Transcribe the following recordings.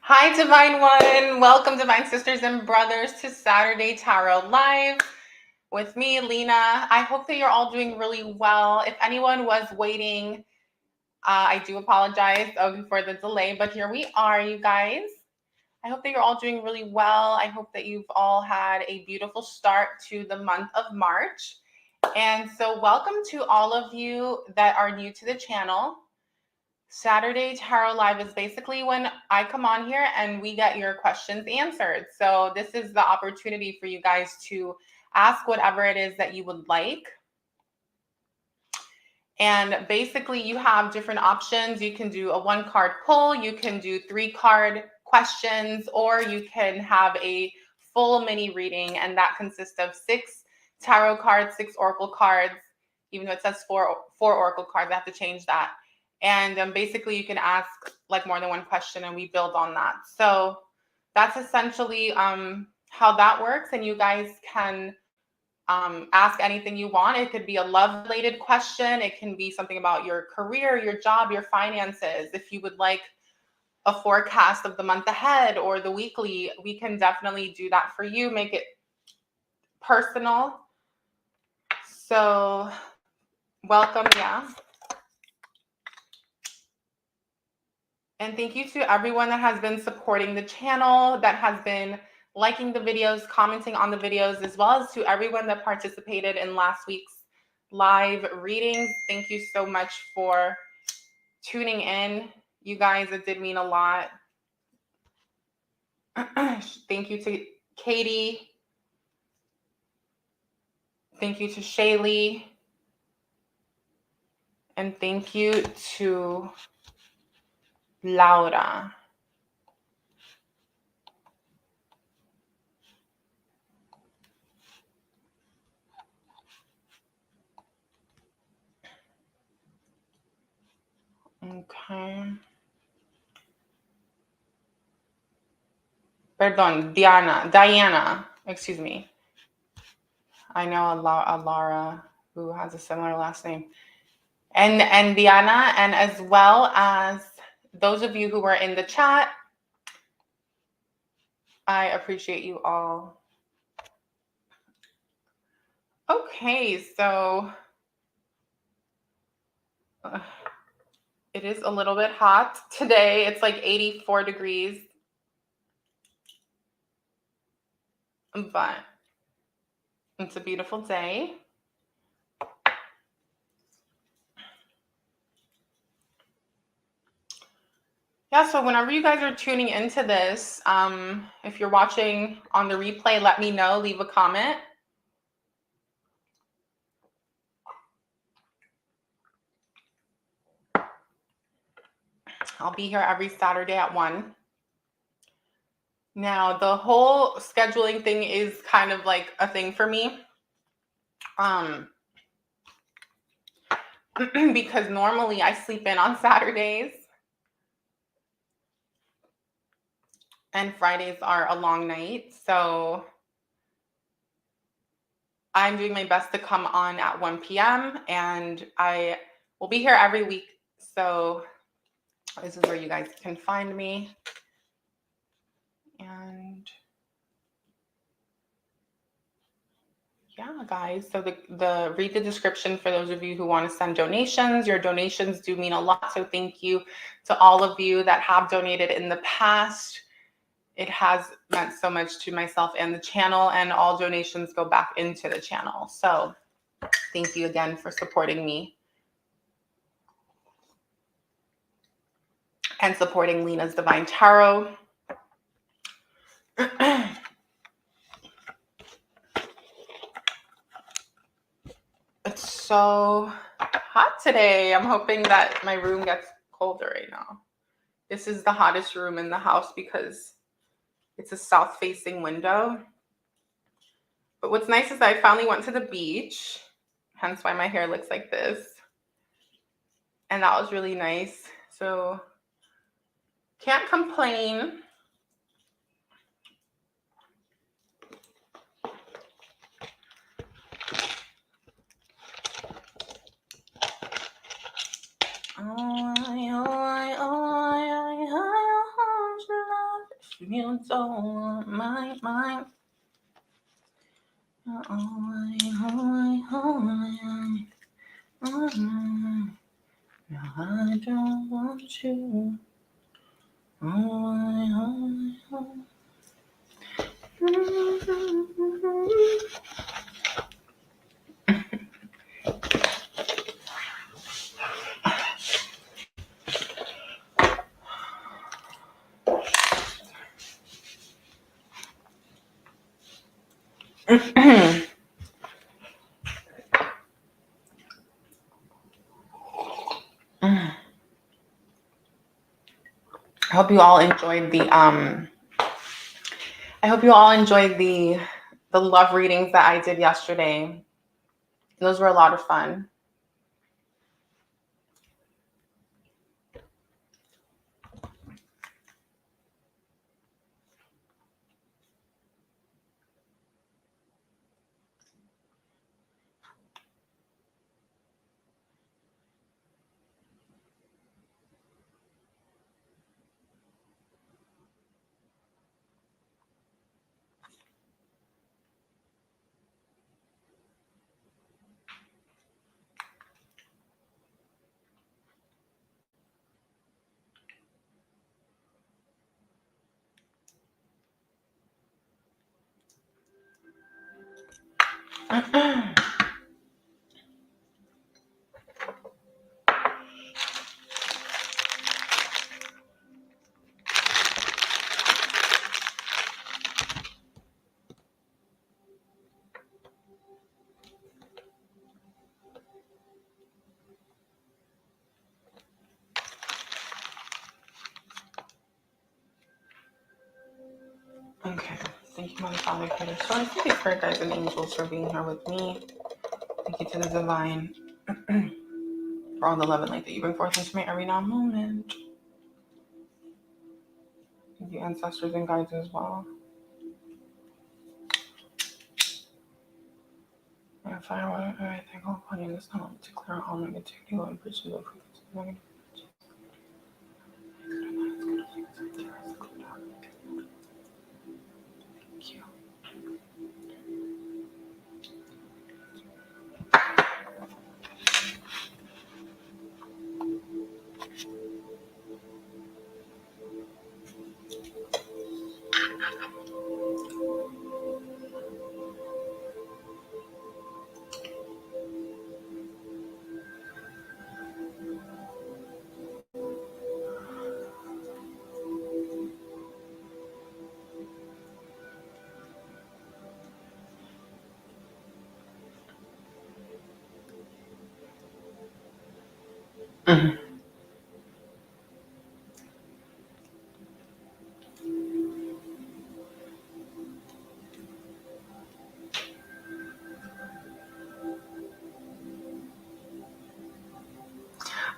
Hi, Divine One. Welcome, Divine Sisters and Brothers, to Saturday Tarot Live with me, Lena. I hope that you're all doing really well. If anyone was waiting, I do apologize for the delay, but here we are, you guys. I hope that you're all doing really well. I hope that you've all had a beautiful start to the month of March. And so welcome to all of you that are new to the channel. Saturday Tarot Live is basically when I come on here and we get your questions answered. So this is the opportunity for you guys to ask whatever it is that you would like. And basically you have different options. You can do a 1-card pull, you can do 3-card questions, or you can have a full mini reading, and that consists of 6 tarot cards, 6 oracle cards. Even though it says 4 oracle cards, I have to change that. And basically you can ask like more than one question and we build on that. So that's essentially how that works. And you guys can ask anything you want. It could be a love related question. It can be something about your career, your job, your finances. If you would like a forecast of the month ahead or the weekly, we can definitely do that for you. Make it personal. So welcome. Yeah. And thank you to everyone that has been supporting the channel, that has been liking the videos, commenting on the videos, as well as to everyone that participated in last week's live readings. Thank you so much for tuning in. You guys, it did mean a lot. Thank you to Katie. Thank you to Shaylee. And thank you to Laura. Okay. Perdón, Diana, excuse me. I know a Laura who has a similar last name. And Diana, and as well as those of you who were in the chat, I appreciate you all. Okay, so it is a little bit hot today. It's like 84 degrees. But it's a beautiful day. Yeah, so whenever you guys are tuning into this, if you're watching on the replay, let me know, leave a comment. I'll be here every Saturday at 1. Now, the whole scheduling thing is kind of like a thing for me. Because normally I sleep in on Saturdays and Fridays are a long night. So I'm doing my best to come on at 1 p.m. and I will be here every week. So this is where you guys can find me. And yeah, guys, so the read the description for those of you who want to send donations. Your donations do mean a lot. So thank you to all of you that have donated in the past. It has meant so much to myself and the channel, and all donations go back into the channel. So thank you again for supporting me and supporting Lena's Divine Tarot. It's so hot today. I'm hoping that my room gets colder right now. This is the hottest room in the house because it's a south-facing window. But what's nice is I finally went to the beach, hence why my hair looks like this. And that was really nice. So can't complain. feel so on my mind. I don't want you. I hope you all enjoyed the love readings that I did yesterday. Those were a lot of fun. Okay, thank you, Mother, Father, Creator. So I thank you, Spirit Guides and Angels, for being here with me. Thank you to the Divine for all the love and light that you bring forth into me every now moment. Thank you, ancestors and guides as well. If I were everything upon you, this moment to clear all negativity and pursue the fruits of negative. Thank you. Mm-hmm.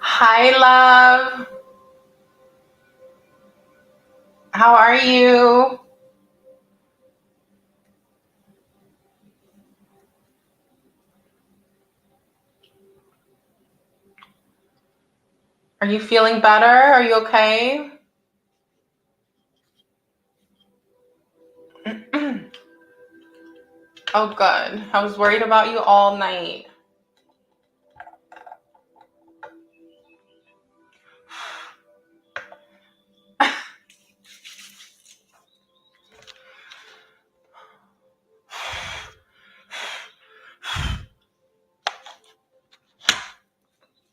Hi, love. How are you? Are you feeling better? Are you okay? Oh, good. I was worried about you all night.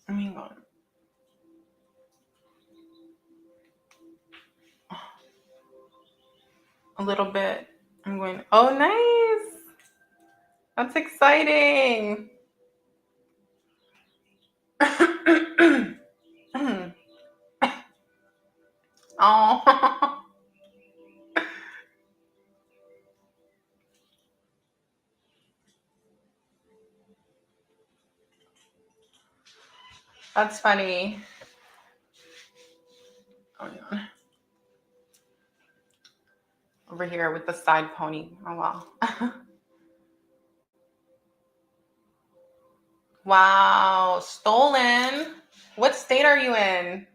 Oh my God. A little bit. I'm going, oh, nice. That's exciting. Oh, that's funny. Oh, yeah. Over here with the side pony. Oh, wow. Wow. Stolen. What state are you in?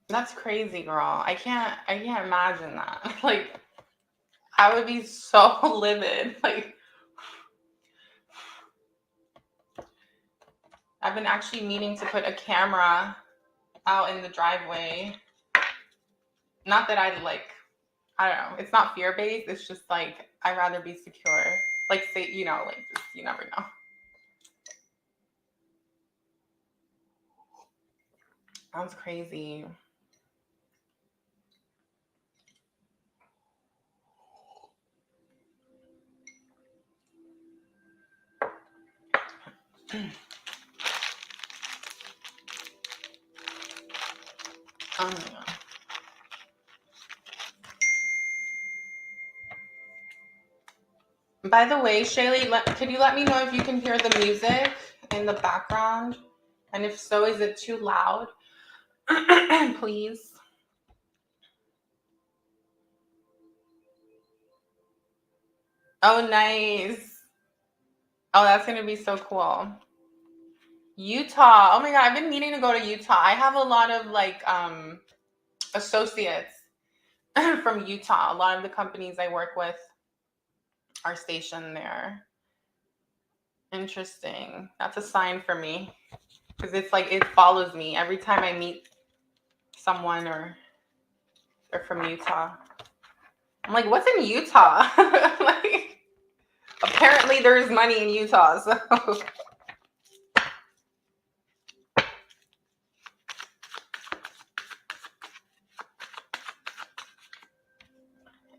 That's crazy, girl. I can't imagine that. Like, I would be so livid. Like, I've been actually meaning to put a camera out in the driveway. Not that I like, I don't know. It's not fear-based. It's just like, I'd rather be secure. Like, say, you know, like, just, you never know. That was crazy. Oh my God. By the way, Shaylee, could you let me know if you can hear the music in the background? And if so, is it too loud? Please. Oh, nice. Oh, that's going to be so cool. Utah. Oh my God, I've been meaning to go to Utah. I have a lot of like associates from Utah. A lot of the companies I work with are stationed there. Interesting. That's a sign for me because it's like it follows me every time I meet someone or they're from Utah. I'm like, what's in Utah? Like, apparently there's money in Utah. So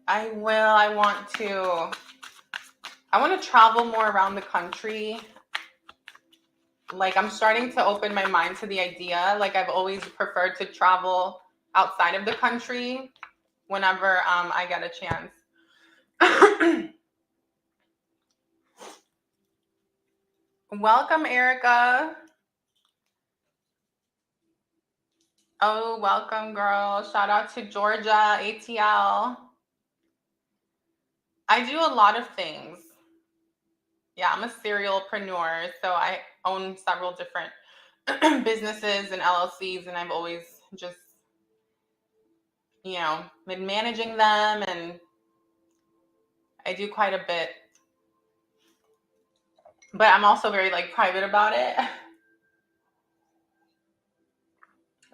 I will. I want to travel more around the country. Like, I'm starting to open my mind to the idea. Like, I've always preferred to travel outside of the country whenever I get a chance. Welcome, Erica. Oh, welcome, girl. Shout out to Georgia, ATL. I do a lot of things. Yeah, I'm a serialpreneur, so I own several different businesses and LLCs, and I've always just, you know, been managing them, and I do quite a bit. But I'm also very like private about it.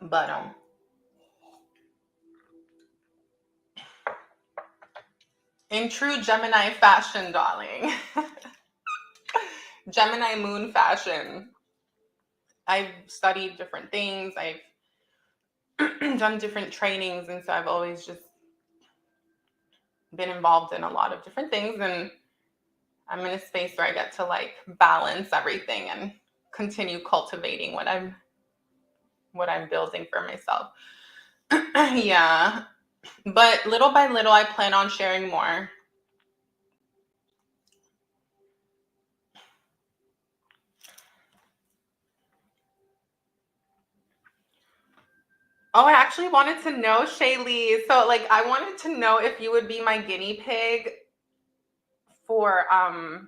But in true Gemini fashion, darling. Gemini moon fashion. I've studied different things. I've done different trainings, and so I've always just been involved in a lot of different things, and I'm in a space where I get to like balance everything and continue cultivating what I'm building for myself. Yeah. But little by little I plan on sharing more. Oh, I actually wanted to know, Shaylee. So like I wanted to know if you would be my guinea pig for I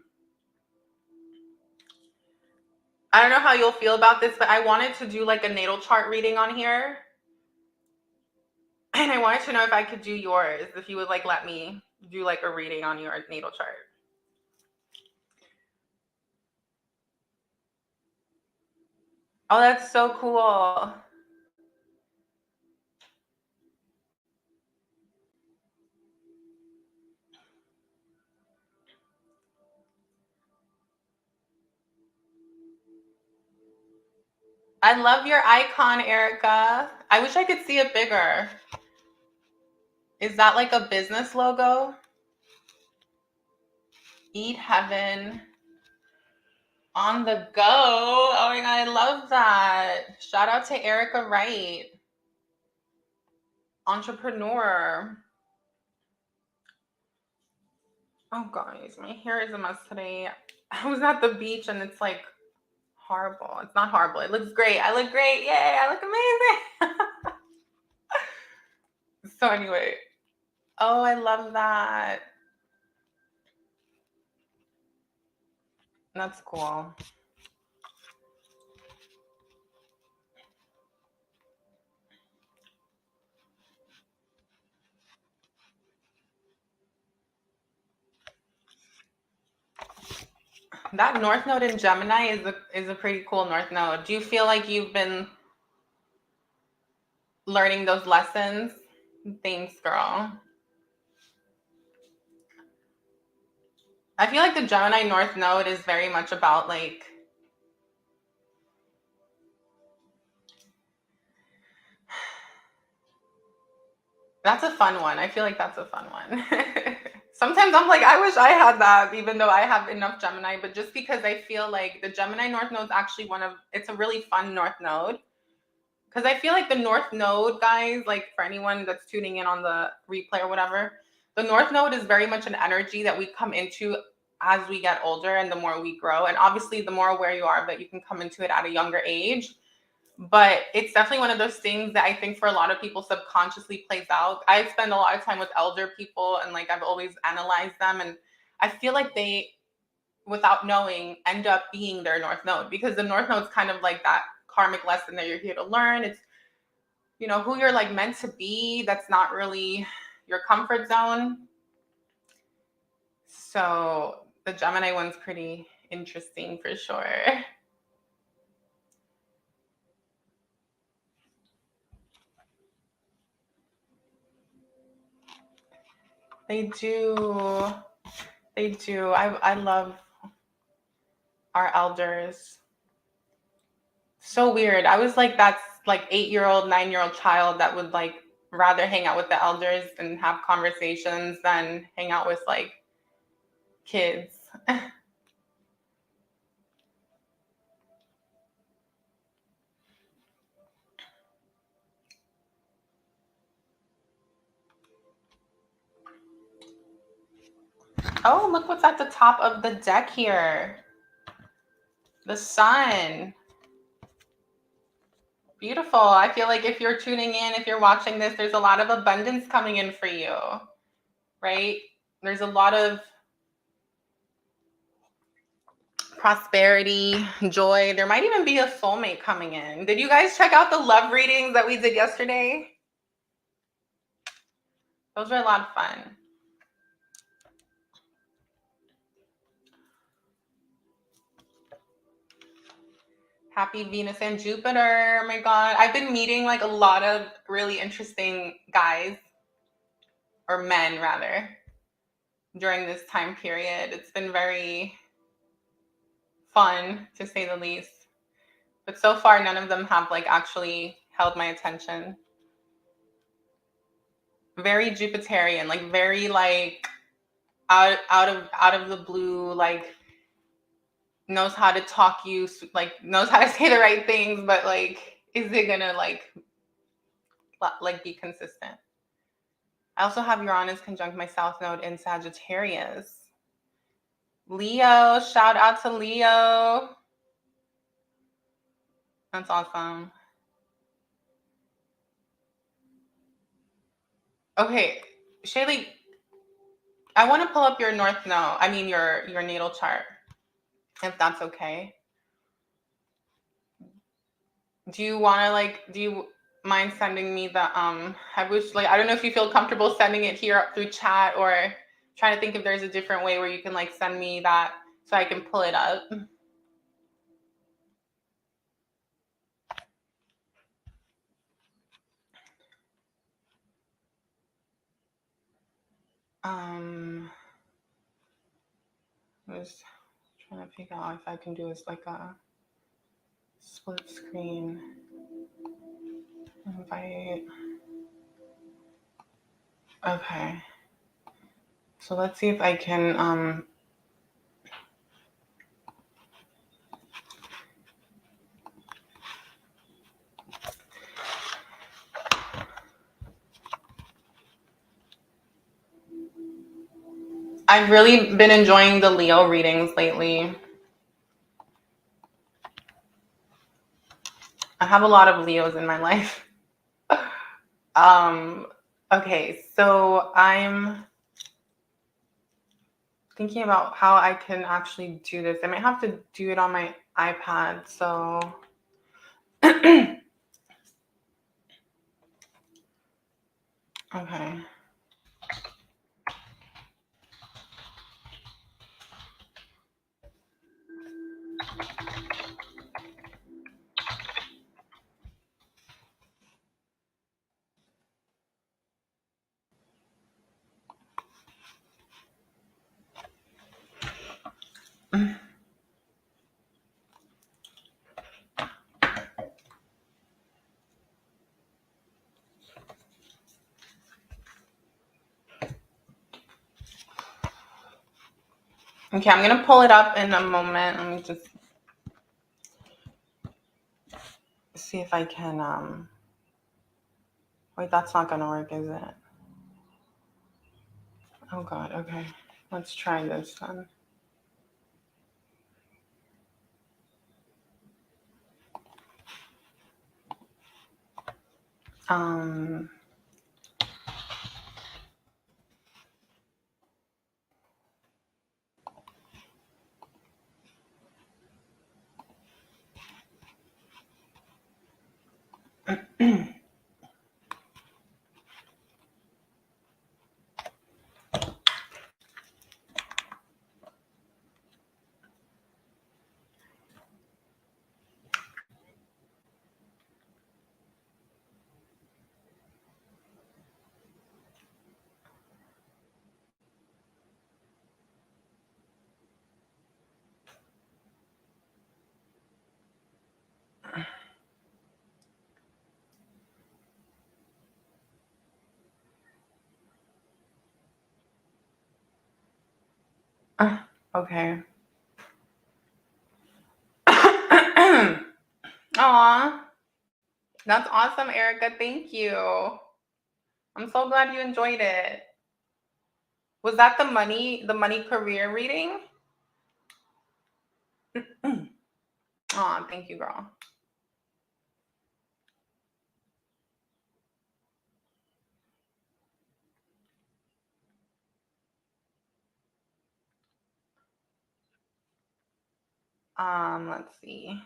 don't know how you'll feel about this, but I wanted to do like a natal chart reading on here. And I wanted to know if I could do yours, if you would like let me do like a reading on your natal chart. Oh, that's so cool. I love your icon, Erica. I wish I could see it bigger. Is that like a business logo? Eat heaven on the go. Oh my God, I love that. Shout out to Erica Wright, entrepreneur. Oh, guys, my hair is a mess today. I was at the beach and it's like horrible. It's not horrible. It looks great. I look great. Yay, I look amazing. So anyway, oh, I love that. That's cool. That North Node in Gemini is a pretty cool North Node. Do you feel like you've been learning those lessons? Thanks, girl. I feel like the Gemini North Node is very much about like that's a fun one. I feel like that's a fun one. Sometimes I'm like, I wish I had that, even though I have enough Gemini, but just because I feel like the Gemini North Node is actually it's a really fun North Node. Because I feel like the North Node, guys, like for anyone that's tuning in on the replay or whatever, the North Node is very much an energy that we come into as we get older and the more we grow. And obviously, the more aware you are that you can come into it at a younger age. But it's definitely one of those things that I think for a lot of people subconsciously plays out. I spend a lot of time with elder people and like I've always analyzed them. And I feel like they, without knowing, end up being their North Node because the North Node is kind of like that karmic lesson that you're here to learn. It's, you know, who you're like meant to be. That's not really your comfort zone. So the Gemini one's pretty interesting for sure. They do. They do. I love our elders. So weird. I was like that's like 8-year-old, 9-year-old child that would like rather hang out with the elders and have conversations than hang out with like kids. Oh, look what's at the top of the deck here. The sun. Beautiful. I feel like if you're tuning in, if you're watching this, there's a lot of abundance coming in for you, right? There's a lot of prosperity, joy. There might even be a soulmate coming in. Did you guys check out the love readings that we did yesterday? Those were a lot of fun. Happy Venus and Jupiter. Oh my God. I've been meeting like a lot of really interesting guys, or men rather, during this time period. It's been very fun to say the least. But so far, none of them have like actually held my attention. Very Jupiterian, like very like out of the blue, like knows how to talk you, like knows how to say the right things, but like is it gonna like be consistent? I also have Uranus conjunct my South Node in Sagittarius. Leo, shout out to Leo. That's awesome. Okay, Shaylee, I want to pull up your North Node. I mean your natal chart, if that's okay. Do you mind sending me the I wish, like, I don't know if you feel comfortable sending it here through chat, or trying to think if there's a different way where you can like send me that so I can pull it up. I was trying to figure out if I can do this like a split screen. Invite. Okay. So let's see if I can I've really been enjoying the Leo readings lately. I have a lot of Leos in my life. Okay, so I'm thinking about how I can actually do this. I might have to do it on my iPad, so okay. Okay, I'm going to pull it up in a moment. Let me just see if I can, wait, that's not going to work, is it? Oh God, okay. Let's try this then. Okay. Aw, that's awesome, Erica. Thank you. I'm so glad you enjoyed it. Was that the money career reading? Aw, thank you, girl. Let's see.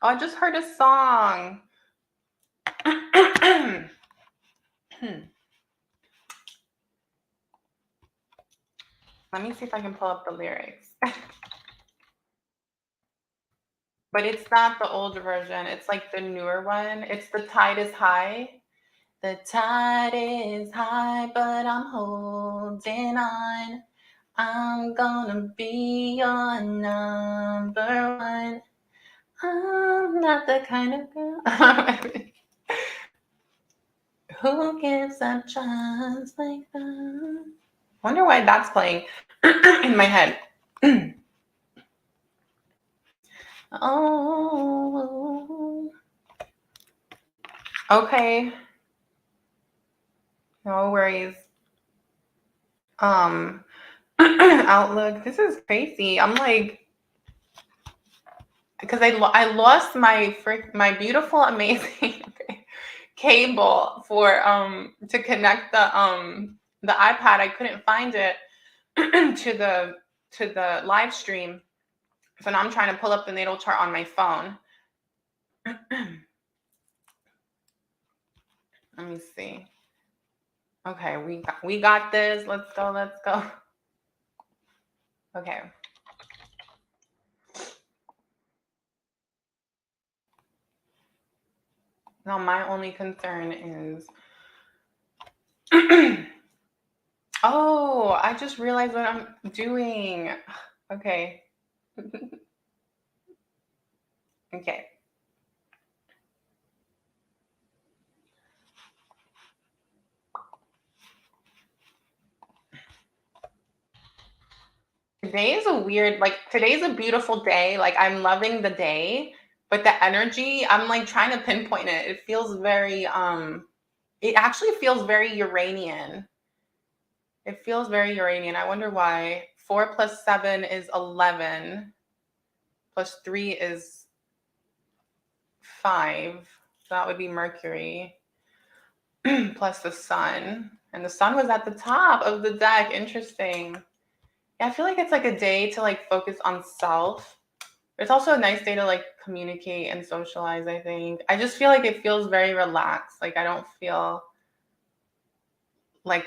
Oh, I just heard a song. Let me see if I can pull up the lyrics. But it's not the old version. It's like the newer one. It's The Tide is High. The tide is high, but I'm holding on. I'm gonna be your number one. I'm not the kind of girl who gives up just like that. Wonder why that's playing in my head. Oh, okay. No worries. Outlook. This is crazy. I'm like, because I lost my beautiful, amazing cable for to connect the iPad. I couldn't find it to the live stream. So now I'm trying to pull up the natal chart on my phone. Let me see. Okay, we got this. Let's go. Okay. Now my only concern is oh, I just realized what I'm doing. Okay. Okay. Today is a weird, like today's a beautiful day. Like I'm loving the day, but the energy, I'm like trying to pinpoint it. It feels very it actually feels very Uranian. It feels very Uranian. I wonder why. 4 plus 7 is 11. Plus 3 is 5. So that would be Mercury. Plus the sun. And the sun was at the top of the deck. Interesting. Yeah, I feel like it's like a day to like focus on self. It's also a nice day to like communicate and socialize, I think. I just feel like it feels very relaxed. Like I don't feel like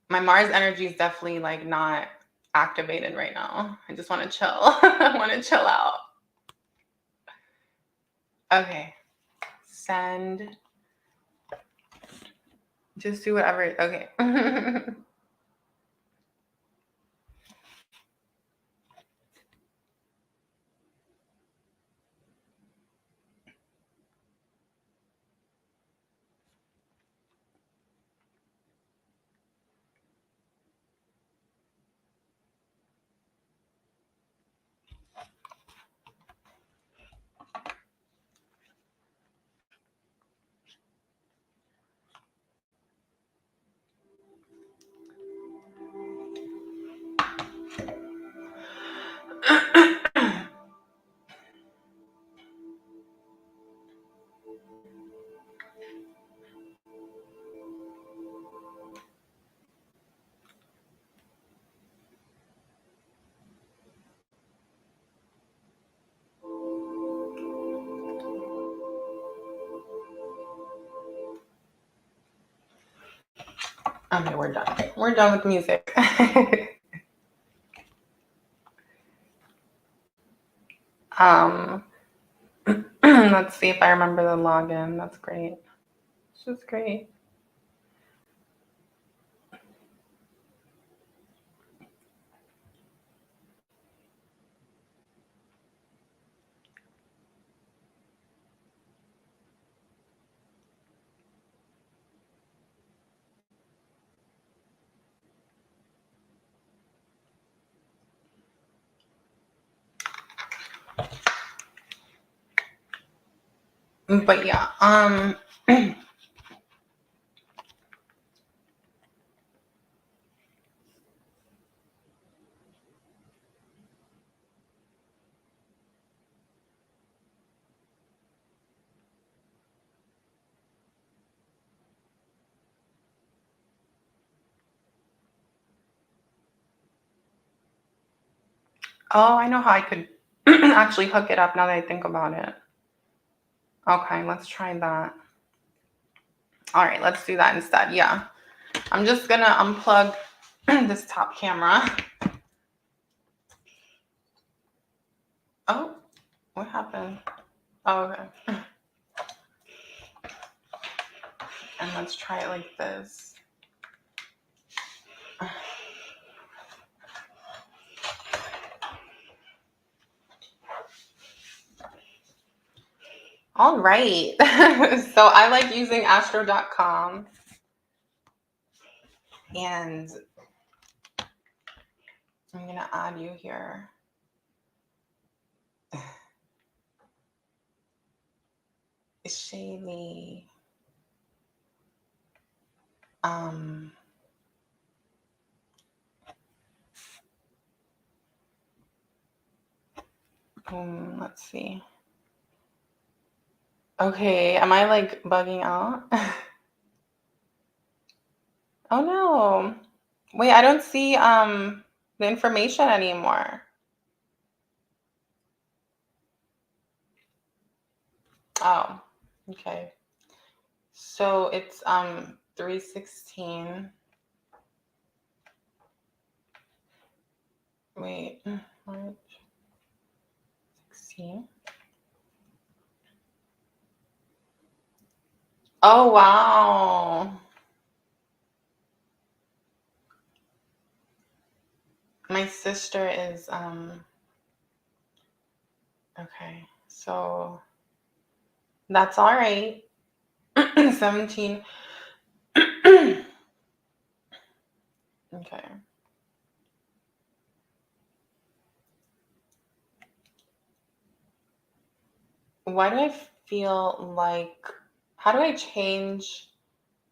my Mars energy is definitely like not activated right now. I just want to chill. I want to chill out. Okay. Send. Just do whatever. Okay. Okay, we're done. We're done with music. Let's see if I remember the login. That's great. It's just great. But yeah, oh, I know how I could actually hook it up now that I think about it. Okay, let's try that. All right, let's do that instead. Yeah, I'm just gonna unplug this top camera. Oh, what happened? Oh, okay. And let's try it like this. All right. So I like using astro.com. And I'm going to add you here. Shaylee. Let's see. Okay, am I like bugging out? Oh no. Wait, I don't see the information anymore. Oh, okay. So it's 316. Wait, March 16. Oh wow. My sister is okay. So that's all right. 17. Okay. Why do I feel like, how do I change?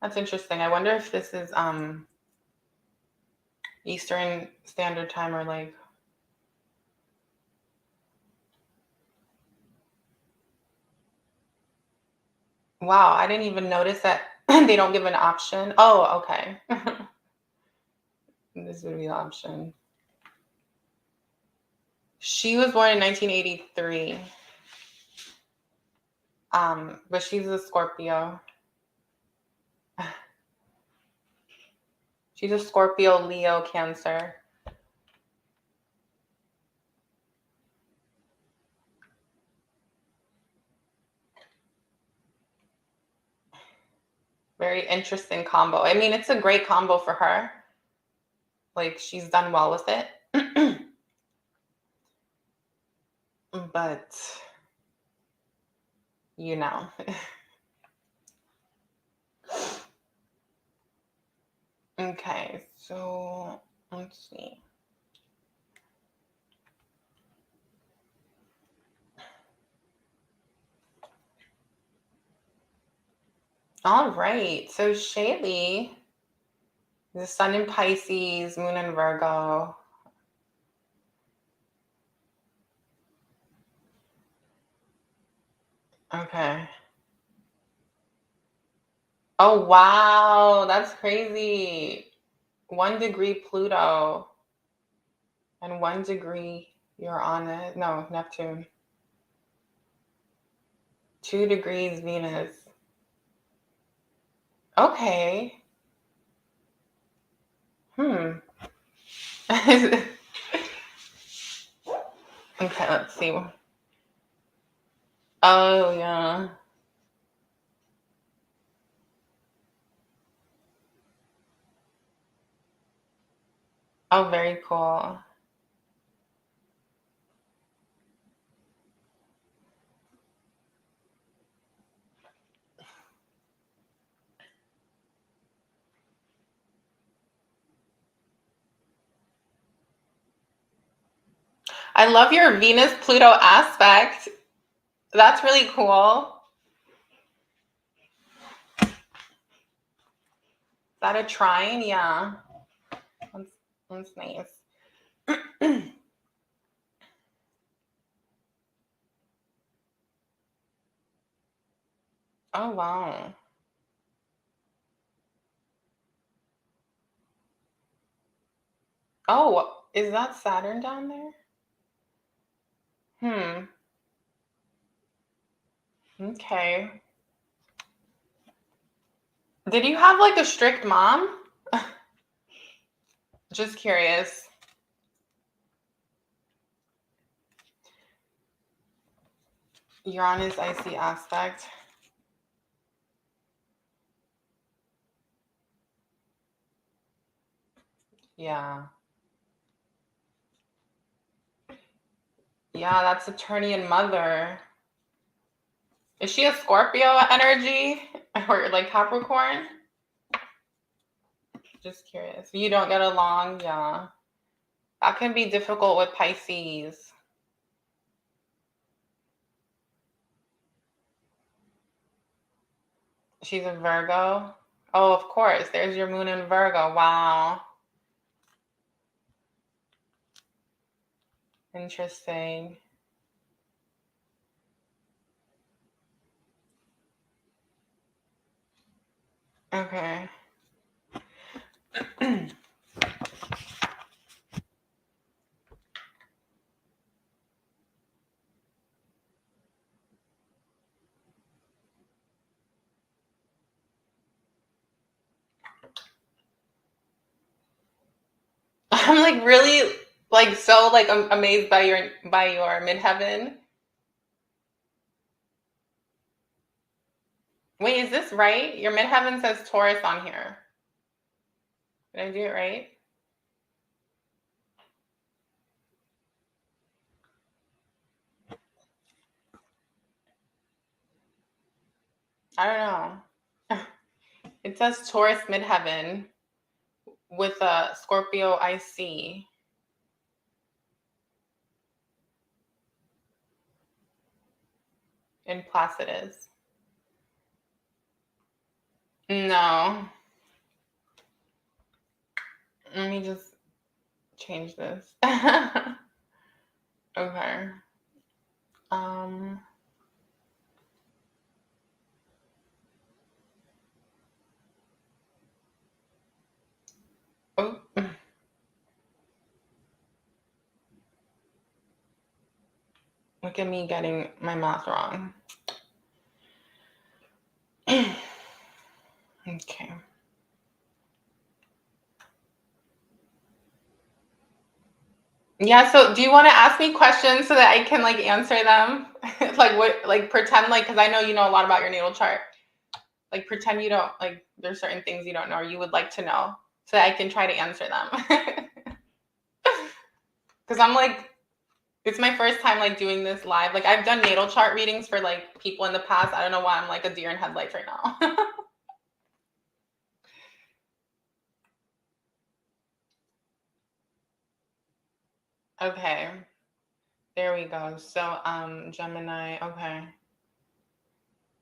That's interesting. I wonder if this is Eastern Standard Time or like, wow, I didn't even notice that they don't give an option. Oh, okay. This would be the option. She was born in 1983. But she's a Scorpio. She's a Scorpio, Leo, Cancer. Very interesting combo. I mean, it's a great combo for her. Like, she's done well with it. But, you know. Okay, so let's see. All right, so Shaylee, the sun in Pisces, moon in Virgo. Okay. Oh, wow, that's crazy. 1 degree Pluto and 1 degree Uranus. No, Neptune. 2 degrees Venus. Okay. Hmm. Okay, let's see. Oh, yeah. Oh, very cool. I love your Venus Pluto aspect. That's really cool. Is that a trine? Yeah. That's nice. Oh, wow. Oh, is that Saturn down there? Hmm. Okay. Did you have like a strict mom? Just curious. Uranus icy aspect. Yeah. Yeah, that's Saturnian mother. Is she a Scorpio energy or like Capricorn? Just curious. You don't get along? Yeah. That can be difficult with Pisces. She's a Virgo. Oh, of course. There's your moon in Virgo. Wow. Interesting. Okay. I'm like really like so like amazed by your midheaven. Wait, is this right? Your midheaven says Taurus on here. Did I do it right? I don't know. It says Taurus midheaven with a Scorpio IC in Placidus. No. Let me just change this. Okay. Um oh. Look at me getting my math wrong. Okay. Yeah, so do you want to ask me questions so that I can like answer them? Like what like pretend like because I know you know a lot about your natal chart. Like pretend you don't like there's certain things you don't know or you would like to know so that I can try to answer them. Cuz I'm like it's my first time like doing this live. Like I've done natal chart readings for like people in the past. I don't know why I'm like a deer in headlights right now. Okay. There we go. So Gemini, okay.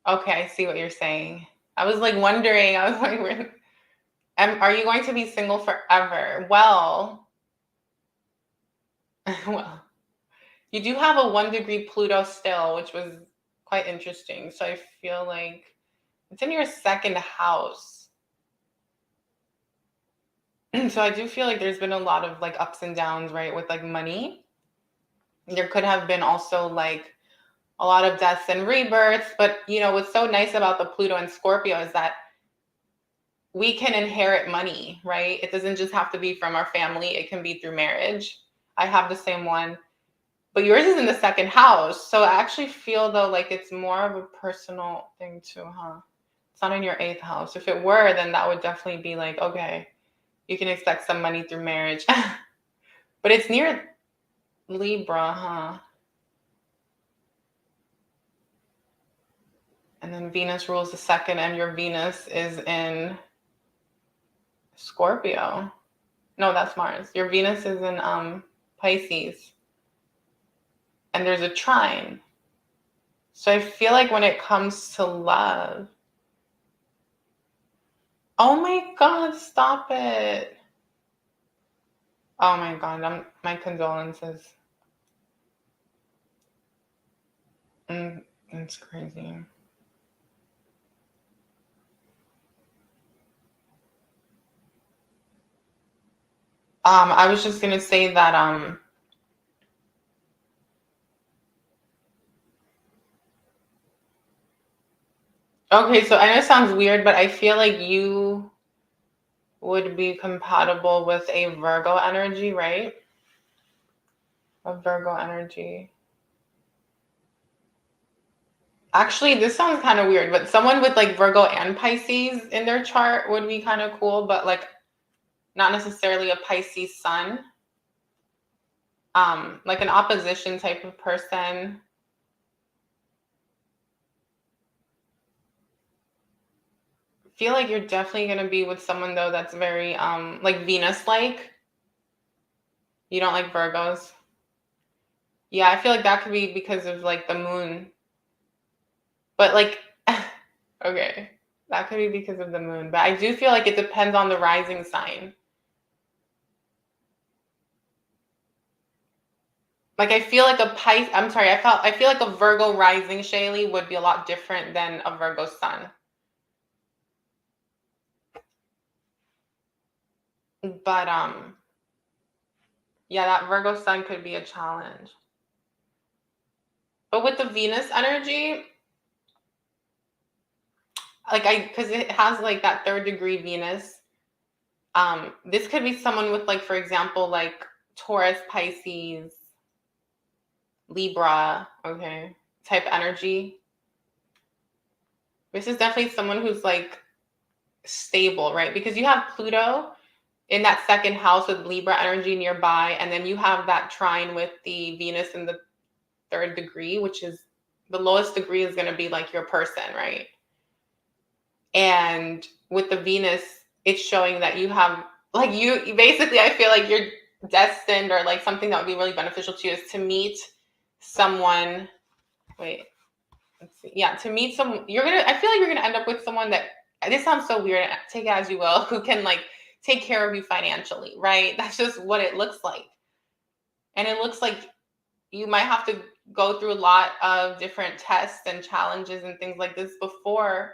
Okay, I see what you're saying. I was like wondering. I was like, are you going to be single forever? Well, well, you do have a 1 degree Pluto still, which was quite interesting. So I feel like it's in your second house. So I do feel like there's been a lot of like ups and downs, right? With like money. There could have been also like a lot of deaths and rebirths. But you know, what's so nice about the Pluto and Scorpio is that we can inherit money, right? It doesn't just have to be from our family. It can be through marriage. I have the same one. But yours is in the second house. So I actually feel, though, like it's more of a personal thing too, huh? It's not in your 8th house. If it were, then that would definitely be like, okay, you can expect some money through marriage. But it's near Libra, huh? And then Venus rules the second, and your Venus is in Scorpio. No, that's Mars. Your Venus is in Pisces. And there's a trine. So I feel like when it comes to love, oh my God, stop it. Oh my God, my condolences. It's crazy. I was just gonna say that okay, so I know it sounds weird, but I feel like you would be compatible with a Virgo energy, right? A Virgo energy. Actually, this sounds kind of weird, but someone with like Virgo and Pisces in their chart would be kind of cool, but like not necessarily a Pisces sun. Like an opposition type of person. Feel like you're definitely going to be with someone, though, that's very like Venus like. You don't like Virgos? Yeah, I feel like that could be because of like the moon. But like okay, that could be because of the moon, but I do feel like it depends on the rising sign. Like I feel like I feel like a Virgo rising, Shaylee, would be a lot different than a Virgo sun. But yeah, that Virgo sun could be a challenge. But with the Venus energy, like because it has like that 3rd degree Venus, this could be someone with like, for example, like Taurus, Pisces, Libra, okay, type energy. This is definitely someone who's like stable, right? Because you have Pluto in that 2nd house with Libra energy nearby, and then you have that trine with the Venus in the 3rd degree, which is the lowest degree is going to be like your person, right? And with the Venus, it's showing that you have like you basically, I feel like you're destined, or like something that would be really beneficial to you is to meet someone. Wait, let's see. Yeah, to meet some. I feel like you're gonna end up with someone that. This sounds so weird. Take it as you will. Who can like take care of you financially, right? That's just what it looks like. And it looks like you might have to go through a lot of different tests and challenges and things like this before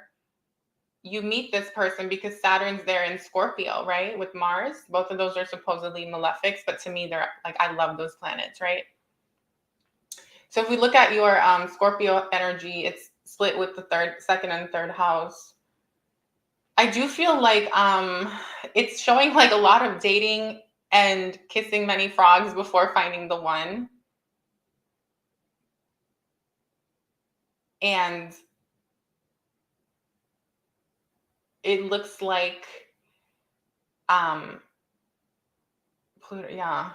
you meet this person, because Saturn's there in Scorpio, right? With Mars. Both of those are supposedly malefics, but to me, they're like, I love those planets, right? So if we look at your Scorpio energy, it's split with the 2nd and 3rd house. I do feel like it's showing like a lot of dating and kissing many frogs before finding the one. And it looks like Pluto, yeah.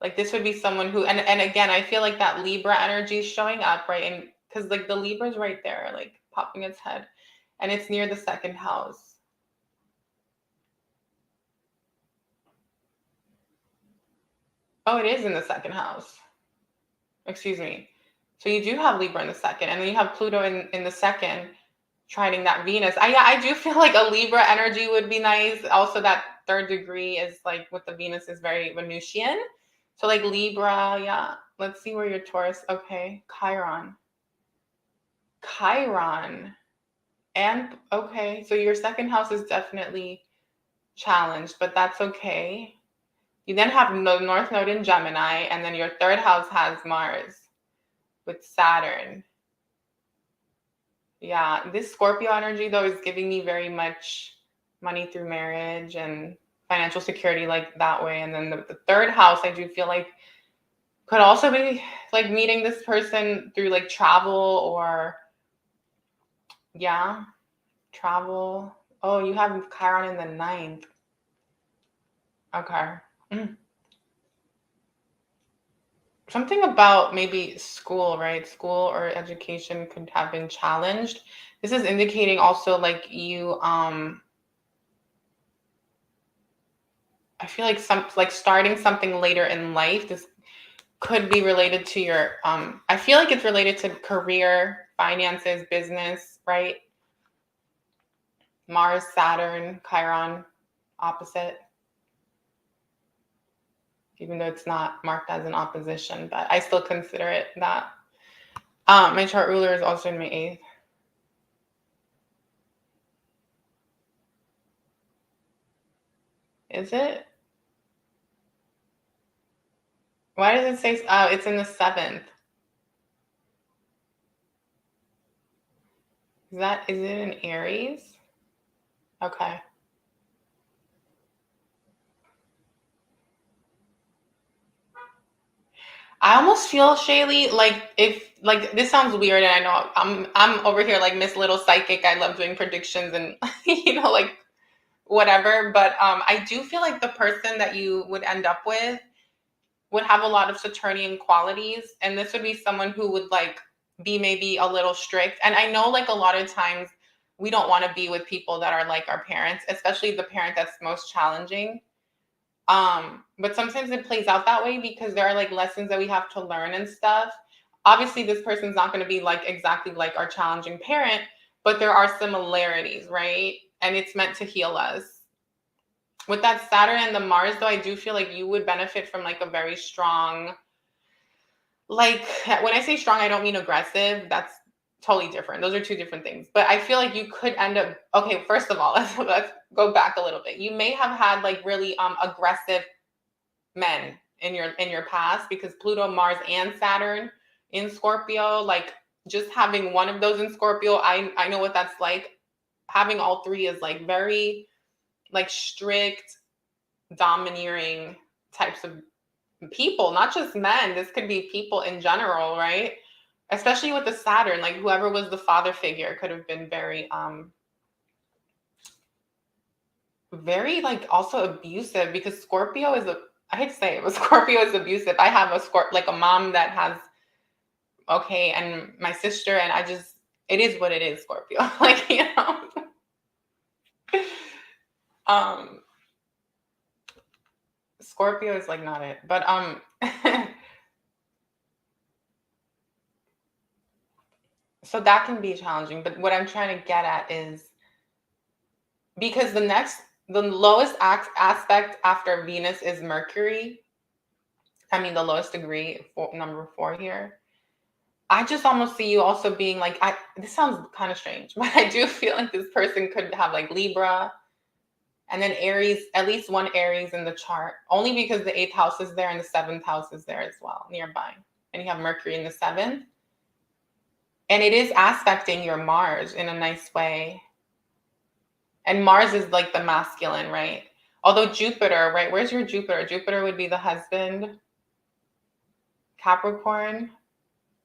Like this would be someone who, and again, I feel like that Libra energy is showing up, right? And because like the Libra's right there, like popping its head, and it's near the 2nd house. Oh, it is in the 2nd house. Excuse me. So you do have Libra in the 2nd, and then you have Pluto in the 2nd, trining that Venus. I do feel like a Libra energy would be nice. Also, that 3rd degree is like with the Venus is very Venusian. So like Libra, yeah. Let's see where your Taurus. Okay, Chiron. Chiron. And okay, so your 2nd house is definitely challenged, but that's okay. You then have the North Node in Gemini, and then your 3rd house has Mars with Saturn. Yeah, this Scorpio energy, though, is giving me very much money through marriage and financial security like that way. And then the third house, I do feel like could also be like meeting this person through like travel or travel. Oh, you have Chiron in the 9th. Okay. Something about maybe school, right? School or education could have been challenged. This is indicating also like you I feel like starting something later in life. This could be related to your I feel like it's related to career, finances, business, right? Mars, Saturn, Chiron, opposite. Even though it's not marked as an opposition, but I still consider it that. My chart ruler is also in my 8th. Is it? Why does it say, it's in the 7th? Is it in Aries? Okay. I almost feel, Shaylee, like if like this sounds weird, and I know I'm over here like Miss Little Psychic. I love doing predictions and like whatever. But I do feel like the person that you would end up with would have a lot of Saturnian qualities, and this would be someone who would like be maybe a little strict. And I know like a lot of times we don't want to be with people that are like our parents, especially the parent that's most challenging. But sometimes it plays out that way because there are like lessons that we have to learn and stuff. Obviously, this person's not going to be like exactly like our challenging parent, but there are similarities, right? And it's meant to heal us. With that Saturn and the Mars, though, I do feel like you would benefit from like a very strong, like when I say strong, I don't mean aggressive. That's totally different. Those are two different things. But I feel like you could end up, okay, first of all, let's go back a little bit. You may have had like really aggressive men in your past, because Pluto, Mars, and Saturn in Scorpio, like just having one of those in Scorpio, I know what that's like. Having all three is like very like strict, domineering types of people, not just men. This could be people in general, right? Especially with the Saturn, like whoever was the father figure could have been very very like also abusive, because Scorpio is I hate to say it, but Scorpio is abusive. I have like a mom that has, okay, and my sister, and it is what it is, Scorpio. Like, Scorpio is like not it, but so that can be challenging. But what I'm trying to get at is, because the lowest aspect after Venus is Mercury. I mean, the lowest degree, number 4 here. I just almost see you also being like, this sounds kind of strange, but I do feel like this person could have like Libra and then Aries, at least one Aries in the chart, only because the 8th house is there and the 7th house is there as well, nearby. And you have Mercury in the 7th. And it is aspecting your Mars in a nice way. And Mars is like the masculine, right? Although Jupiter, right? Where's your Jupiter? Jupiter would be the husband. Capricorn.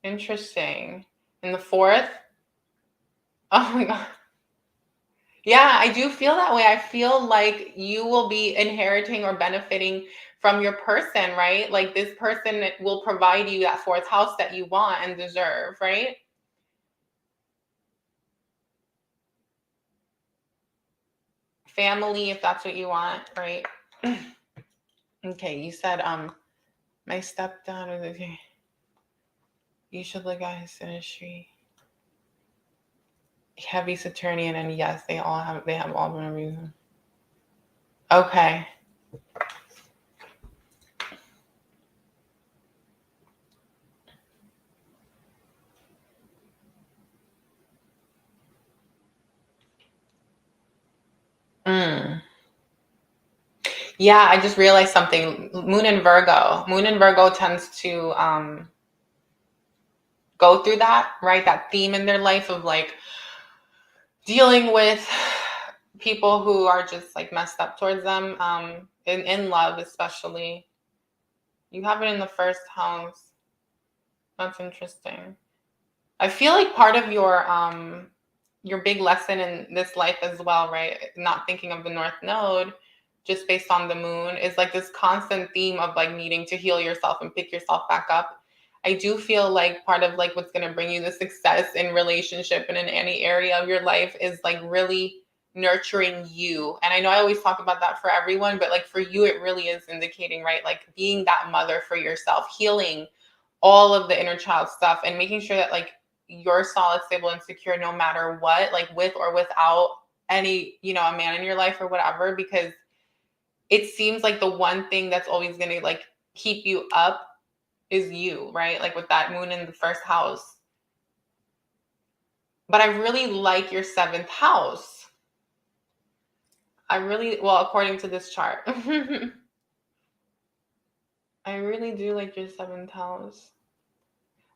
Interesting. In the 4th. Oh my God. Yeah, I do feel that way. I feel like you will be inheriting or benefiting from your person, right? Like this person will provide you that 4th house that you want and deserve, right? Family, if that's what you want, right? Okay, you said my stepdad is okay. You should look at his synastry. Heavy Saturnian, and yes, they have all been a reason. Okay. Yeah, I just realized something. Moon in Virgo. Moon in Virgo tends to go through that, right? That theme in their life of like dealing with people who are just like messed up towards them, in love especially. You have it in the first house. That's interesting. I feel like part of your big lesson in this life as well, right? Not thinking of the North Node just based on the moon is like this constant theme of like needing to heal yourself and pick yourself back up. I do feel like part of like what's going to bring you the success in relationship and in any area of your life is like really nurturing you. And I know I always talk about that for everyone, but like for you, it really is indicating, right? Like being that mother for yourself, healing all of the inner child stuff and making sure that like you're solid, stable, and secure no matter what, like with or without any, a man in your life or whatever, because it seems like the one thing that's always going to like keep you up is you, right? Like with that moon in the first house. But I really like your seventh house. According to this chart, I really do like your seventh house.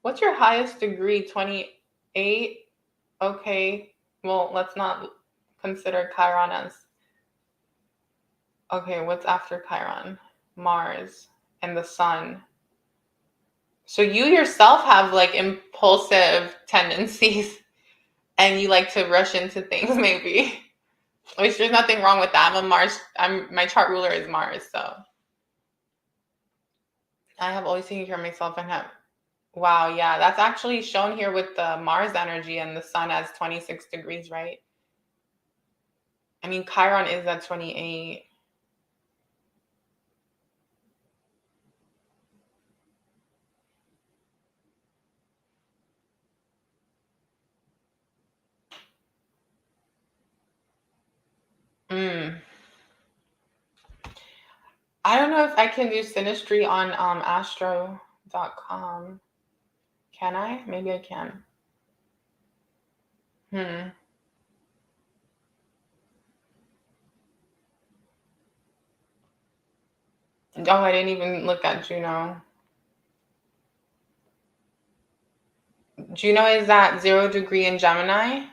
What's your highest degree? 28? Okay. Well, let's not consider Chiron as. Okay, what's after Chiron? Mars and the sun. So you yourself have like impulsive tendencies and you like to rush into things maybe. Which there's nothing wrong with that. My chart ruler is Mars, so I have always taken care of myself and have. Wow, yeah, that's actually shown here with the Mars energy and the sun as 26 degrees, right? I mean, Chiron is at 28. Mm. I don't know if I can do synastry on astro.com. Can I? Maybe I can. Hmm. Oh, I didn't even look at Juno. Juno is at 0 degree in Gemini.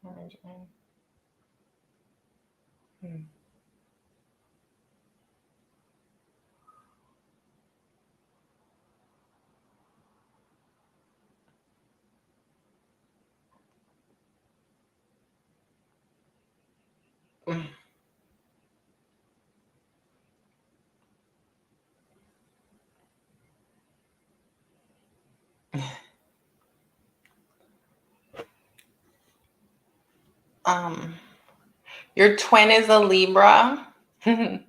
Okay. Hmm. Um, your twin is a Libra. Wait,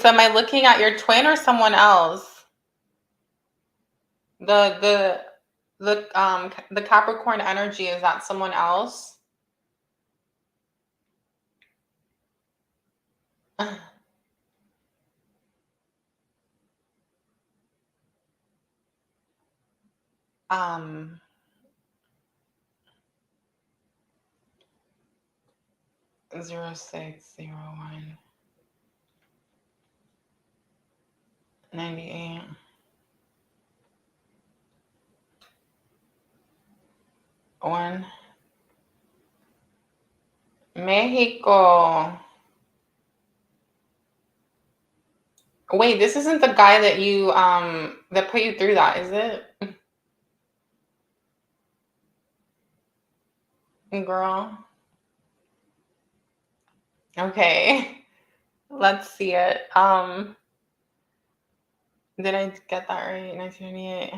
so am I looking at your twin or someone else? The Capricorn energy, is that someone else? Um 0601 98 1 Mexico. Wait, this isn't the guy that you that put you through that, is it? Girl. Okay. Let's see it. Did I get that right? 1998.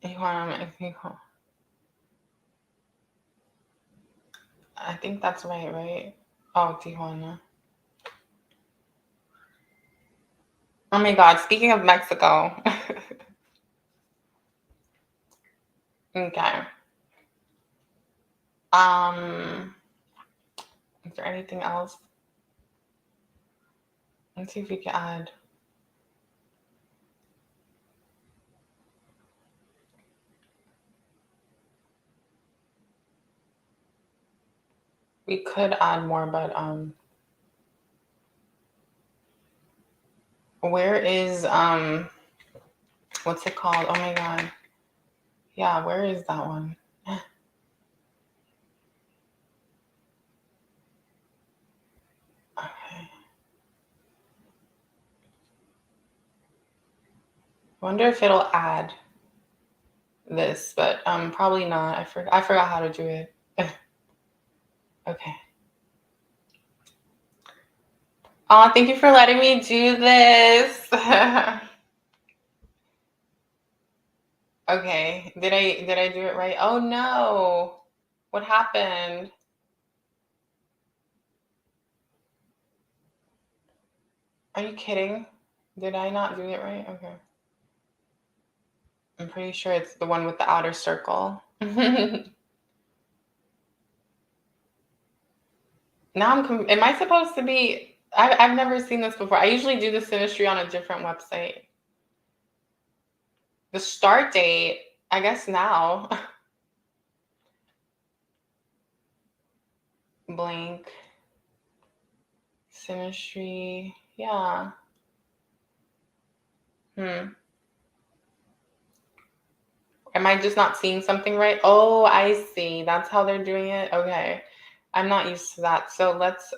Tijuana, Mexico. I think that's right? Oh, Tijuana. Oh my God, speaking of Mexico. Okay. Is there anything else? Let's see if we can add. We could add more, but where is what's it called? Oh my god. Yeah, where is that one? Okay. Wonder if it'll add this, but probably not. I forgot how to do it. Okay. Oh, thank you for letting me do this. Okay. Did I do it right? Oh no. What happened? Are you kidding? Did I not do it right? Okay. I'm pretty sure it's the one with the outer circle. Now am I supposed to be, I've never seen this before. I usually do the synastry on a different website. The start date, I guess now. Blank. Synastry. Yeah. Am I just not seeing something right? Oh, I see. That's how they're doing it. Okay. I'm not used to that. So let's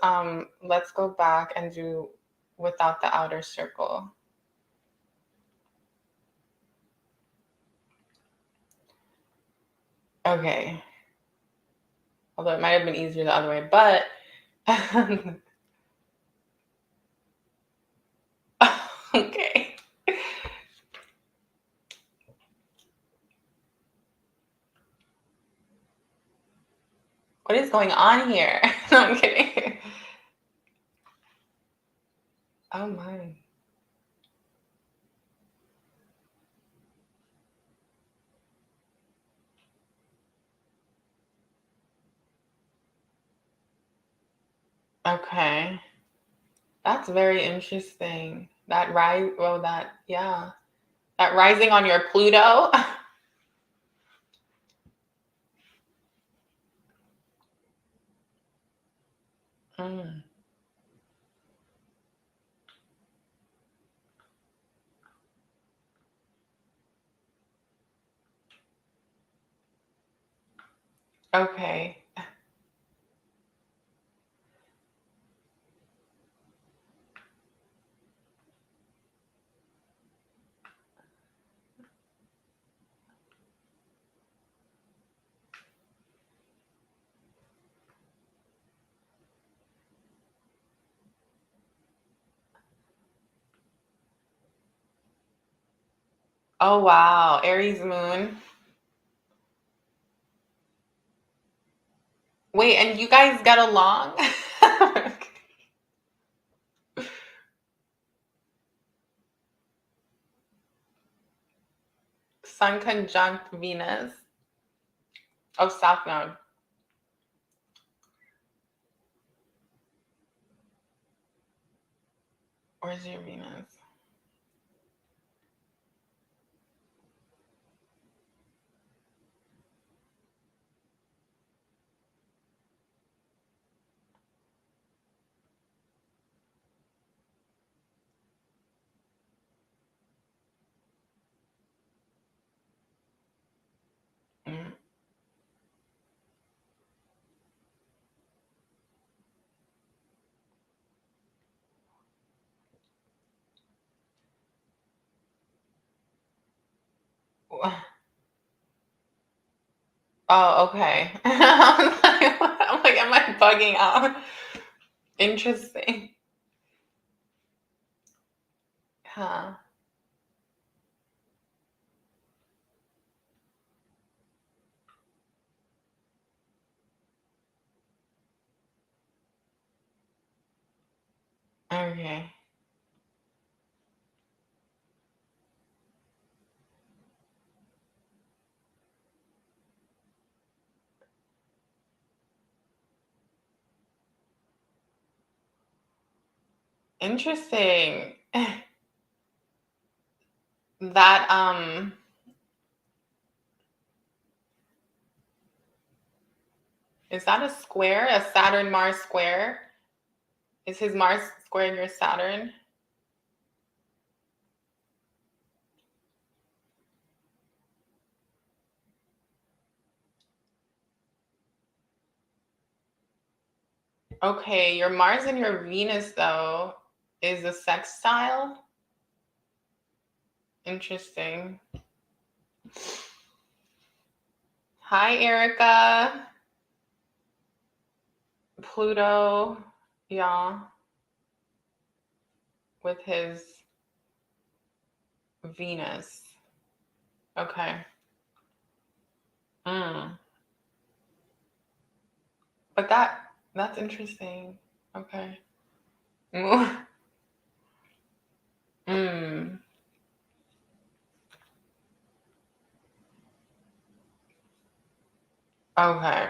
go back and do without the outer circle. Okay. Although it might have been easier the other way, but okay. What is going on here? No, I'm kidding. Oh my. Okay. That's very interesting. That rise, well, yeah. That rising on your Pluto. Mm, okay. Oh wow. Aries moon. Wait, and you guys get along? Sun conjunct Venus. Oh, South Node. Where's your Venus? Mm. Oh, okay. I'm like, am I bugging out? Interesting. Huh. Okay. Interesting. That Is that a square? A Saturn-Mars square? Is his Mars squaring your Saturn? Okay, your Mars and your Venus, though, is a sextile. Interesting. Hi, Erica. Pluto, yeah, with his Venus. Okay. Mm. But that's interesting. Okay. Mm. Mm. Okay.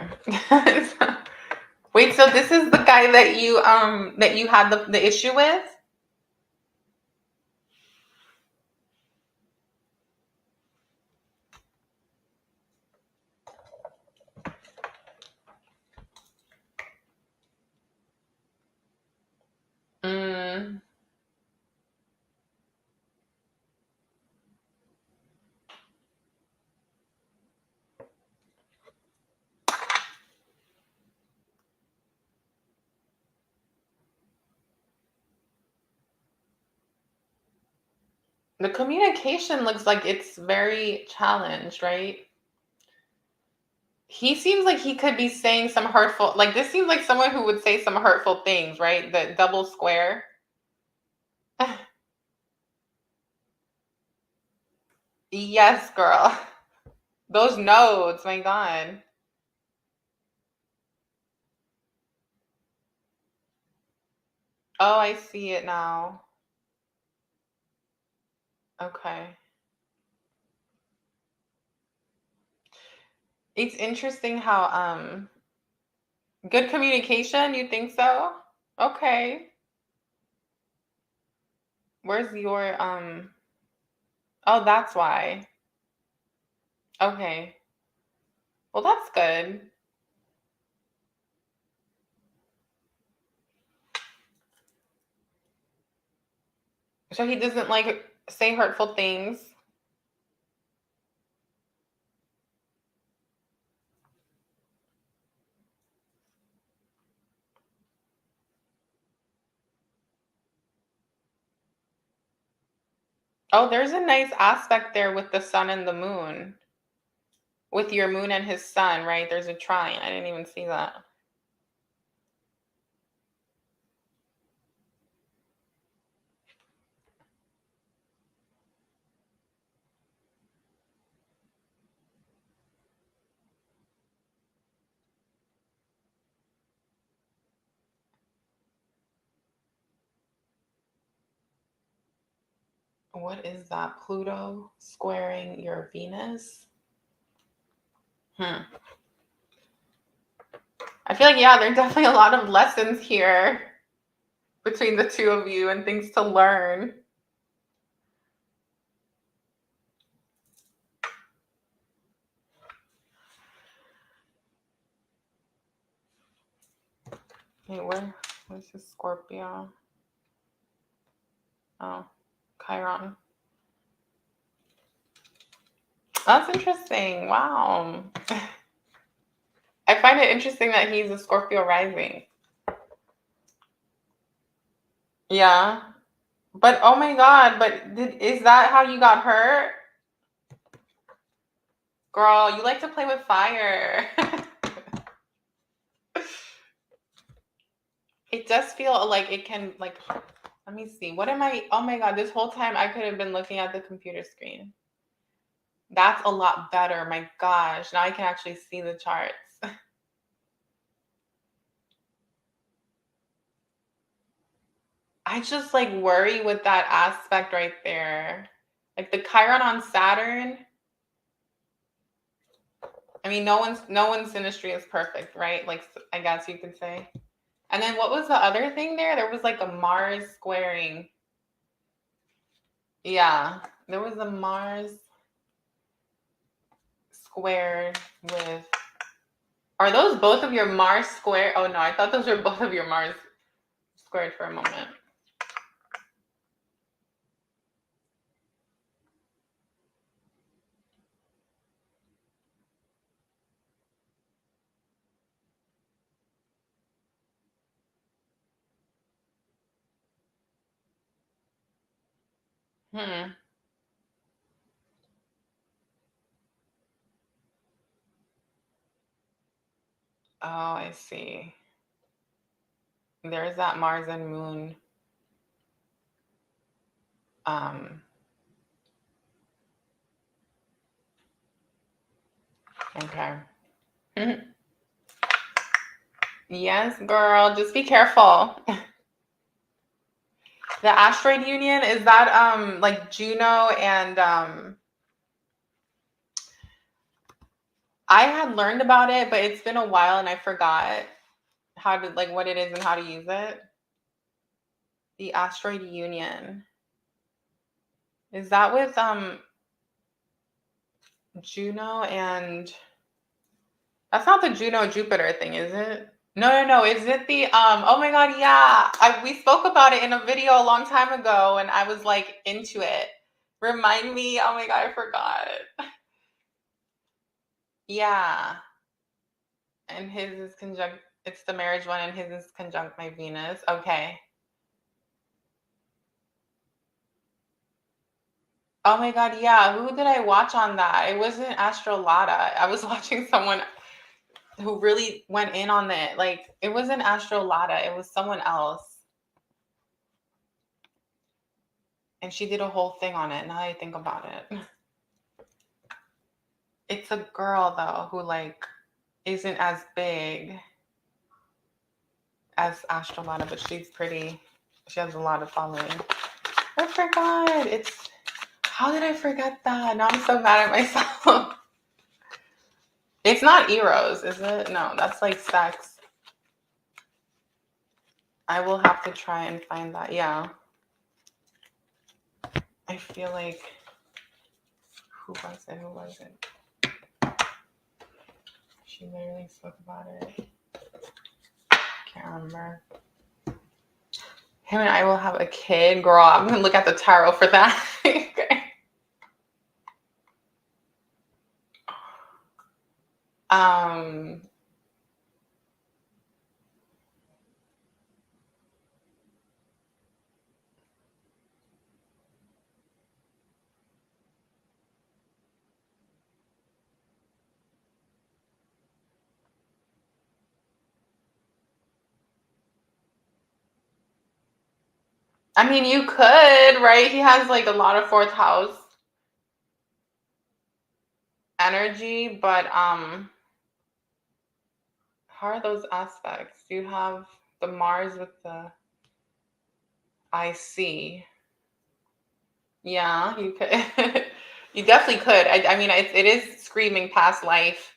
Wait, so this is the guy that you had the issue with? Mm. The communication looks like it's very challenged, right? He seems like he could be saying some hurtful, like this seems like someone who would say some hurtful things, right? The double square. Yes, girl. Those nodes, my God. Oh, I see it now. Okay. It's interesting how good communication, you think so? Okay. Where's your oh, that's why. Okay. Well, that's good. So he doesn't like say hurtful things. Oh, there's a nice aspect there with the sun and the moon. With your moon and his sun, right? There's a trine. I didn't even see that. What is that? Pluto squaring your Venus? Hmm. I feel like, yeah, there are definitely a lot of lessons here between the two of you and things to learn. Wait, where's the Scorpio? Oh, Chiron. That's interesting. Wow. I find it interesting that he's a Scorpio rising. Yeah. But oh my God, is that how you got hurt? Girl, you like to play with fire. It does feel like it can, like, let me see. What am I? Oh my God, this whole time I could have been looking at the computer screen. That's a lot better. My gosh, now I can actually see the charts. I just like worry with that aspect right there. Like the Chiron on Saturn. I mean, no one's synastry is perfect, right? Like I guess you could say. And then what was the other thing there? There was like a Mars squaring. Yeah, there was a Mars squared with Are those both of your Mars square? Oh no, I thought those were both of your Mars squared for a moment. Hmm. Oh, I see. There's that Mars and Moon. Okay. Yes, girl. Just be careful. The asteroid union, is that like Juno and I had learned about it, but it's been a while and I forgot how to, like, what it is and how to use it. The asteroid union. Is that with Juno and that's not the Juno Jupiter thing, is it? No. Is it the oh my god, yeah. We spoke about it in a video a long time ago and I was like into it. Remind me. Oh my god, I forgot. Yeah. And his is conjunct, it's the marriage one and his is conjunct my Venus. Okay. Oh my god, yeah. Who did I watch on that? It wasn't Astrolata. I was watching someone who really went in on it. Like, it wasn't Astrolata, it was someone else. And she did a whole thing on it. Now that I think about it. It's a girl though who like isn't as big as Astrolata, but she's pretty. She has a lot of following. I forgot. It's how did I forget that? Now I'm so mad at myself. It's not Eros, is it? No, that's like sex. I will have to try and find that. Yeah. I feel like who was it? Who was it? She literally spoke about it. Can't remember. Him and I will have a kid. Girl, I'm gonna look at the tarot for that. Okay. Um I mean, you could, right? He has like a lot of fourth house energy, but how are those aspects? You have the Mars with the IC. Yeah, you could. You definitely could. I mean, it is screaming past life.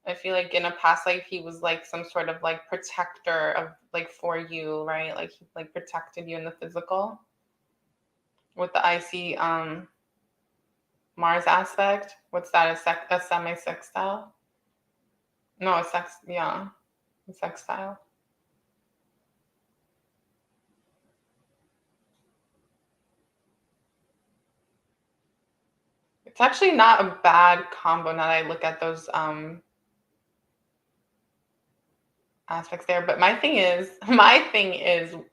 I feel like in a past life he was like some sort of like protector of like for you, right? Like he like protected you in the physical with the IC Mars aspect. What's that? A semi sextile? No, a sex. Yeah, a sextile. It's actually not a bad combo now that I look at those aspects there. But my thing is,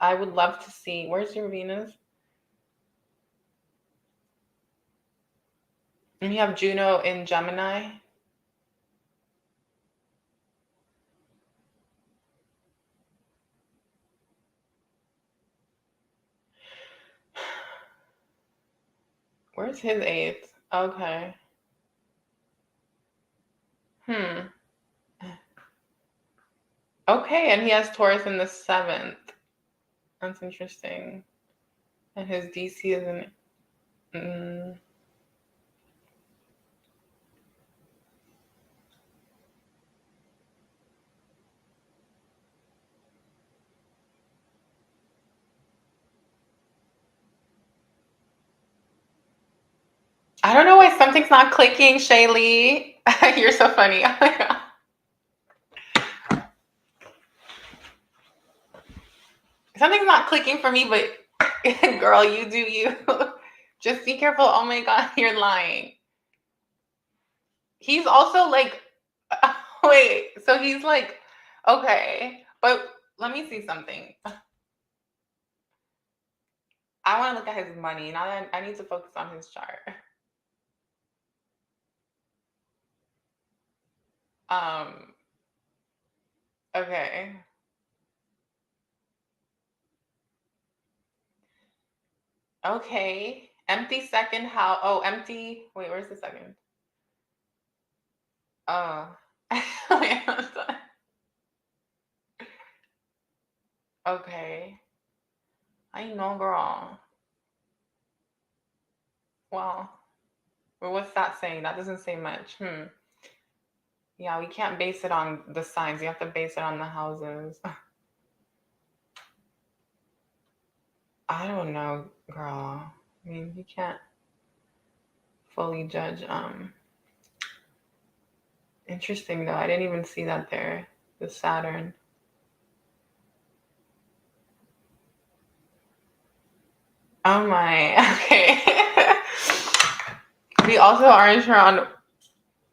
I would love to see. Where's your Venus? And you have Juno in Gemini. Where's his eighth? Okay. Hmm. Okay, and he has Taurus in the seventh. That's interesting. And his DC is in. Mm, I don't know why something's not clicking, Shaylee. You're so funny. Oh my God. Something's not clicking for me, but girl, you do you. Just be careful. Oh my God, you're lying. He's also like, wait, so he's like, okay, but let me see something. I want to look at his money. Now that I need to focus on his chart. Okay. Okay. Empty second house. Oh, empty. Wait, where's the second? Oh. Wait, okay. I know, girl. Well, what's that saying? That doesn't say much. Yeah, we can't base it on the signs. You have to base it on the houses. I don't know, girl. I mean, you can't fully judge. Interesting though. I didn't even see that there. The Saturn. Oh my. Okay. We also aren't sure on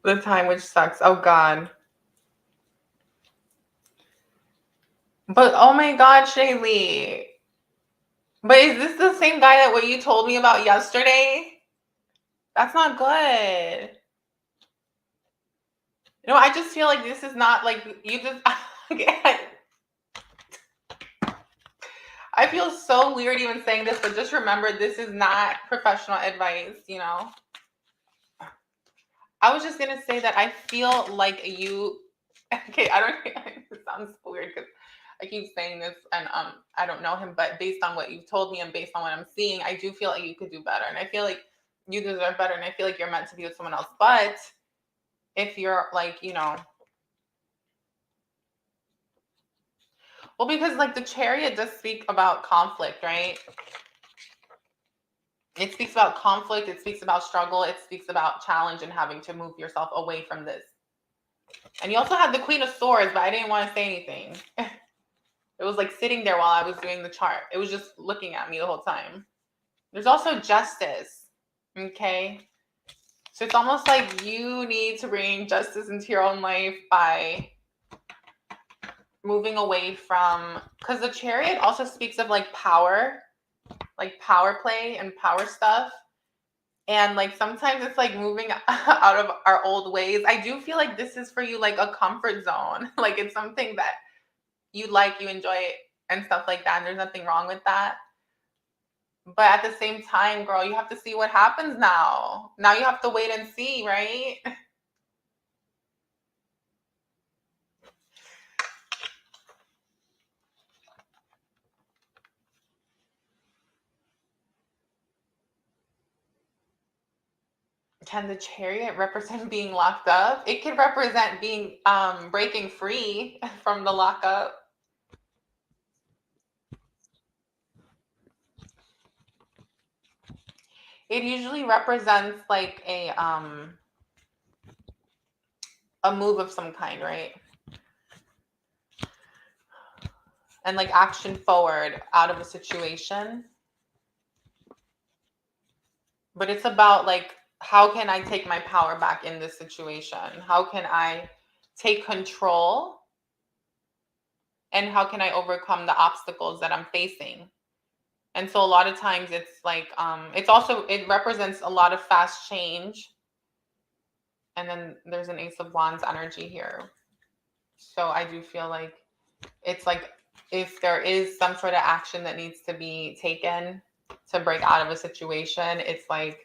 the time, which sucks. Oh God. But oh my God, Shaylee. But is this the same guy that what you told me about yesterday? That's not good. You know, I just feel like this is not like you just. I feel so weird even saying this, but just remember this is not professional advice, you know? I was just going to say that I feel like you. Okay, I don't. It sounds weird because I keep saying this and I don't know him, but based on what you've told me and based on what I'm seeing, I do feel like you could do better. And I feel like you deserve better. And I feel like you're meant to be with someone else. But if you're like, you know, well, because like the Chariot does speak about conflict, right? It speaks about conflict. It speaks about struggle. It speaks about challenge and having to move yourself away from this. And you also had the Queen of Swords, but I didn't want to say anything. It was like sitting there while I was doing the chart. It was just looking at me the whole time. There's also Justice. Okay. So it's almost like you need to bring justice into your own life by moving away from, because the Chariot also speaks of like power play and power stuff. And like sometimes it's like moving out of our old ways. I do feel like this is for you like a comfort zone. Like it's something that you like, you enjoy it and stuff like that. And there's nothing wrong with that. But at the same time, girl, you have to see what happens now. Now you have to wait and see, right? Can the Chariot represent being locked up? It could represent being breaking free from the lockup. It usually represents like a move of some kind, right? And like action forward out of a situation. But it's about like, how can I take my power back in this situation? How can I take control? And how can I overcome the obstacles that I'm facing? And so a lot of times it's like, it represents a lot of fast change. And then there's an Ace of Wands energy here. So I do feel like it's like, if there is some sort of action that needs to be taken to break out of a situation, it's like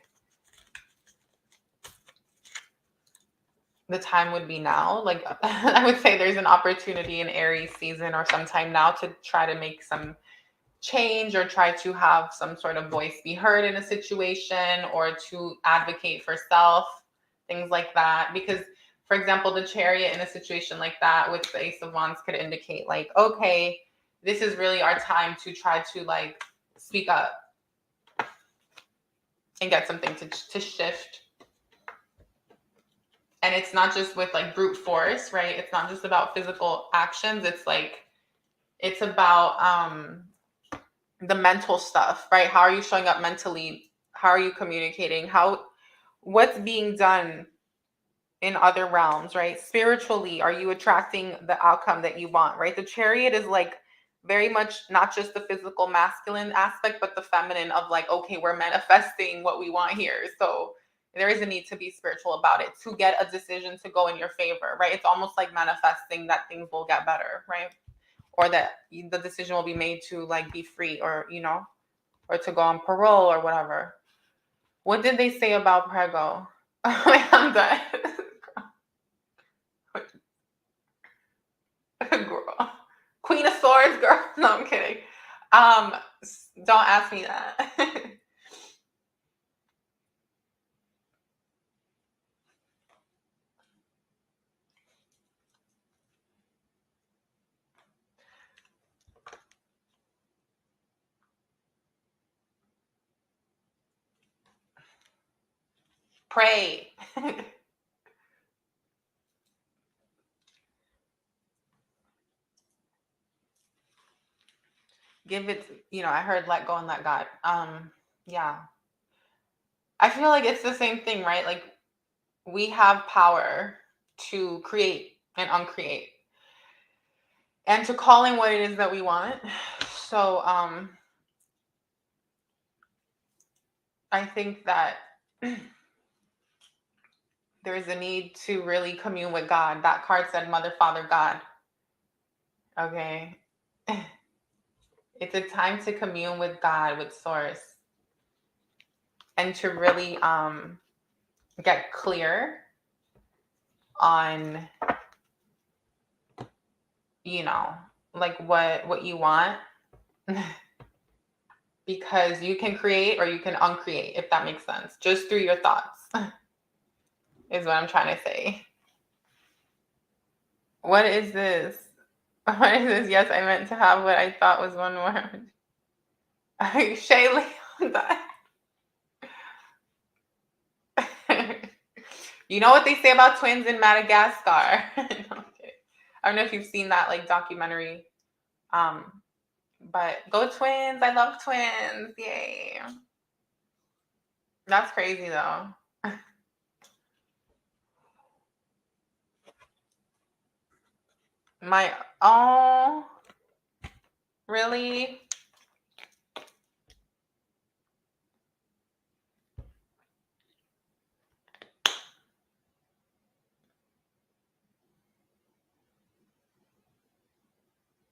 the time would be now. Like I would say there's an opportunity in Aries season or sometime now to try to make some change or try to have some sort of voice be heard in a situation or to advocate for self, things like that. Because for example, the Chariot in a situation like that with the Ace of Wands could indicate like, okay, this is really our time to try to like speak up and get something to shift. And it's not just with like brute force, right? It's not just about physical actions. It's like, it's about the mental stuff, right? How are you showing up mentally? How are you communicating? What's being done in other realms, right? Spiritually, are you attracting the outcome that you want, right? The Chariot is like very much not just the physical masculine aspect, but the feminine of like, okay, we're manifesting what we want here. So there is a need to be spiritual about it to get a decision to go in your favor, right? It's almost like manifesting that things will get better, right? Or that the decision will be made to like be free, or, or to go on parole or whatever. What did they say about Prego? I'm done. Girl. Queen of Swords, girl. No, I'm kidding. Don't ask me that. Pray. Give it, I heard let go and let God. Yeah. I feel like it's the same thing, right? Like we have power to create and uncreate and to call in what it is that we want. So I think that there's a need to really commune with God. That card said Mother, Father, God. Okay. It's a time to commune with God, with Source, and to really get clear on, like what you want. Because you can create or you can uncreate, if that makes sense, just through your thoughts. Is what I'm trying to say. What is this? What is this? Yes, I meant to have what I thought was one word. Shaylee. You know what they say about twins in Madagascar? No, I'm kidding. I don't know if you've seen that like documentary. But go twins. I love twins. Yay. That's crazy though. Oh, really?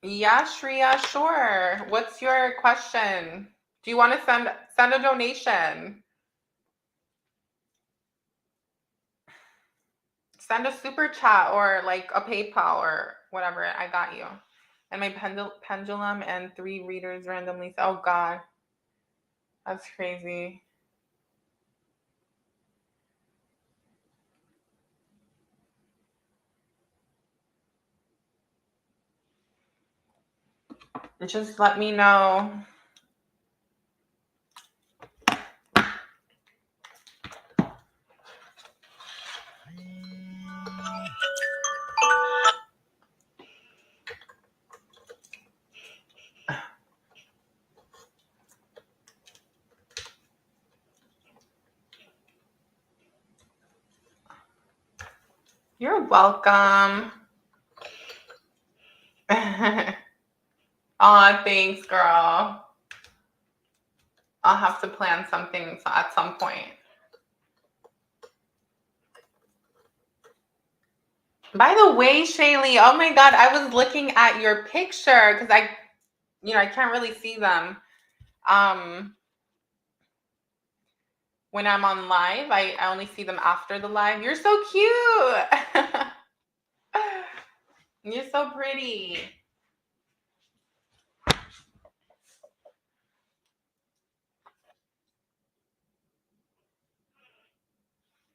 Yeah, Shreya, sure. What's your question? Do you want to send a donation? Send a super chat or like a PayPal or whatever. I got you. And my pendulum and 3 readers randomly. Oh God, that's crazy. Just let me know. You're welcome. Aw, thanks, girl. I'll have to plan something at some point. By the way, Shaylee, oh my God, I was looking at your picture because I can't really see them. When I'm on live, I only see them after the live. You're so cute. You're so pretty.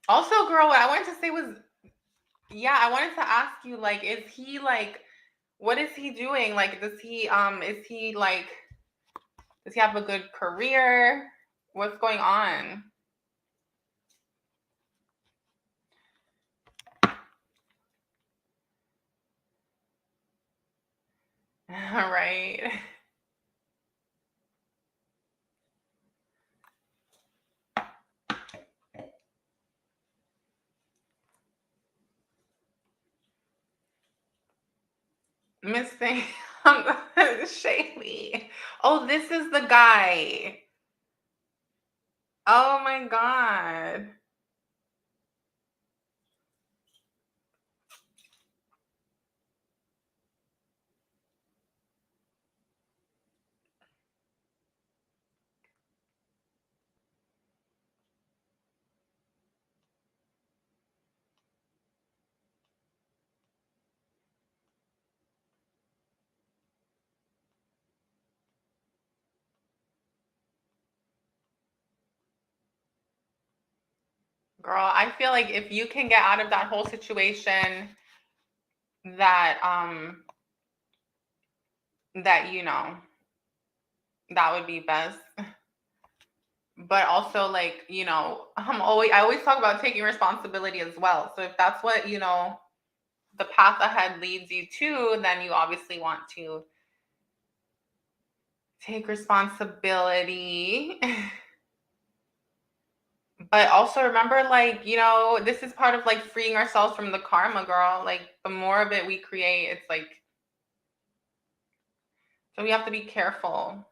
Also, girl, what I wanted to say was, yeah, I wanted to ask you, like, is he like, what is he doing? Like, does he have a good career? What's going on? All right. Missing Shaylee. Oh, this is the guy. Oh my God. Girl, I feel like if you can get out of that whole situation, that that that would be best. But also, like, I always talk about taking responsibility as well. So if that's what, the path ahead leads you to, then you obviously want to take responsibility. But also remember, like, this is part of like freeing ourselves from the karma, girl. Like, the more of it we create, it's like, so we have to be careful,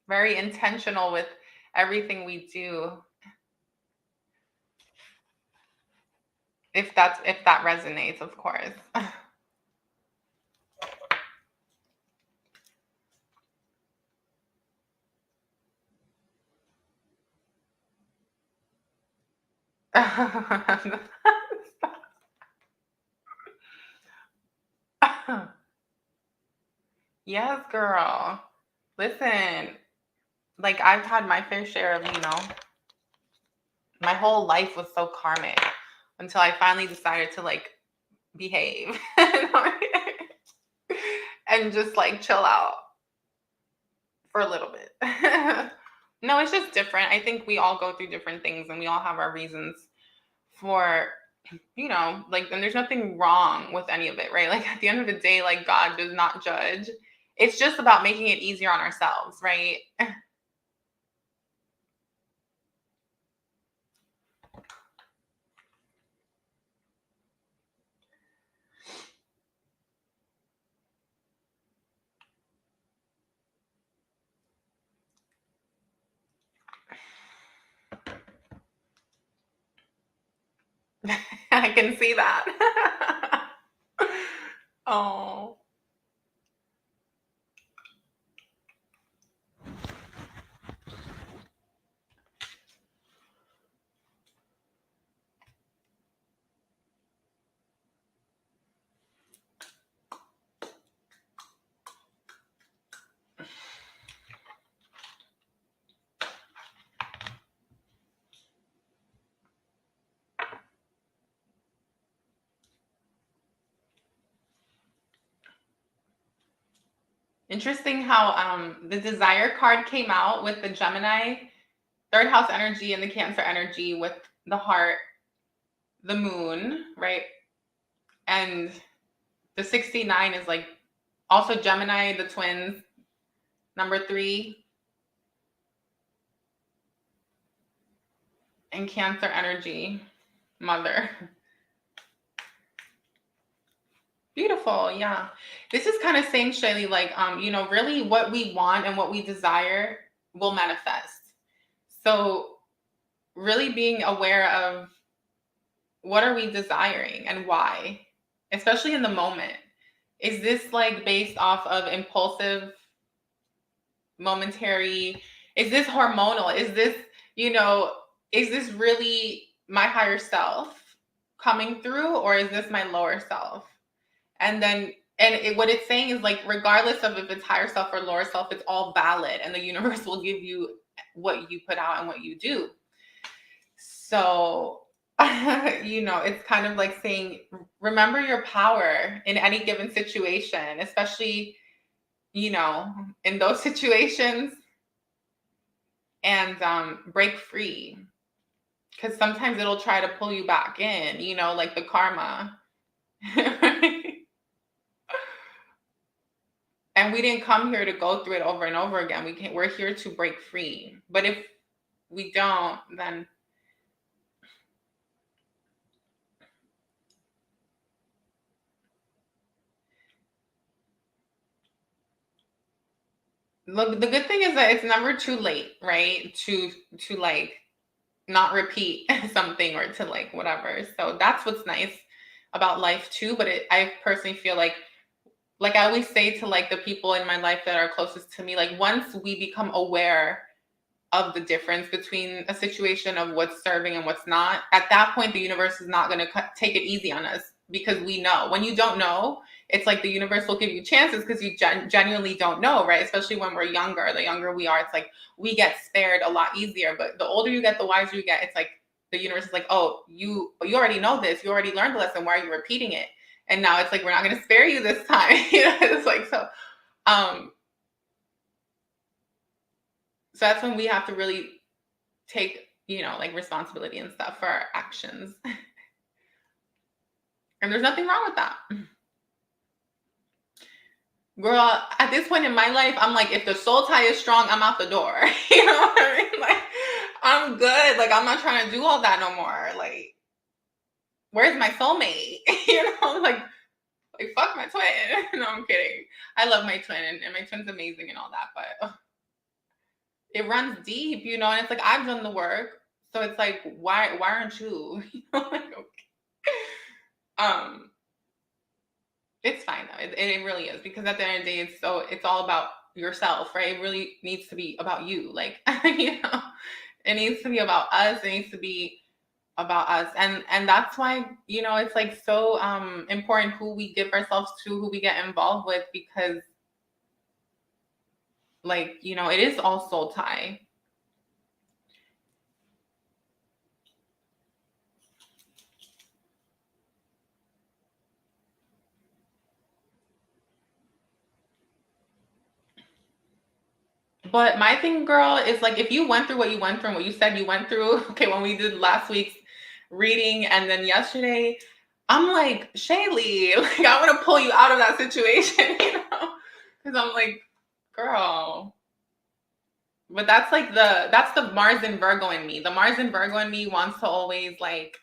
very intentional with everything we do. If that resonates, of course. Yes, girl. Listen, like, I've had my fair share of, my whole life was so karmic until I finally decided to like behave and just like chill out for a little bit. No, it's just different. I think we all go through different things and we all have our reasons for, like, and there's nothing wrong with any of it, right? Like, at the end of the day, like, God does not judge. It's just about making it easier on ourselves, right? I can see that. Oh. Interesting how the desire card came out with the Gemini third house energy and the Cancer energy with the heart, the moon, right? And the 69 is like also Gemini, the twins, number 3, and Cancer energy, mother. Beautiful, yeah. This is kind of same, Shaylee, like, really what we want and what we desire will manifest. So really being aware of what are we desiring and why, especially in the moment. Is this like based off of impulsive, momentary? Is this hormonal? Is this, is this really my higher self coming through, or is this my lower self? And then, what it's saying is, like, regardless of if it's higher self or lower self, it's all valid, and the universe will give you what you put out and what you do. So, it's kind of like saying, remember your power in any given situation, especially, in those situations, and break free. Because sometimes it'll try to pull you back in, like the karma. And we didn't come here to go through it over and over again. We're here to break free. But if we don't, then Look, the good thing is that it's never too late, right? To like not repeat something or to like whatever. So that's what's nice about life too. But I personally feel like I always say to like the people in my life that are closest to me, like once we become aware of the difference between a situation of what's serving and what's not, at that point the universe is not going to take it easy on us, because we know. When you don't know, it's like the universe will give you chances because you genuinely don't know, right? Especially when we're younger. The younger we are, it's like we get spared a lot easier. But the older you get, the wiser you get. It's like the universe is like, oh, you already know this, you already learned the lesson, why are you repeating it? And now it's like, we're not going to spare you this time. It's like, um so that's when we have to really take, like responsibility and stuff for our actions. And there's nothing wrong with that. Girl, at this point in my life, I'm like, if the soul tie is strong, I'm out the door. You know what I mean? Like, I'm good. Like, I'm not trying to do all that no more. Like, where's my soulmate? Like fuck my twin. No, I'm kidding. I love my twin, and my twin's amazing and all that, but it runs deep, and it's like, I've done the work. So it's like, why aren't you? Like, okay. It's fine though. It really is, because at the end of the day, it's all about yourself, right? It really needs to be about you. Like, it needs to be about us. It needs to be about us. And that's why, it's like so important who we give ourselves to, who we get involved with, because like, it is all soul tie. But my thing, girl, is like, if you went through what you went through and what you said you went through, okay, when we did last week's reading and then yesterday, I'm like, Shaylee, like, I want to pull you out of that situation, because I'm like, girl. But that's like that's the Mars and Virgo in me. The Mars and Virgo in me wants to always like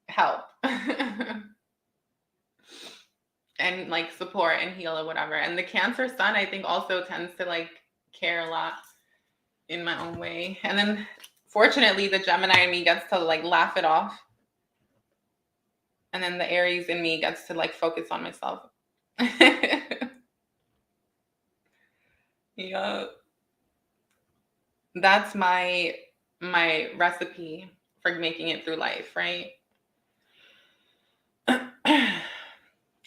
help and like support and heal or whatever. And the Cancer sun, I think, also tends to like care a lot in my own way. And then fortunately, the Gemini in me gets to like laugh it off. And then the Aries in me gets to like focus on myself. Yeah. That's my recipe for making it through life, right? I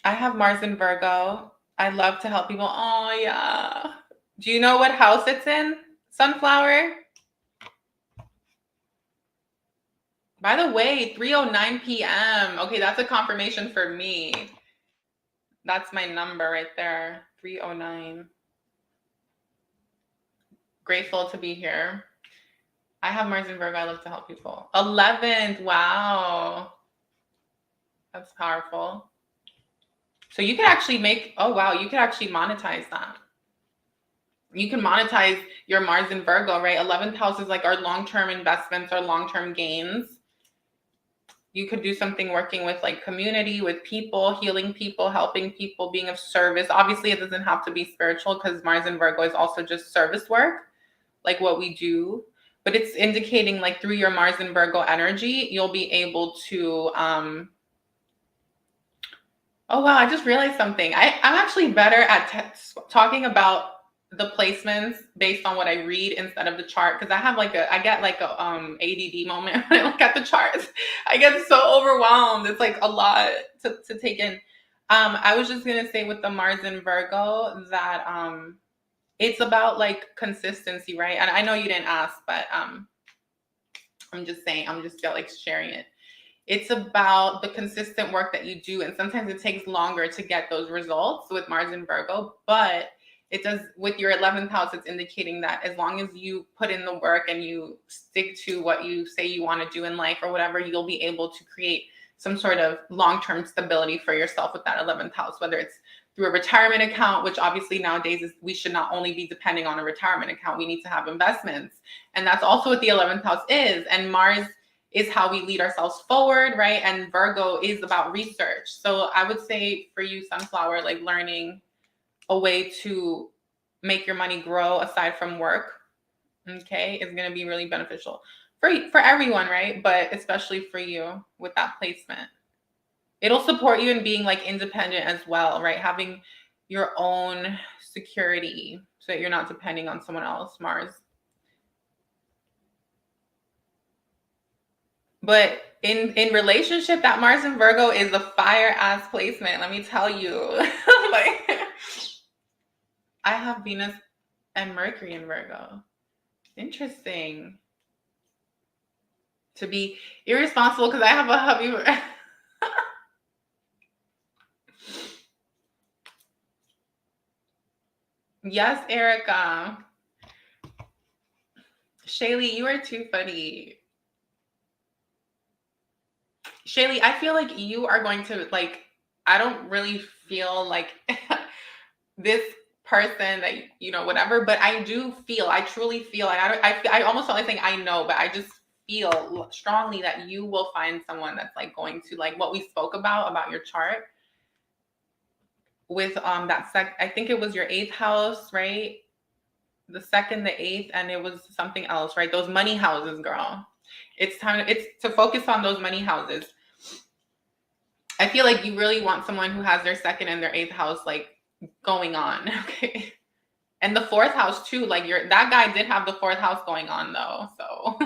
have Mars in Virgo. I love to help people. Oh yeah. Do you know what house it's in? Sunflower. By the way, 3:09 p.m. Okay, that's a confirmation for me. That's my number right there. 3:09. Grateful to be here. I have Mars in Virgo. I love to help people. 11th. Wow. That's powerful. So you could actually you could actually monetize that. You can monetize your Mars in Virgo, right? 11th house is like our long-term investments, our long-term gains. You could do something working with like community, with people, healing people, helping people, being of service. Obviously, it doesn't have to be spiritual, because Mars in Virgo is also just service work, like what we do. But it's indicating like through your Mars in Virgo energy, you'll be able to oh wow, I just realized something. I'm actually better at talking about the placements based on what I read instead of the chart, because I get like a ADD moment when I look at the charts. I get so overwhelmed. It's like a lot to take in. I was just gonna say with the Mars in Virgo that it's about like consistency, right? And I know you didn't ask, but I'm just saying, I'm just like sharing it. It's about the consistent work that you do. And sometimes it takes longer to get those results with Mars in Virgo, but it does with your 11th house. It's indicating that as long as you put in the work and you stick to what you say you want to do in life or whatever, you'll be able to create some sort of long-term stability for yourself with that 11th house, whether it's through a retirement account, which obviously nowadays we should not only be depending on a retirement account, we need to have investments. And that's also what the 11th house is. And Mars is how we lead ourselves forward, right? And Virgo is about research. So I would say for you, Sunflower, like learning a way to make your money grow aside from work, okay, is going to be really beneficial for everyone, right? But especially for you with that placement. It'll support you in being like independent as well, right? Having your own security so that you're not depending on someone else, Mars. But in relationship, that Mars in Virgo is a fire ass placement, let me tell you. Like, I have Venus and Mercury in Virgo. Interesting. To be irresponsible because I have a hubby. Yes, Erica. Shaylee, you are too funny. Shaylee, I feel like you are going to, like, I don't really feel like this person that, you know, whatever, but I truly feel, like, I almost felt like saying I know, but I just feel strongly that you will find someone that's like going to, like what we spoke about your chart with I think it was your 8th house, right? The 2nd, the 8th, and it was something else, right? Those money houses, girl. It's to focus on those money houses. I feel like you really want someone who has their 2nd and their 8th house like going on, okay? And the 4th house too. Like that guy did have the 4th house going on though, so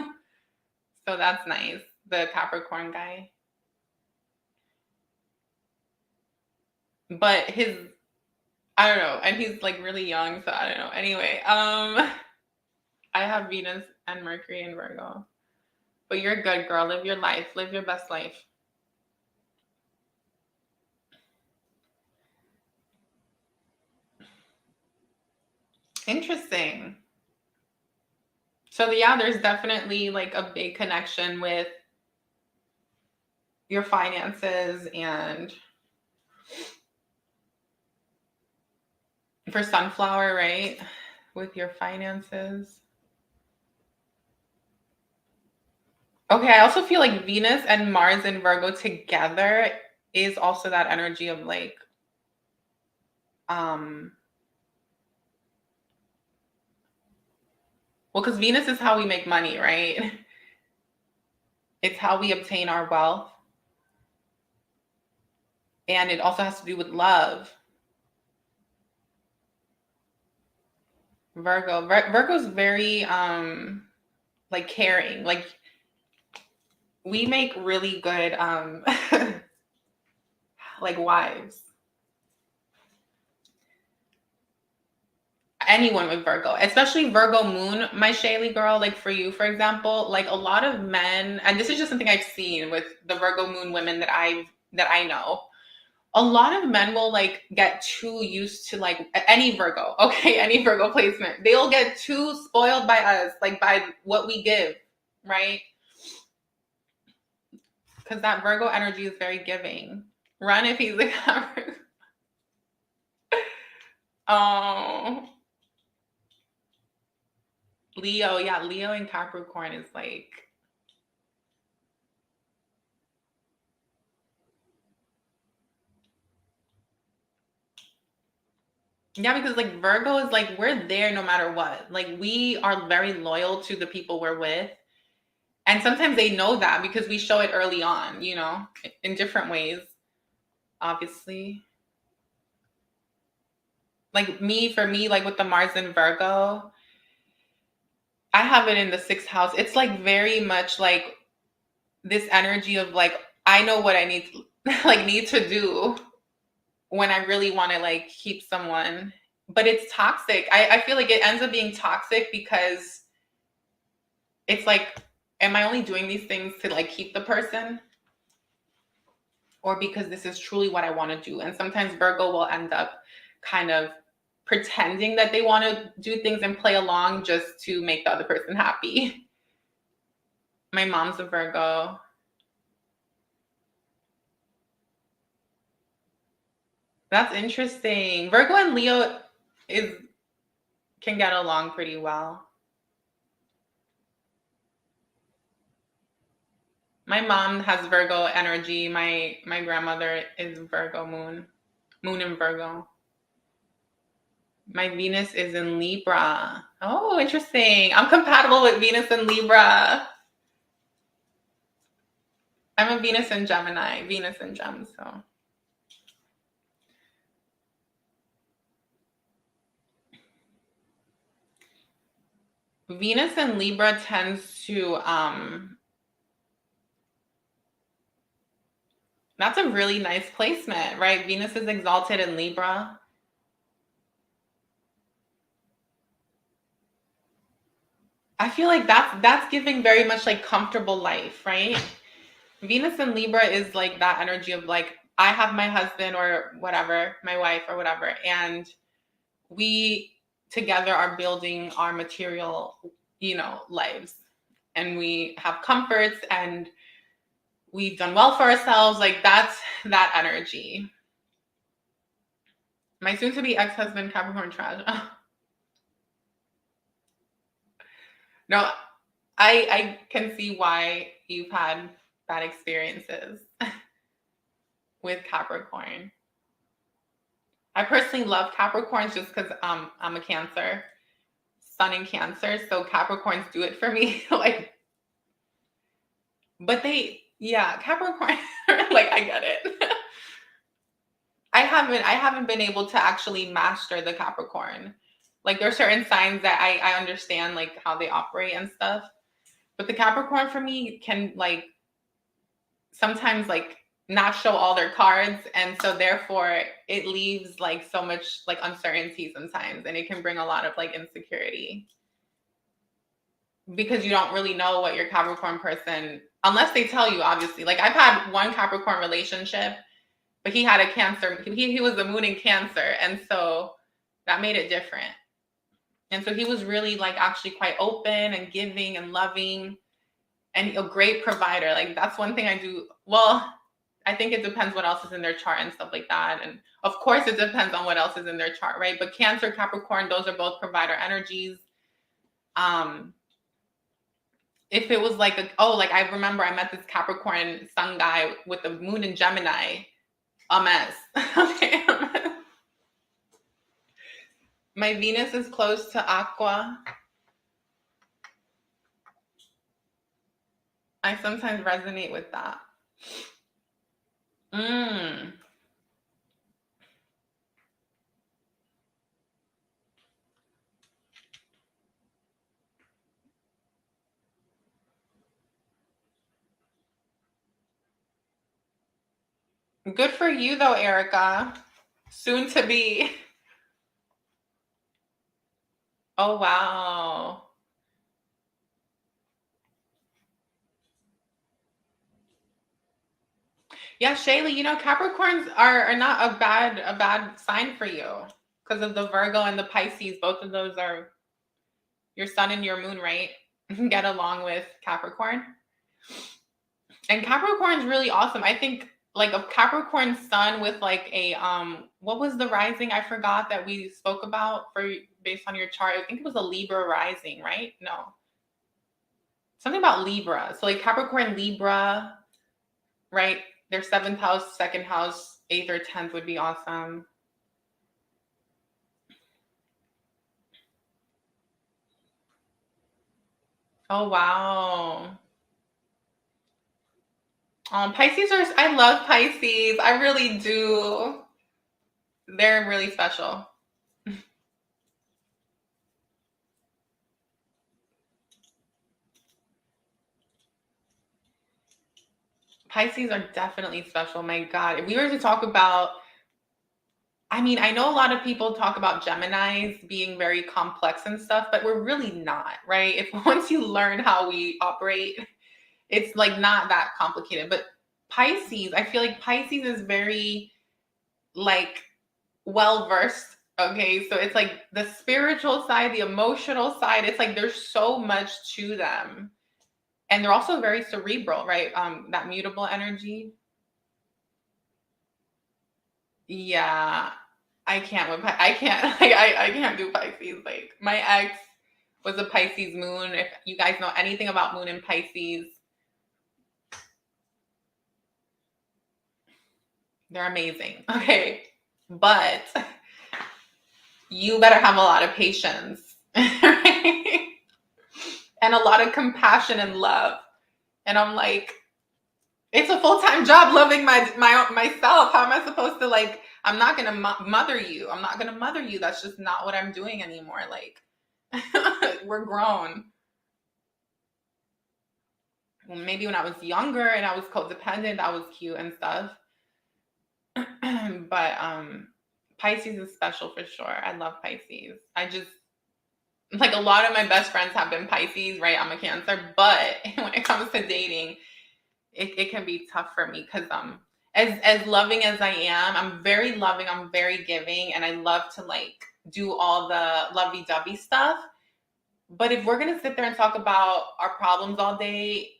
so that's nice. The Capricorn guy, but I don't know, and he's like really young, so I don't know. Anyway, I have Venus and Mercury in Virgo, but you're good, girl. Live your life. Live your best life. Interesting. So yeah, there's definitely like a big connection with your finances and for Sunflower, right? With your finances. Okay, I also feel like Venus and Mars in Virgo together is also that energy of like, well, because Venus is how we make money, right? It's how we obtain our wealth. And it also has to do with love. Virgo's very like caring. Like we make really good like wives. Anyone with Virgo, especially Virgo moon, my Shaylee girl, like for you, for example, like a lot of men, and this is just something I've seen with the Virgo moon women that I know. A lot of men will like get too used to like any Virgo, okay, any Virgo placement. They'll get too spoiled by us, like by what we give, right? Because that Virgo energy is very giving. Run if he's a Capricorn. Oh, Leo, yeah, Leo and Capricorn is like, yeah, because like Virgo is like, we're there no matter what. Like we are very loyal to the people we're with. And sometimes they know that because we show it early on, you know, in different ways, obviously. Like for me, like with the Mars in Virgo, I have it in the 6th house. It's like very much like this energy of like, I know what I need to like need to do when I really want to like keep someone. But it's toxic. I feel like it ends up being toxic because it's like, am I only doing these things to like keep the person? Or because this is truly what I want to do? And sometimes Virgo will end up kind of pretending that they want to do things and play along just to make the other person happy. My mom's a Virgo. That's interesting. Virgo and Leo can get along pretty well. My mom has Virgo energy. My grandmother is Virgo moon in Virgo. My Venus is in Libra. Oh, interesting. I'm compatible with Venus and Libra. I'm a Venus and Gemini, Venus and Gem, so. Venus and Libra tends to, that's a really nice placement, right? Venus is exalted in Libra. I feel like that's giving very much like comfortable life, right? Venus in Libra is like that energy of like, I have my husband or whatever, my wife or whatever, and we together are building our material, lives. And we have comforts and we've done well for ourselves. Like that's that energy. My soon to be ex-husband, Capricorn trash. No, I can see why you've had bad experiences with Capricorn. I personally love Capricorns just because I'm a Cancer, Sun in Cancer, so Capricorns do it for me. Like, but Capricorn, like I get it. I haven't been able to actually master the Capricorn. Like there are certain signs that I understand like how they operate and stuff. But the Capricorn for me can like sometimes like not show all their cards, and so therefore it leaves like so much like uncertainty sometimes, and it can bring a lot of like insecurity because you don't really know what your Capricorn person, unless they tell you, obviously. Like I've had one Capricorn relationship, but he had a Cancer, he was the moon in Cancer, and so that made it different. And so he was really like actually quite open and giving and loving and a great provider. Like that's one thing I do. Well, I think it depends what else is in their chart and stuff like that. And of course it depends on what else is in their chart, right? But Cancer, Capricorn, those are both provider energies. If it was like like I remember I met this Capricorn sun guy with the moon in Gemini, a mess. Okay. My Venus is close to Aqua. I sometimes resonate with that. Good for you though, Erica. Soon to be. Oh, wow. Yeah, Shaylee, Capricorns are not a bad sign for you because of the Virgo and the Pisces. Both of those are your sun and your moon, right? Get along with Capricorn. And Capricorn's really awesome. I think like a Capricorn sun with like a what was the rising? I forgot that we spoke about for based on your chart. I think it was a Libra rising, right? No. Something about Libra. So like Capricorn, Libra, right? Their 7th house, 2nd house, 8th or 10th would be awesome. Oh, wow. Pisces I love Pisces. I really do. They're really special. Pisces are definitely special. My God. If we were to talk about, I mean, I know a lot of people talk about Geminis being very complex and stuff, but we're really not, right? If once you learn how we operate, it's like not that complicated. But Pisces, I feel like Pisces is very like well versed. Okay, so it's like the spiritual side, the emotional side. It's like there's so much to them, and they're also very cerebral, right? That mutable energy. Yeah, I can't with I can't like I can't do Pisces. Like my ex was a Pisces moon. If you guys know anything about moon in Pisces, they're amazing. Okay, but you better have a lot of patience, right? And a lot of compassion and love. And I'm like, it's a full-time job loving myself. How am I supposed to, like, I'm not going to mother you. I'm not going to mother you. That's just not what I'm doing anymore. Like, we're grown. Well, maybe when I was younger and I was codependent, I was cute and stuff. But Pisces is special for sure. I love Pisces. I just, like, a lot of my best friends have been Pisces, right? I'm a Cancer, but when it comes to dating, it can be tough for me because as loving as I am, I'm very loving, I'm very giving, and I love to, like, do all the lovey-dovey stuff. But if we're gonna sit there and talk about our problems all day,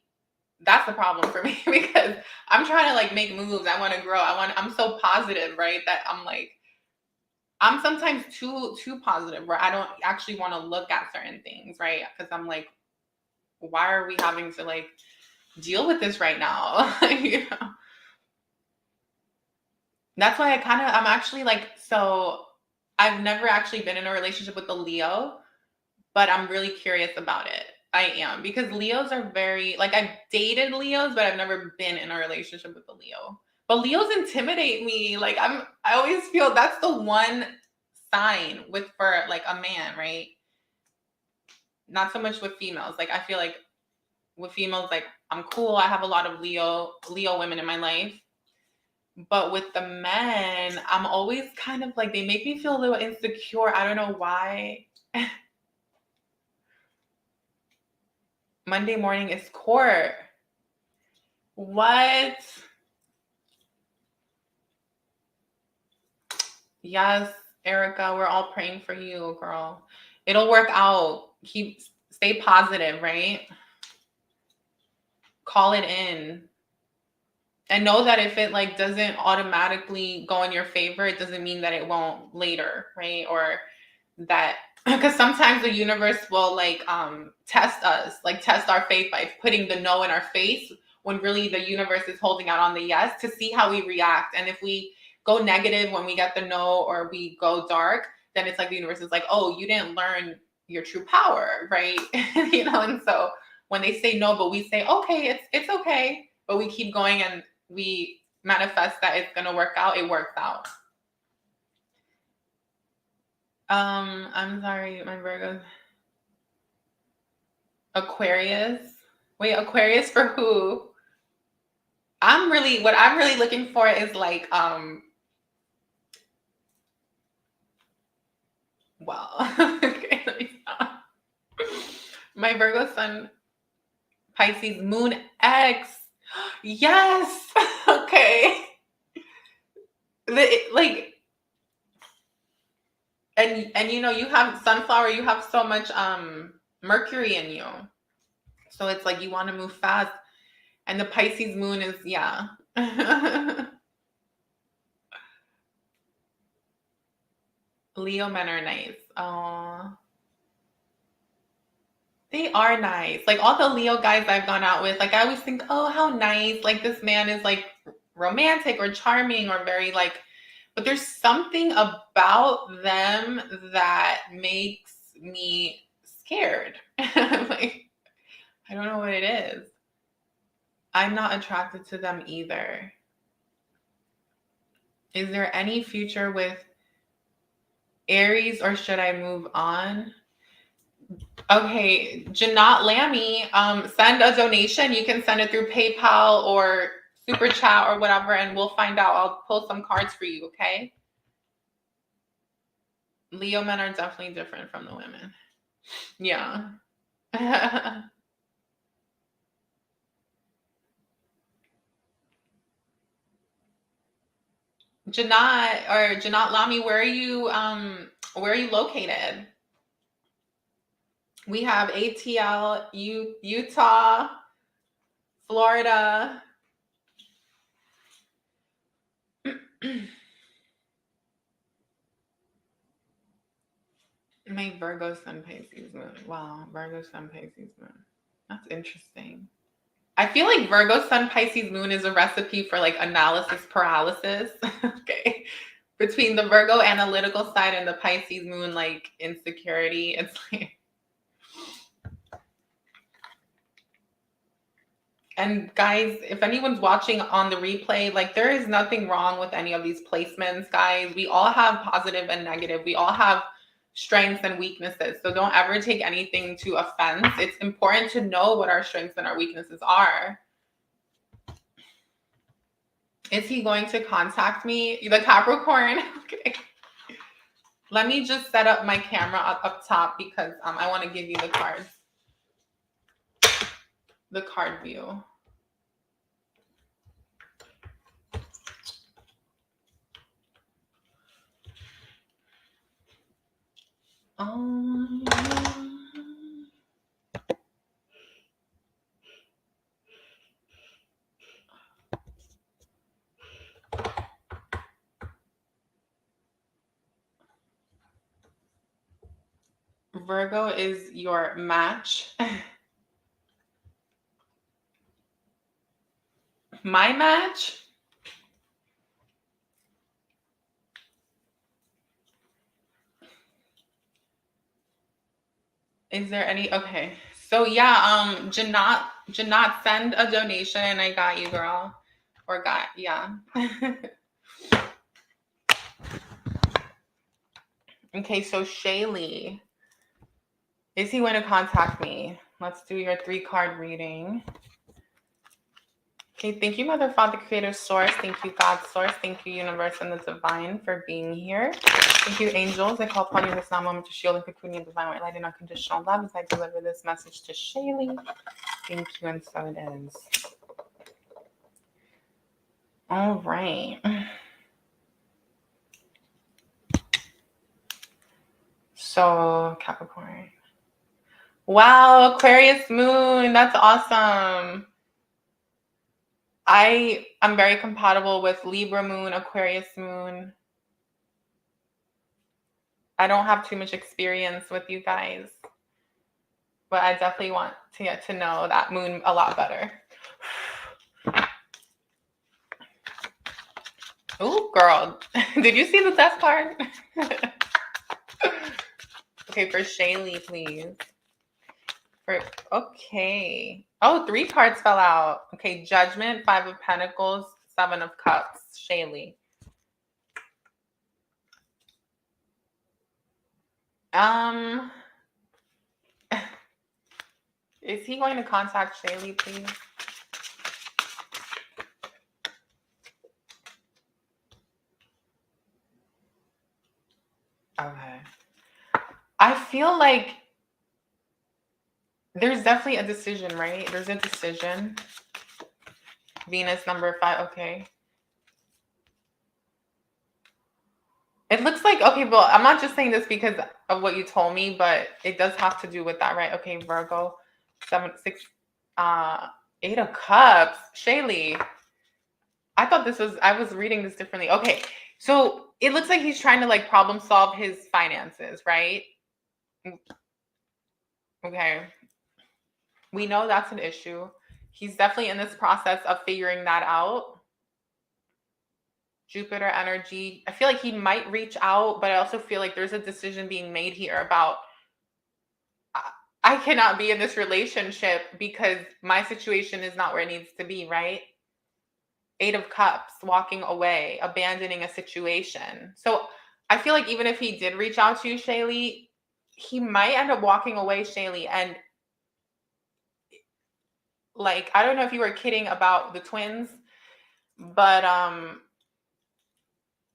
that's the problem for me because I'm trying to, like, make moves. I want to grow. I'm so positive, right? That I'm like, I'm sometimes too positive where I don't actually want to look at certain things, right? Because I'm like, why are we having to, like, deal with this right now? You know? That's why I'm actually like, so I've never actually been in a relationship with a Leo, but I'm really curious about it. I am, because Leos are very, like, I've dated Leos, but I've never been in a relationship with a Leo. But Leos intimidate me. Like, I always feel that's the one sign for, like, a man, right? Not so much with females. Like, I feel like with females, like, I'm cool. I have a lot of Leo women in my life. But with the men, I'm always kind of like, they make me feel a little insecure. I don't know why. Monday morning is court. What? Yes, Erica, we're all praying for you, girl. It'll work out. Stay positive, right? Call it in. And know that if it, like, doesn't automatically go in your favor, it doesn't mean that it won't later, right? Or that, because sometimes the universe will, like, test us, like, test our faith by putting the no in our face when really the universe is holding out on the yes, to see how we react. And if we go negative when we get the no, or we go dark, then it's like the universe is like, oh, you didn't learn your true power, right? You know. And so when they say no, but we say, okay, it's okay, but we keep going and we manifest that it's going to work out, it works out. I'm sorry, my Virgo. Aquarius. Wait, Aquarius for who? What I'm really looking for is, like, well, okay, let me stop. My Virgo sun, Pisces moon X. Yes. Okay. Like, and you know, you have sunflower, you have so much Mercury in you. So it's like you want to move fast. And the Pisces moon is, yeah. Leo men are nice. Oh, they are nice. Like, all the Leo guys I've gone out with, like, I always think, oh, how nice. Like, this man is, like, romantic or charming or very, like, but there's something about them that makes me scared. Like, I don't know what it is. I'm not attracted to them either. Is there any future with Aries, or should I move on? Okay, Janat Lammy, send a donation. You can send it through PayPal or Super Chat or whatever, and we'll find out. I'll pull some cards for you, okay? Leo men are definitely different from the women. Yeah. Janat Lamy, where are you located? We have ATL, Utah, Florida. My Virgo sun Pisces moon. Wow, Virgo sun Pisces moon. That's interesting. I feel like Virgo sun Pisces moon is a recipe for, like, analysis paralysis. Okay. between the Virgo analytical side and the Pisces moon, like insecurity. It's like, and guys, if anyone's watching on the replay, like there is nothing wrong with any of these placements, guys. We all have positive and negative. We all have strengths and weaknesses. So don't ever take anything to offense. It's important to know what our strengths and our weaknesses are. Is he going to contact me? The Capricorn? Okay. Let me just set up my camera up top because I want to give you the cards. The card view. Virgo is your match. My match? Is there any? Okay. So yeah, Janat, send a donation and I got you, girl. Or got, yeah. Okay, so Shaylee. Is he going to contact me? Let's do your 3-card reading. Okay, thank you, Mother, Father, Creator, Source. Thank you, God, Source. Thank you, Universe and the Divine, for being here. Thank you, angels. I call upon you this now moment to shield and cocoon you divine white light and unconditional love as I deliver this message to Shaylee. Thank you, and so it is. All right. So, Capricorn. Wow, Aquarius moon. That's awesome. I'm very compatible with Libra moon, Aquarius moon. I don't have too much experience with you guys, but I definitely want to get to know that moon a lot better. Oh, girl. Did you see the test card? Okay, for Shaylee, please. Okay. Oh, 3 cards fell out. Okay, Judgment, 5 of Pentacles, 7 of Cups. Shaylee. Is he going to contact Shaylee, please? Okay. I feel like there's definitely a decision, right? There's a decision. Venus number 5. Okay. It looks like, okay, well, I'm not just saying this because of what you told me, but it does have to do with that, right? Okay, Virgo, 8 of Cups. Shaylee. I was reading this differently. Okay, so it looks like he's trying to like problem solve his finances, right? Okay. We know that's an issue. He's definitely in this process of figuring that out. Jupiter energy. I feel like he might reach out, but I also feel like there's a decision being made here about I cannot be in this relationship because my situation is not where it needs to be, right? 8 of Cups, walking away, abandoning a situation. So I feel like even if he did reach out to you, Shaylee, he might end up walking away, Shaylee. And like, I don't know if you were kidding about the twins, but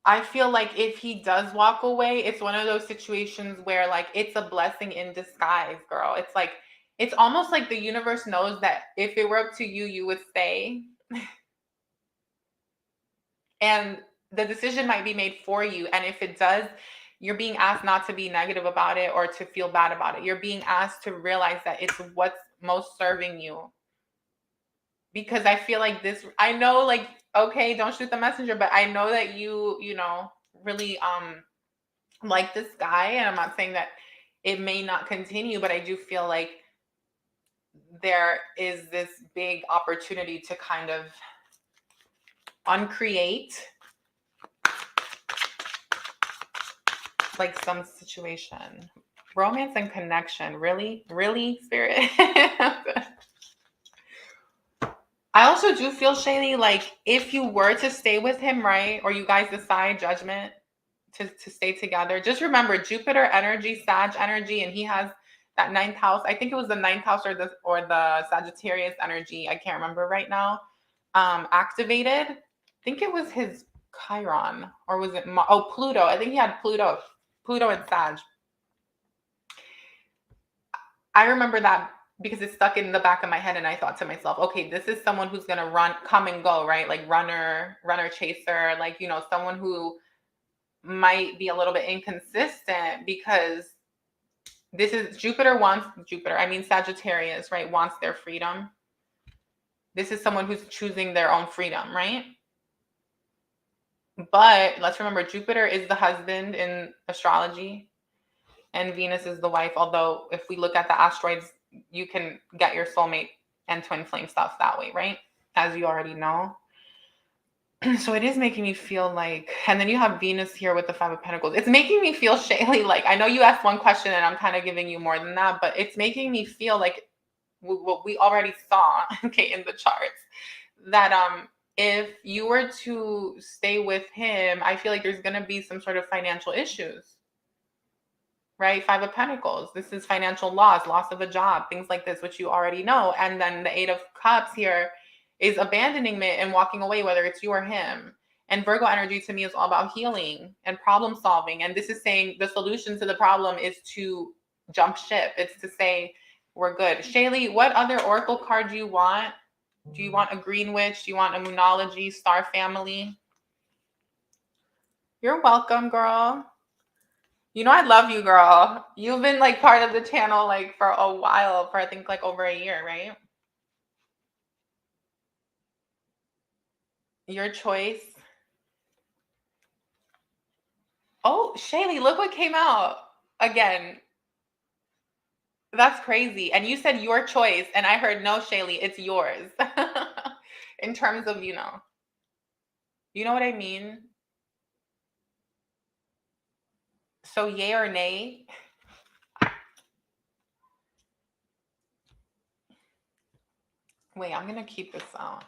I feel like if he does walk away, it's one of those situations where like it's a blessing in disguise, girl. It's like, it's almost like the universe knows that if it were up to you, you would stay. And the decision might be made for you. And if it does, you're being asked not to be negative about it or to feel bad about it. You're being asked to realize that it's what's most serving you. Because I feel like this, I know, like, okay, don't shoot the messenger, but I know that you know, really like this guy. And I'm not saying that it may not continue, but I do feel like there is this big opportunity to kind of uncreate like some situation. Romance and connection. Really? Really, Spirit? I also do feel, Shaylee, like if you were to stay with him, right, or you guys decide judgment to stay together, just remember Jupiter energy, Sag energy, and he has that ninth house. I think it was the ninth house or the Sagittarius energy. I can't remember right now. Activated. I think it was his Chiron, or was it Pluto? I think he had Pluto and Sag. I remember that because it stuck in the back of my head, and I thought to myself, okay, this is someone who's gonna come and go, right? Like runner chaser, like, you know, someone who might be a little bit inconsistent, because this is Sagittarius, right? Wants their freedom. This is someone who's choosing their own freedom, right? But let's remember, Jupiter is the husband in astrology, and Venus is the wife. Although if we look at the asteroids, you can get your soulmate and twin flame stuff that way, right? As you already know. So it is making me feel like, and then you have Venus here with the Five of Pentacles. It's making me feel, Shaylee, like, I know you asked one question and I'm kind of giving you more than that, but it's making me feel like what we already saw, okay, in the charts, that if you were to stay with him, I feel like there's going to be some sort of financial issues, right? Five of Pentacles. This is financial loss of a job, things like this, which you already know. And then the Eight of Cups here is abandoning it and walking away, whether it's you or him. And Virgo energy to me is all about healing and problem solving. And this is saying the solution to the problem is to jump ship. It's to say, we're good. Shaylee, what other oracle card do you want? Do you want a Green Witch? Do you want a Moonology, Star Family? You're welcome, girl. You know I love you, girl. You've been like part of the channel like for a while, for I think like over a year, right? Your choice. Oh, Shaylee, look what came out again. That's crazy. And you said your choice, and I heard, no, Shaylee, it's yours. In terms of, you know what I mean? So yay or nay? Wait, I'm going to keep this out.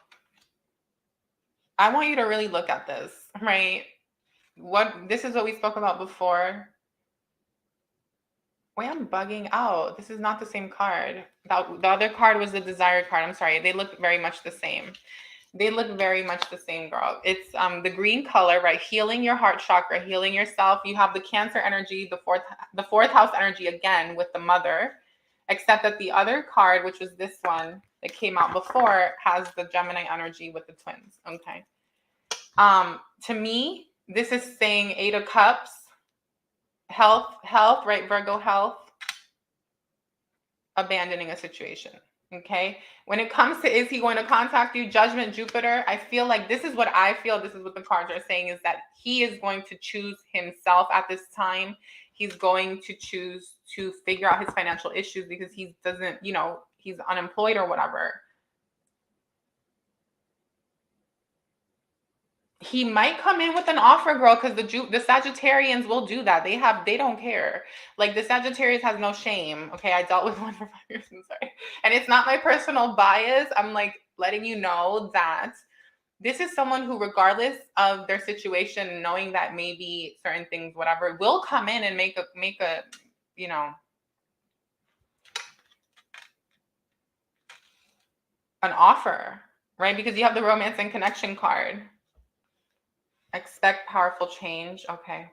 I want you to really look at this, right? This is what we spoke about before. Wait, I'm bugging out. This is not the same card. The other card was the Desire card. I'm sorry. They look very much the same. They look very much the same, girl. It's the green color, right? Healing your heart chakra, healing yourself. You have the Cancer energy, the fourth house energy again with the mother, except that the other card, which was this one that came out before, has the Gemini energy with the twins. Okay. To me, this is saying Eight of Cups, health, right? Virgo health, abandoning a situation. Okay. When it comes to, is he going to contact you? Judgment, Jupiter. I feel like this is what I feel. This is what the cards are saying, is that he is going to choose himself at this time. He's going to choose to figure out his financial issues because he doesn't, he's unemployed or whatever. He might come in with an offer, girl, because the Sagittarians will do that. They don't care. Like, the Sagittarius has no shame. Okay, I dealt with one for 5 years. I'm sorry. And it's not my personal bias. I'm like letting you know that this is someone who, regardless of their situation, knowing that maybe certain things, whatever, will come in and make a an offer, right? Because you have the Romance and Connection card. Expect powerful change. Okay.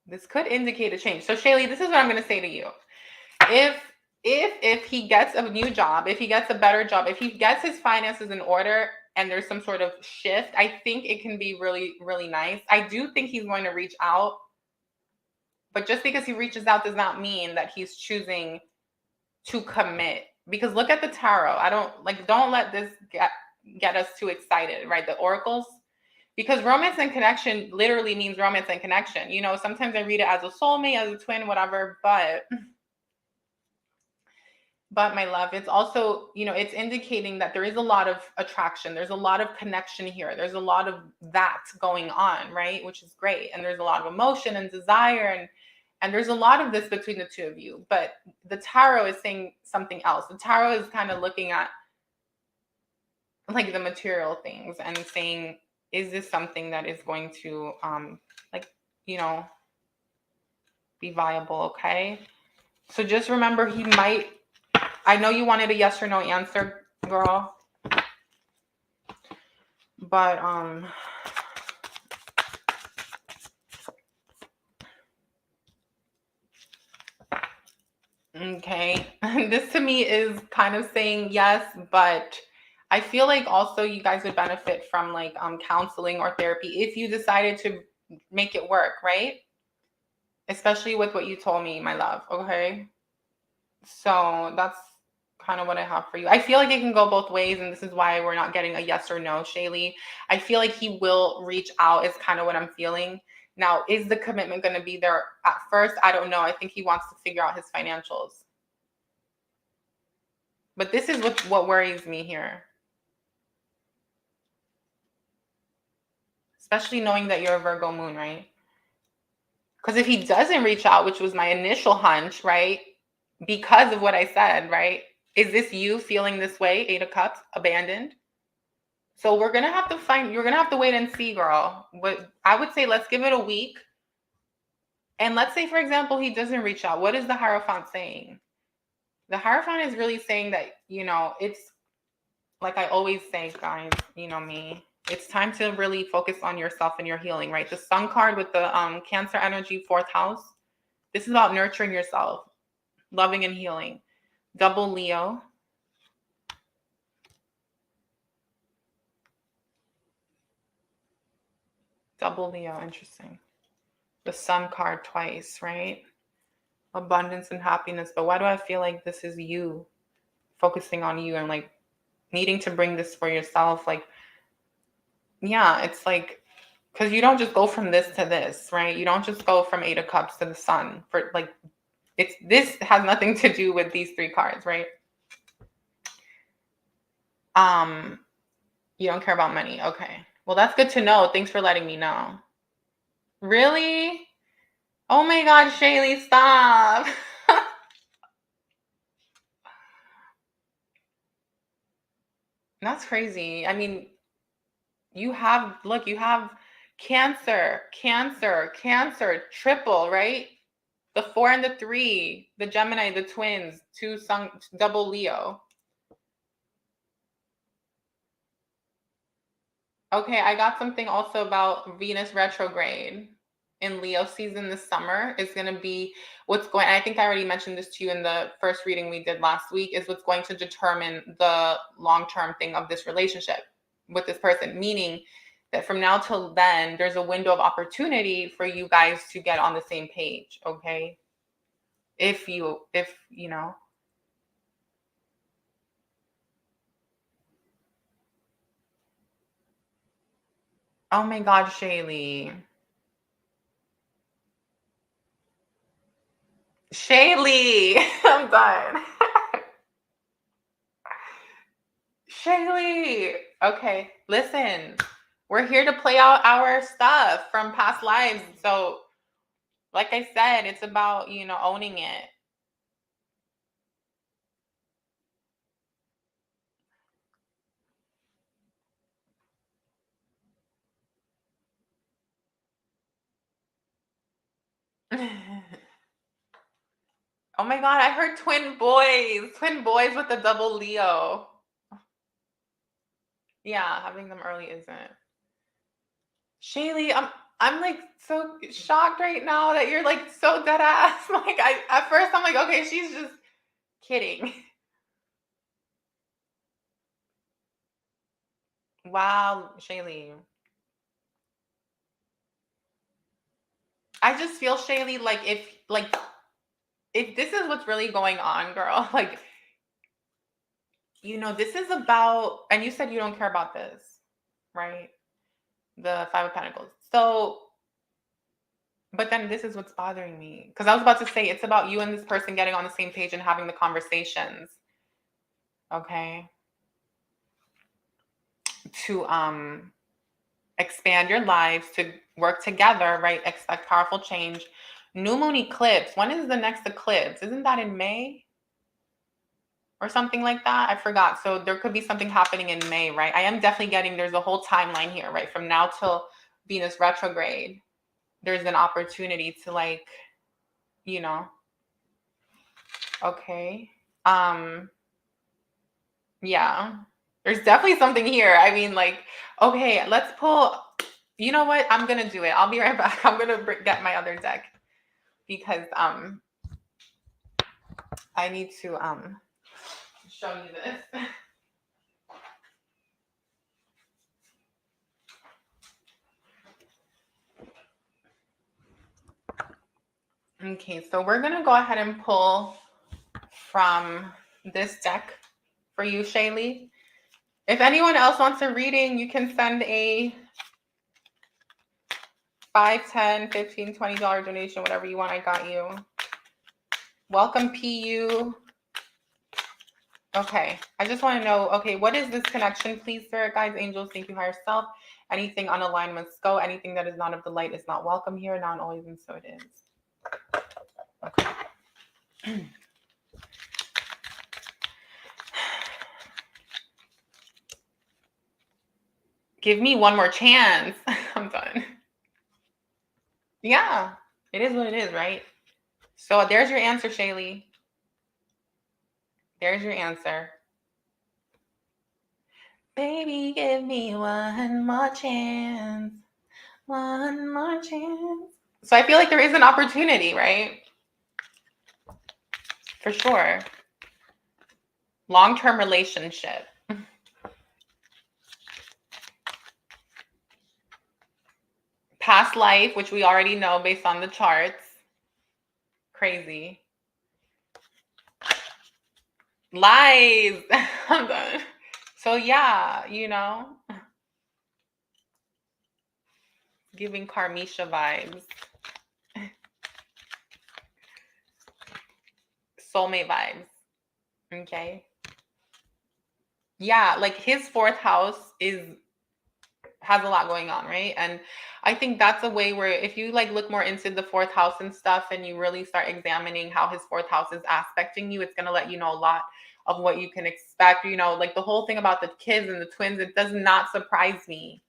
This could indicate a change. So Shaylee, this is what I'm going to say to you. If he gets a new job, if he gets a better job, if he gets his finances in order and there's some sort of shift, I think it can be really, really nice. I do think he's going to reach out. But just because he reaches out does not mean that he's choosing to commit. Because look at the tarot. Don't let this get us too excited, right? The oracles, because romance and connection literally means romance and connection. Sometimes I read it as a soulmate, as a twin, whatever, but But my love, it's also, it's indicating that there is a lot of attraction. There's a lot of connection here. There's a lot of that going on, right? Which is great. And there's a lot of emotion and desire, and there's a lot of this between the two of you. But the tarot is saying something else. The tarot is kind of looking at like the material things and saying, is this something that is going to like, be viable? Okay. So just remember, he might, I know you wanted a yes or no answer, girl, but okay. This to me is kind of saying yes, but I feel like also you guys would benefit from like counseling or therapy if you decided to make it work, right? Especially with what you told me, my love, okay? So that's kind of what I have for you. I feel like it can go both ways, and this is why we're not getting a yes or no, Shaylee. I feel like he will reach out is kind of what I'm feeling. Now, is the commitment going to be there at first? I don't know. I think he wants to figure out his financials. But this is what worries me here. Especially knowing that you're a Virgo moon, right? Because if he doesn't reach out, which was my initial hunch, right? Because of what I said, right? Is this you feeling this way, 8 of Cups, abandoned? So we're going to have to you're going to have to wait and see, girl. What I would say, let's give it a week. And let's say, for example, he doesn't reach out. What is the Hierophant saying? The Hierophant is really saying that, it's like I always say, guys, me. It's time to really focus on yourself and your healing, right? The Sun card with the Cancer energy, 4th house. This is about nurturing yourself, loving and healing. Double Leo. Double Leo, interesting. The Sun card twice, right? Abundance and happiness. But why do I feel like this is you focusing on you and like needing to bring this for yourself? Like, yeah, it's like, because you don't just go from this to this, right? You don't just go from 8 of Cups to the Sun. For like, this has nothing to do with these 3 cards, right? You don't care about money. Okay. Well, that's good to know. Thanks for letting me know. Really? Oh my God, Shaylee, stop. That's crazy. I mean, you have Cancer, triple, right? The 4 and the 3, the Gemini, the twins, 2 Sun, double Leo. Okay, I got something also about Venus retrograde in Leo season this summer is going to be what's going, I think I already mentioned this to you in the first reading we did last week, is what's going to determine the long-term thing of this relationship with this person, meaning that from now till then, there's a window of opportunity for you guys to get on the same page, okay? If you know. Oh my God, Shaylee. Shaylee, I'm done. Shaylee. Okay, listen. We're here to play out our stuff from past lives. So, like I said, it's about, owning it. Oh my God, I heard twin boys. Twin boys with a double Leo. Yeah, having them early isn't. Shaylee, I'm like so shocked right now that you're like so dead ass. Like at first I'm like, okay, she's just kidding. Wow, Shaylee. I just feel, Shaylee, like if this is what's really going on, girl, like, this is about, and you said you don't care about this, right? The 5 of Pentacles. So, but then this is what's bothering me. Because I was about to say it's about you and this person getting on the same page and having the conversations. okay, to expand your lives, to work together, right? Expect powerful change. New moon eclipse. When is the next eclipse? Isn't that in May or something like that? I forgot. So there could be something happening in May, right? I am definitely getting, there's a whole timeline here, right? From now till Venus retrograde, there's an opportunity to like, you know, okay. Yeah, there's definitely something here. I mean, like, okay, let's pull, you know what? I'm going to do it. I'll be right back. I'm going to get my other deck because, I need to, show you this. Okay, so we're going to go ahead and pull from this deck for you, Shaylee. If anyone else wants a reading, you can send a $5, $10, $15, $20 donation, whatever you want. I got you. Welcome, PU. Okay, I just want to know, okay, what is this connection? Please, spirit guides, angels, thank you, higher self. Anything unaligned must go. Anything that is not of the light is not welcome here. Not always, and so it is. Okay. Give me one more chance. I'm done. Yeah, it is what it is, right? So there's your answer, Shaylee. There's your answer. Baby, give me one more chance. One more chance. So I feel like there is an opportunity, right? For sure. Long-term relationship. Past life, which we already know based on the charts. Crazy. Lies. I'm done. So yeah, you know, giving Karmisha vibes. Soulmate vibes. Okay. Yeah, like his fourth house has a lot going on, right? And I think that's a way where if you like look more into the fourth house and stuff and you really start examining how his fourth house is aspecting you, it's going to let you know a lot of what you can expect. You know, like the whole thing about the kids and the twins, it does not surprise me.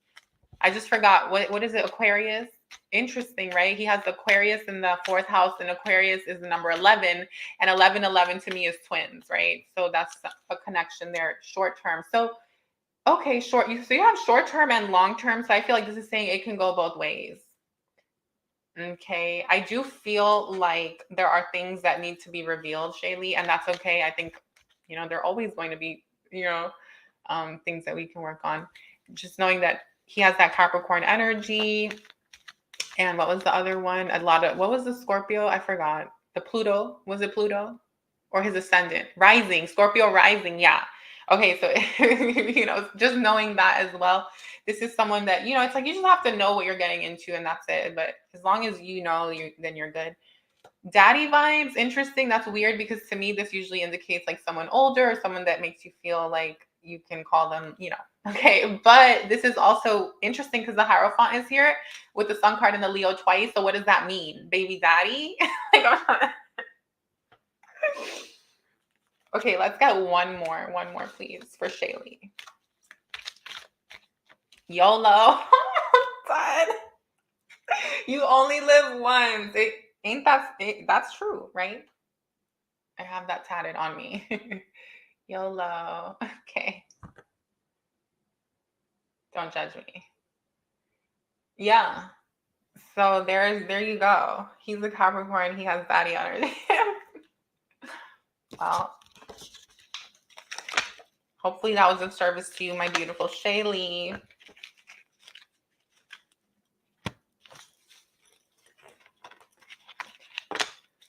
I just forgot what is it, Aquarius? Interesting, right? He has Aquarius in the fourth house, and Aquarius is the number 11, and 11 to me is twins, right? So that's a connection there, short term. So okay, so you have short term and long term. So I feel like this is saying it can go both ways. Okay, I do feel like there are things that need to be revealed, Shaylee, and that's okay. I think, you know, there are always going to be, you know, things that we can work on. Just knowing that he has that Capricorn energy. And what was the other one? A lot of, what was the Scorpio? I forgot. The Pluto. Was it Pluto? Or his ascendant? Rising. Scorpio rising. Yeah. Okay. So, you know, just knowing that as well. This is someone that, you know, it's like you just have to know what you're getting into and that's it. But as long as you know, then you're good. Daddy vibes. Interesting. That's weird because to me, this usually indicates like someone older or someone that makes you feel like you can call them, you know. Okay, but this is also interesting because the Hierophant is here with the Sun card and the Leo twice. So what does that mean? Baby daddy? Okay, let's get one more, please, for Shaylee. YOLO. God. You only live once. That's true, right? I have that tatted on me. YOLO. Okay. Don't judge me. Yeah. So there you go. He's a Capricorn. He has daddy energy. Well, hopefully that was of service to you, my beautiful Shaylee.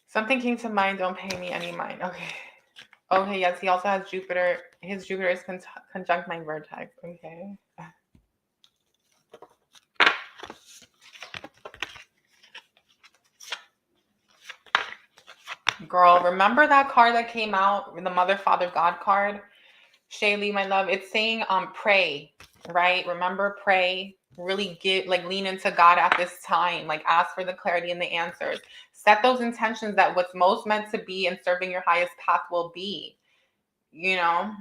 Something came to mind. Don't pay me any mind. Okay. Okay. Yes. He also has Jupiter. His Jupiter is conjunct my vertex. Okay. Girl, remember that card that came out, the Mother, Father, God card? Shaylee, my love, it's saying pray, right? Remember, pray. Really lean into God at this time. Like ask for the clarity and the answers. Set those intentions that what's most meant to be and serving your highest path will be. You know?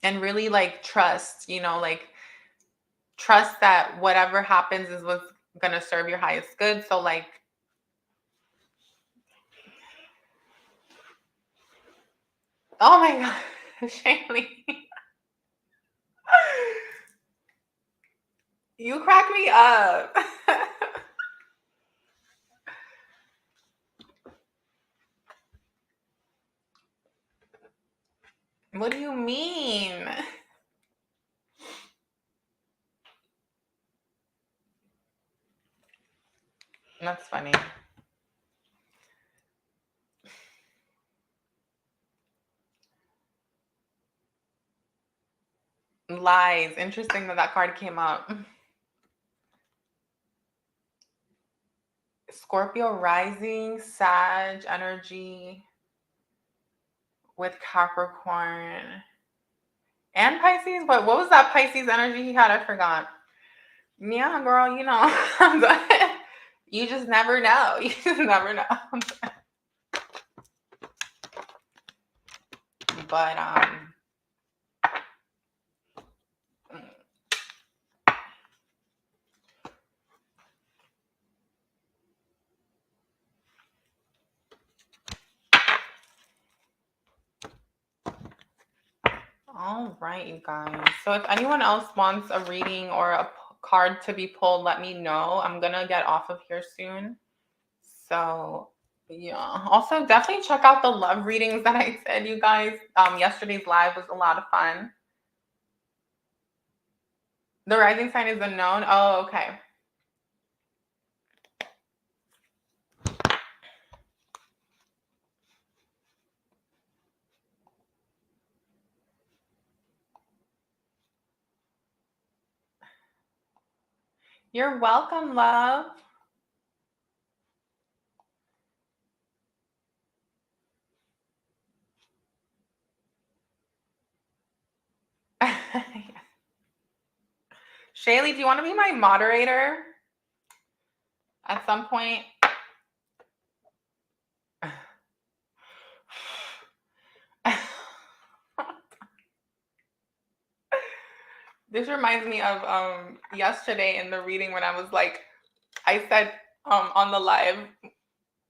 And really like trust, like trust that whatever happens is what's gonna serve your highest good. So like, oh my God, Shaylee. You crack me up. What do you mean? That's funny. Lies. Interesting that card came up. Scorpio rising, Sag energy with Capricorn and Pisces. What was that Pisces energy he had? I forgot. Yeah, girl, you just never know. You just never know. But all right, you guys. So if anyone else wants a reading or a card to be pulled, let me know. I'm gonna get off of here soon. So yeah. Also, definitely check out the love readings that I said, you guys. Yesterday's live was a lot of fun. The rising sign is unknown. Oh, okay. You're welcome, love. Shaylee, do you want to be my moderator at some point? This reminds me of yesterday in the reading when I was like, I said on the live,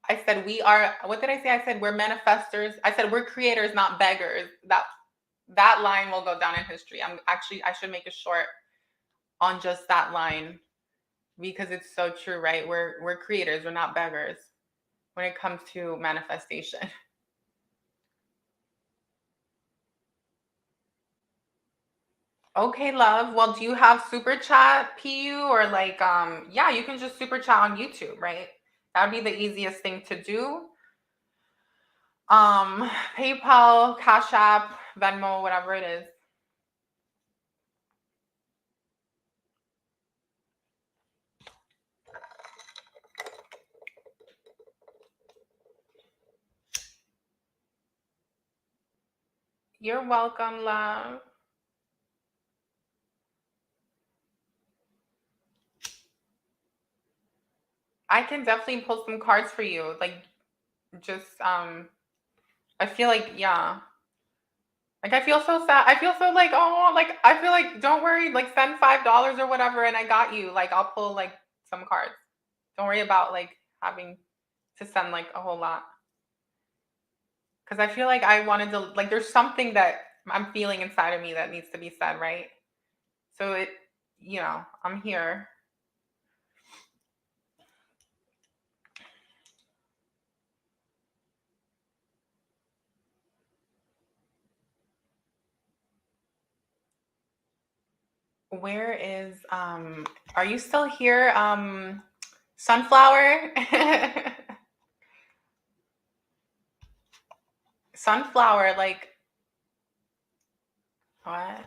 I said we are, what did I say? I said we're manifestors. I said we're creators, not beggars. That line will go down in history. I should make a short on just that line because it's so true, right? We're creators, we're not beggars when it comes to manifestation. Okay, love. Well, do you have super chat, PU, or like yeah, you can just super chat on YouTube, right? That would be the easiest thing to do. PayPal, Cash App, Venmo, whatever it is. You're welcome, love. I can definitely pull some cards for you. Like just I feel like yeah. Like I feel so sad. I feel so like oh like I feel like don't worry, like send $5 or whatever and I got you. Like I'll pull like some cards. Don't worry about like having to send like a whole lot. Cuz I feel like I wanted to like there's something that I'm feeling inside of me that needs to be said, right? So I'm here. Where is are you still here? Sunflower? Sunflower, like what?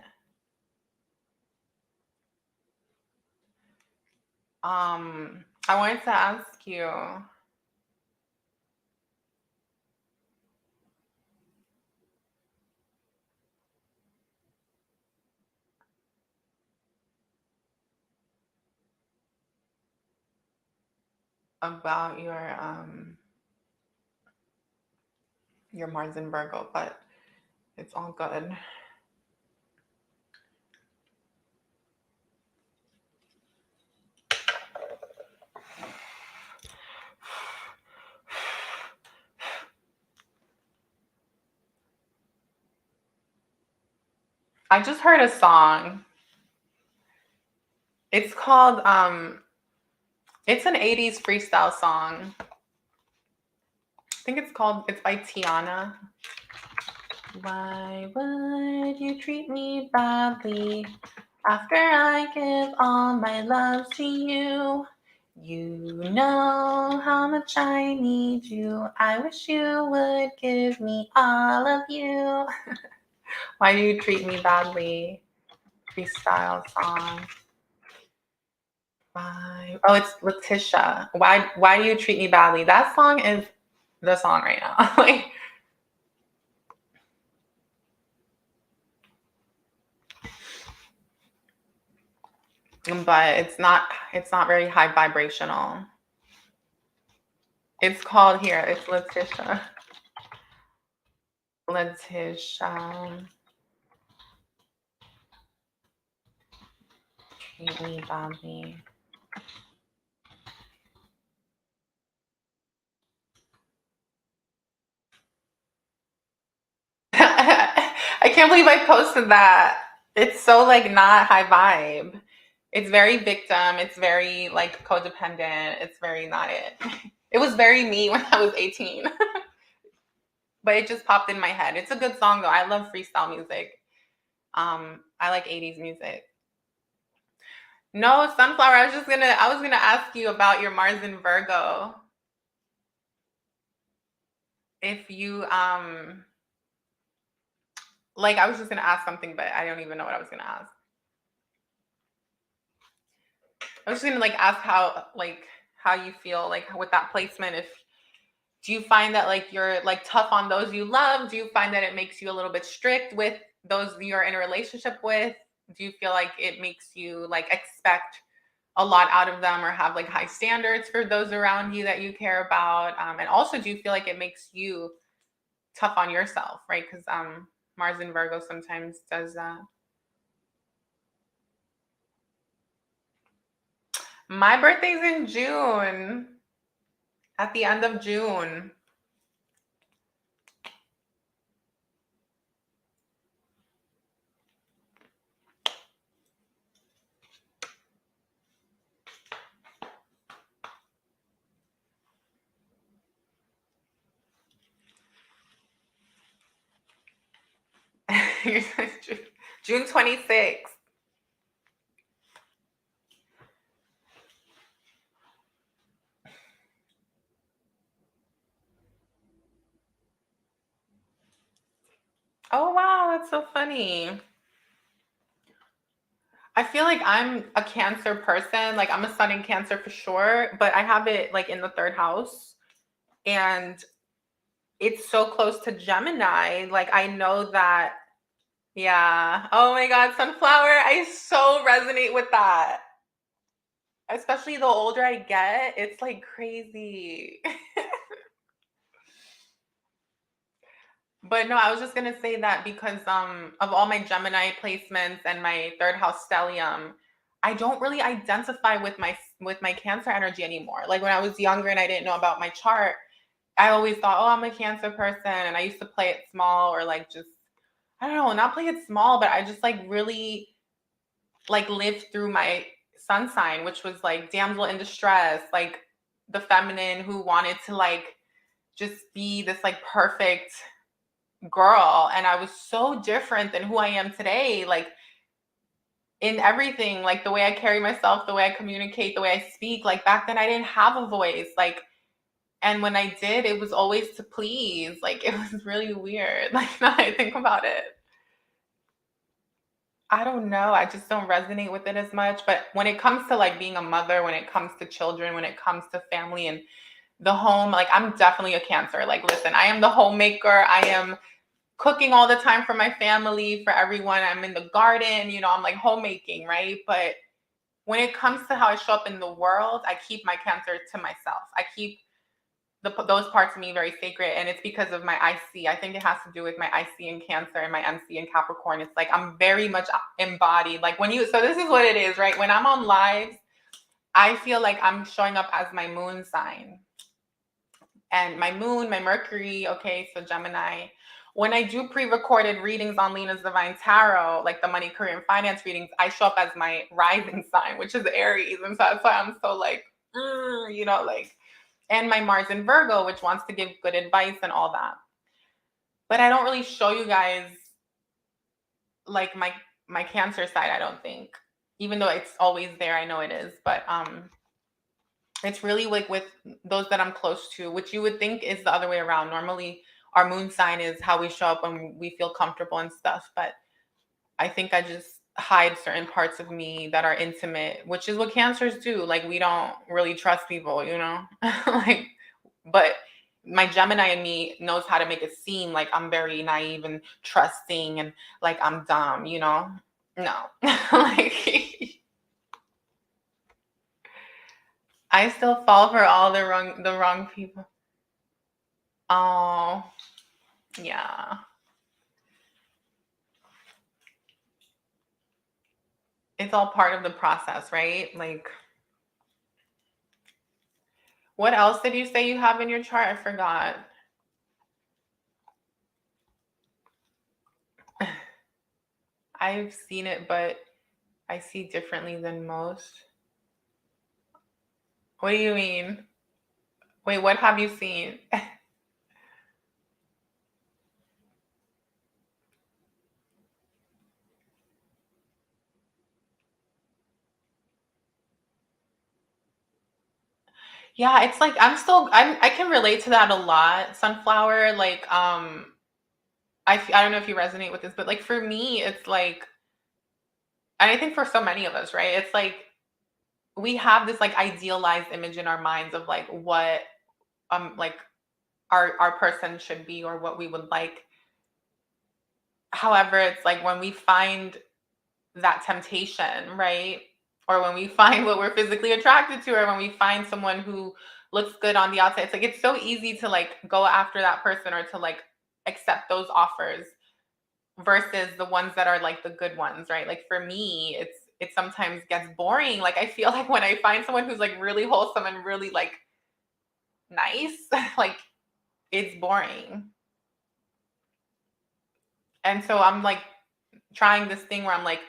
I wanted to ask you about your Mars in Virgo, but it's all good. I just heard a song. It's called it's an 80s freestyle song. I think it's by Tiana. Why would you treat me badly after I give all my love to you? You know how much I need you. I wish you would give me all of you. Why do you treat me badly? Freestyle song. Why? Oh, it's Letitia. Why do you treat me badly? That song is the song right now. Like, but it's not very high vibrational. It's called here. It's Letitia. Letitia. Treat me badly. I can't believe I posted that. It's so like not high vibe. It's very victim. It's very like codependent. It's very not it. It was very me when I was 18. But it just popped in my head. It's a good song though. I love freestyle music. I like 80s music. No, Sunflower, I was gonna ask you about your Mars in Virgo. If you like, I was just gonna ask something, but I don't even know what I was gonna ask. I was just gonna like ask how you feel like with that placement. If do you find that like you're like tough on those you love? Do you find that it makes you a little bit strict with those you're in a relationship with? Do you feel like it makes you like expect a lot out of them or have like high standards for those around you that you care about? And also, do you feel like it makes you tough on yourself, right? Because Mars in Virgo sometimes does that. My birthday's in June, at the end of June. June 26th. Oh, wow, that's so funny. I feel like I'm a Cancer person. Like, I'm a sun in Cancer for sure, but I have it like in the third house. And it's so close to Gemini. Like, I know that, yeah. Oh my God, Sunflower, I so resonate with that. Especially the older I get, it's like crazy. But no, I was just gonna say that because of all my Gemini placements and my third house stellium, I don't really identify with my Cancer energy anymore. Like when I was younger and I didn't know about my chart, I always thought, oh, I'm a Cancer person, and I used to play it small or like just I don't know, not play it small, but I just like really like lived through my sun sign, which was like damsel in distress, like the feminine who wanted to like just be this like perfect girl. And I was so different than who I am today, like in everything, like the way I carry myself, the way I communicate, the way I speak. Like back then I didn't have a voice, like, and when I did, it was always to please. Like it was really weird. Like now I think about it, I don't know. I just don't resonate with it as much. But when it comes to like being a mother, when it comes to children, when it comes to family and the home, like I'm definitely a Cancer. Like, listen, I am the homemaker. I am cooking all the time for my family, for everyone. I'm in the garden, I'm like homemaking, right? But when it comes to how I show up in the world, I keep my Cancer to myself. I keep those parts of me very sacred, and it's because of my IC. I think it has to do with my IC in Cancer and my MC in Capricorn. It's like I'm very much embodied. Like so this is what it is, right? When I'm on lives, I feel like I'm showing up as my moon sign. And my moon, my Mercury, okay, so Gemini. When I do pre-recorded readings on Lina's Divine Tarot, like the money, career, and finance readings, I show up as my rising sign, which is Aries. And so that's why I'm so like, like, and my Mars in Virgo, which wants to give good advice and all that. But I don't really show you guys like my Cancer side, I don't think. Even though it's always there, I know it is. But it's really like with those that I'm close to, which you would think is the other way around. Normally, our moon sign is how we show up when we feel comfortable and stuff. But I think I just hide certain parts of me that are intimate, which is what Cancers do. Like, we don't really trust people, like, but my Gemini in me knows how to make it seem like I'm very naive and trusting and like I'm dumb, No, like I still fall for all the wrong people. Oh, yeah. It's all part of the process, right? Like, what else did you say you have in your chart? I forgot. I've seen it, but I see differently than most. What do you mean? Wait, what have you seen? Yeah, it's like I can relate to that a lot. Sunflower, like I don't know if you resonate with this, but like for me, it's like, and I think for so many of us, right? It's like we have this like idealized image in our minds of like what like our person should be or what we would like. However, it's like when we find that temptation, right? Or when we find what we're physically attracted to, or when we find someone who looks good on the outside, it's like it's so easy to like go after that person or to like accept those offers versus the ones that are like the good ones, right? Like for me, it sometimes gets boring. Like I feel like when I find someone who's like really wholesome and really like nice, like it's boring. And so I'm like trying this thing where I'm like,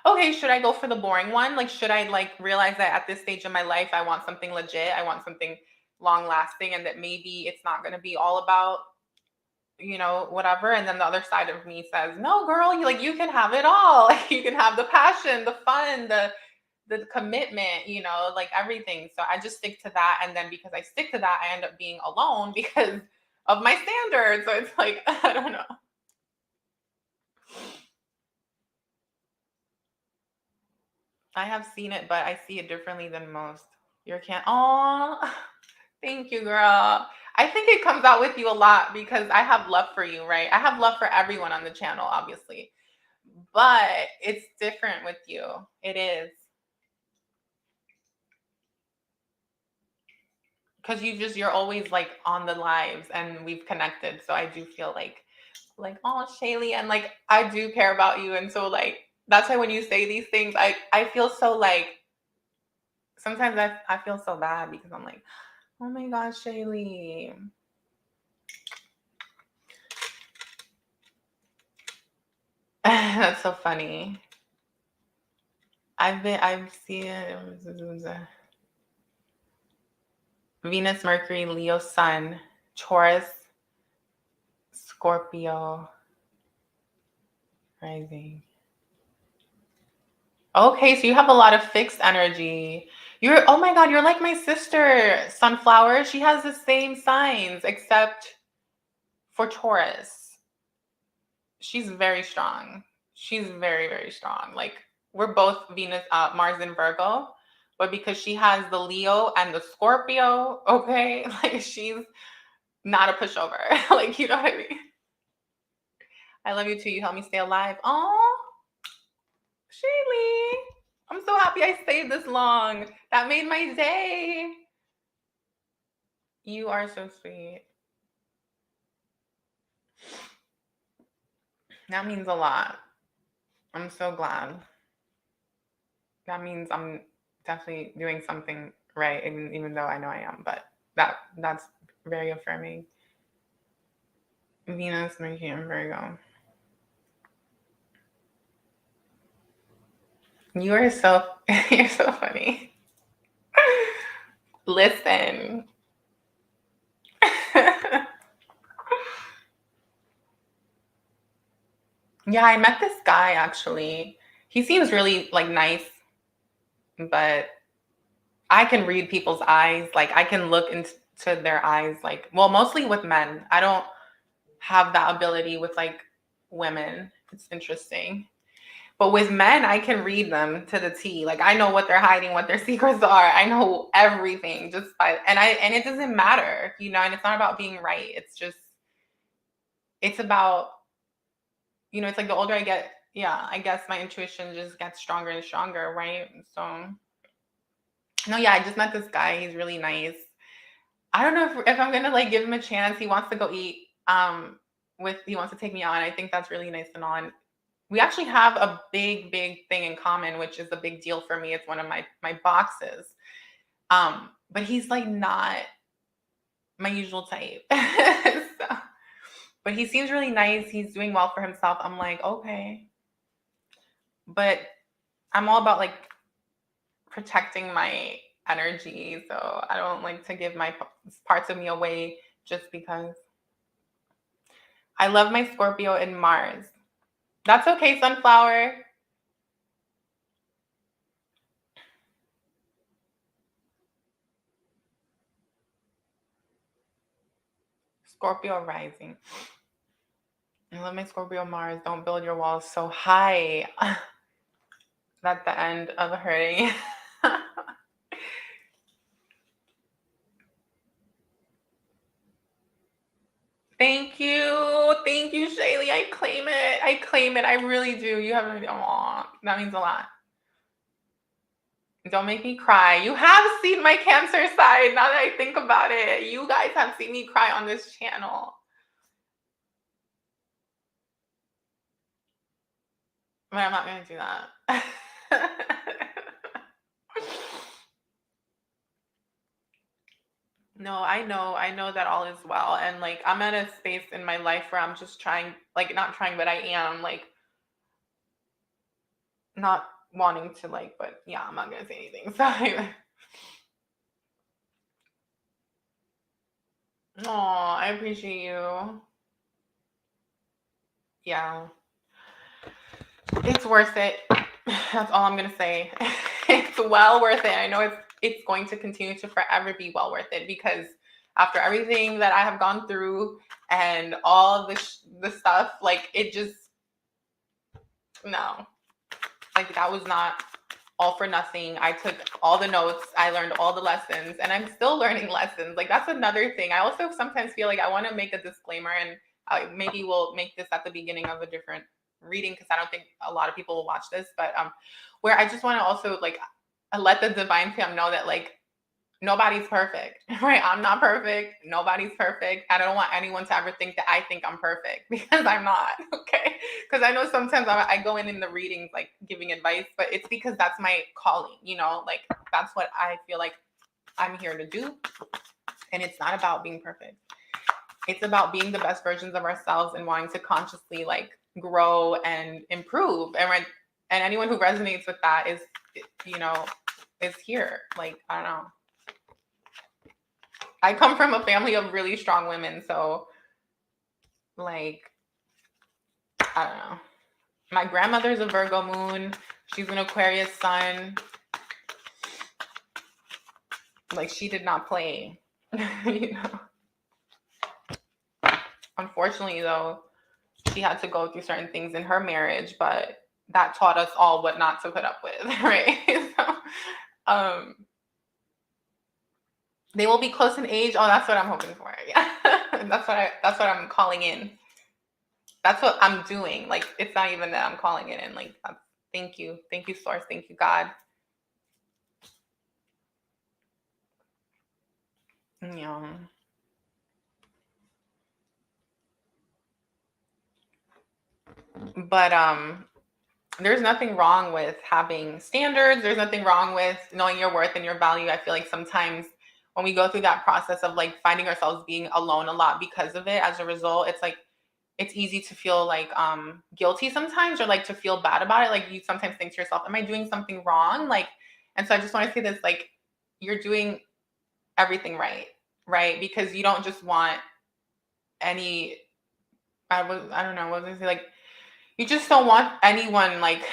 okay, should I go for the boring one? Like, should I like realize that at this stage in my life, I want something legit, I want something long lasting, and that maybe it's not going to be all about, whatever. And then the other side of me says, no, girl, you can have it all. Like, you can have the passion, the fun, the commitment, like everything. So I just stick to that. And then because I stick to that, I end up being alone because of my standards. So it's like, I don't know. I have seen it, but I see it differently than most. Your can't. Oh, thank you, girl. I think it comes out with you a lot because I have love for you, right? I have love for everyone on the channel, obviously, but it's different with you. It is because you're always like on the lives and we've connected. So I do feel like, oh, Shaylee, and like I do care about you, and so like that's why when you say these things, I feel so like sometimes I feel so bad because I'm like, oh my gosh, Shaylee. That's so funny. I've seen Venus, Mercury, Leo, Sun, Taurus, Scorpio, rising. Okay, so you have a lot of fixed energy. Oh my God, you're like my sister, Sunflower. She has the same signs except for Taurus. She's very strong. she's very, very strong. Like, we're both Venus, Mars in Virgo, but because she has the Leo and the Scorpio, okay, like she's not a pushover. Like, you know what I mean? I love you too. You help me stay alive. Oh, Shaylee, I'm so happy I stayed this long. That made my day. You are so sweet. That means a lot. I'm so glad. That means I'm definitely doing something right, even though I know I am. But that's very affirming. Venus, Mercury, and Virgo. You are so you're so funny. Listen. Yeah, I met this guy actually. He seems really like nice, but I can read people's eyes. Like, I can look into their eyes, like, well, mostly with men. I don't have that ability with like women. It's interesting. But with men, I can read them to the T. Like, I know what they're hiding, what their secrets are. I know everything just by and it doesn't matter, you know, and it's not about being right. It's about, you know, it's like the older I get, yeah, I guess my intuition just gets stronger and stronger, right? So no, yeah, I just met this guy. He's really nice. I don't know if I'm gonna like give him a chance. He wants to go eat. He wants to take me on. I think that's really nice and all. And we actually have a big, big thing in common, which is a big deal for me. It's one of my boxes. But he's like not my usual type. So, but he seems really nice. He's doing well for himself. I'm like, okay. But I'm all about like protecting my energy. So I don't like to give my parts of me away just because. I love my Scorpio in Mars. That's okay, Sunflower. Scorpio rising. I love my Scorpio Mars. Don't build your walls so high. That's the end of hurting. Thank you. Thank you, Shaylee. I claim it. I claim it. I really do. You have no idea. Aw, that means a lot. Don't make me cry. You have seen my Cancer side now that I think about it. You guys have seen me cry on this channel. But I'm not going to do that. No, I know that all is well. And like, I'm at a space in my life where I'm just trying, like, not trying, but I am like not wanting to, like, but yeah, I'm not gonna say anything. So oh, I appreciate you. Yeah. It's worth it. That's all I'm gonna say. It's well worth it. I know it's going to continue to forever be well worth it, because after everything that I have gone through and all the stuff, like, it just, no, like, that was not all for nothing. I took all the notes, I learned all the lessons, and I'm still learning lessons. Like, that's another thing. I also sometimes feel like I want to make a disclaimer, and maybe we'll make this at the beginning of a different reading, because I don't think a lot of people will watch this, but where I just want to also like let the divine fam know that like nobody's perfect, right? I'm not perfect. Nobody's perfect. I don't want anyone to ever think that I think I'm perfect, because I'm not, okay? Because I know sometimes I go in the readings like giving advice, but it's because that's my calling, you know? Like, that's what I feel like I'm here to do. And it's not about being perfect. It's about being the best versions of ourselves and wanting to consciously like grow and improve. And anyone who resonates with that is, you know, is here. Like, I don't know. I come from a family of really strong women, so like, I don't know. My grandmother's a Virgo moon. She's an Aquarius sun. Like, she did not play, you know. Unfortunately, though, she had to go through certain things in her marriage, but that taught us all what not to put up with, right? So, they will be close in age. Oh, that's what I'm hoping for. Yeah. That's what I'm calling in. That's what I'm doing. Like, it's not even that I'm calling it in. Like, thank you. Thank you, Source. Thank you, God. Yeah. But there's nothing wrong with having standards. There's nothing wrong with knowing your worth and your value. I feel like sometimes when we go through that process of like finding ourselves being alone a lot because of it, as a result, it's like it's easy to feel like guilty sometimes, or like to feel bad about it. Like you sometimes think to yourself, am I doing something wrong? Like, and so I just want to say this, like, you're doing everything right? Because you don't just want any, I don't know, what was I say? Like, you just don't want anyone, like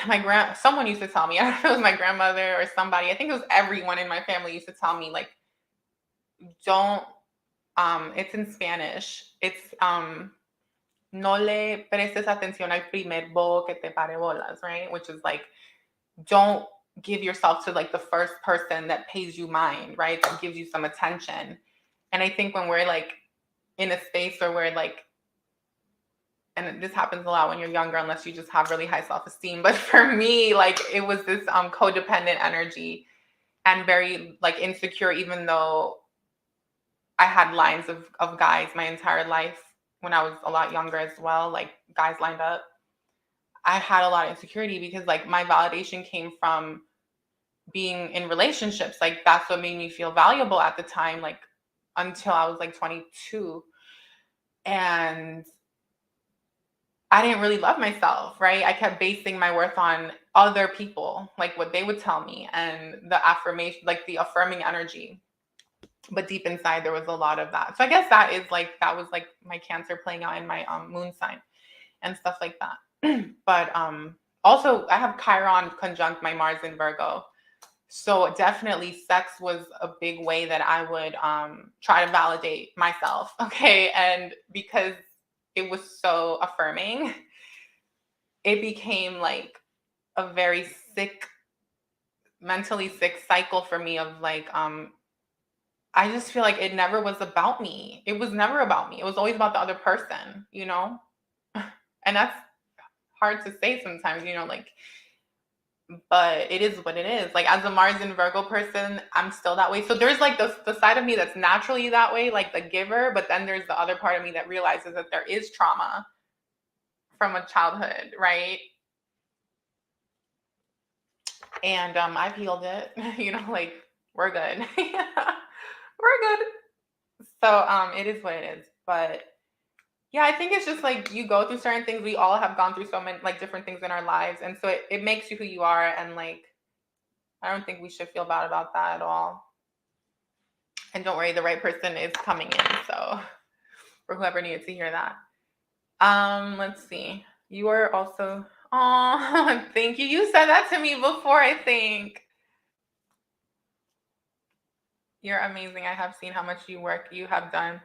someone used to tell me, I don't know if it was my grandmother or somebody, I think it was everyone in my family used to tell me, like, don't, it's in Spanish, it's, no le prestes atención al primer bobo que te pare bolas, right? Which is like, don't give yourself to like the first person that pays you mind, right? That gives you some attention. And I think when we're like in a space where we're like, and this happens a lot when you're younger, unless you just have really high self-esteem. But for me, like, it was this codependent energy and very like insecure, even though I had lines of guys my entire life when I was a lot younger as well, like guys lined up. I had a lot of insecurity because like my validation came from being in relationships. Like that's what made me feel valuable at the time, like until I was like 22. And I didn't really love myself, right? I kept basing my worth on other people, like what they would tell me and the affirmation, like the affirming energy. But deep inside, there was a lot of that. So I guess that was like my Cancer playing out in my moon sign and stuff like that. But also, I have Chiron conjunct my Mars in Virgo. So definitely sex was a big way that I would try to validate myself, okay? And because it was so affirming, it became like a very mentally sick cycle for me of like, I just feel like it never was about me. It was never about me. It was always about the other person, you know? And that's hard to say sometimes, you know, like, but it is what it is. Like, as a Mars and Virgo person, I'm still that way. So there's like the side of me that's naturally that way, like the giver, but then there's the other part of me that realizes that there is trauma from a childhood, right? And I've healed it, you know, like we're good. We're good. So it is what it is. But yeah, I think it's just like you go through certain things. We all have gone through so many like different things in our lives. And so it makes you who you are. And like, I don't think we should feel bad about that at all. And don't worry, the right person is coming in. So for whoever needed to hear that. Let's see. You are also, oh, thank you. You said that to me before, I think. You're amazing. I have seen how much work you have done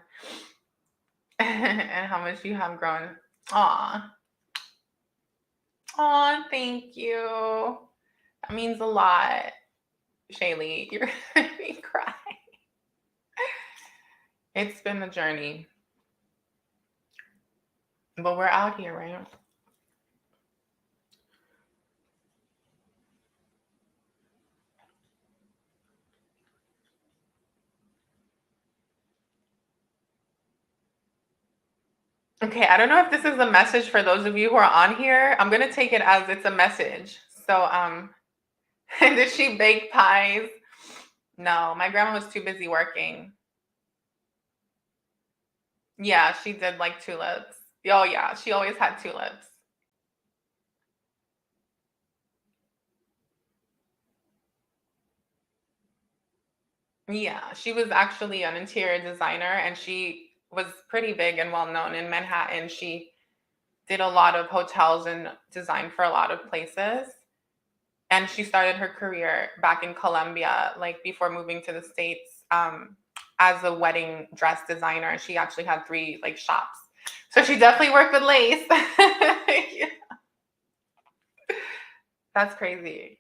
and how much you have grown. Aw. Aw, thank you. That means a lot. Shaylee, you're making me cry. It's been a journey. But we're out here, right? Okay, I don't know if this is a message for those of you who are on here. I'm gonna take it as it's a message. So did she bake pies? No, my grandma was too busy working. Yeah, she did like tulips. Oh yeah, she always had tulips. Yeah, she was actually an interior designer and she was pretty big and well known in Manhattan. She did a lot of hotels and designed for a lot of places. And she started her career back in Colombia, like before moving to the States, as a wedding dress designer. She actually had 3 like shops. So she definitely worked with lace. Yeah. That's crazy.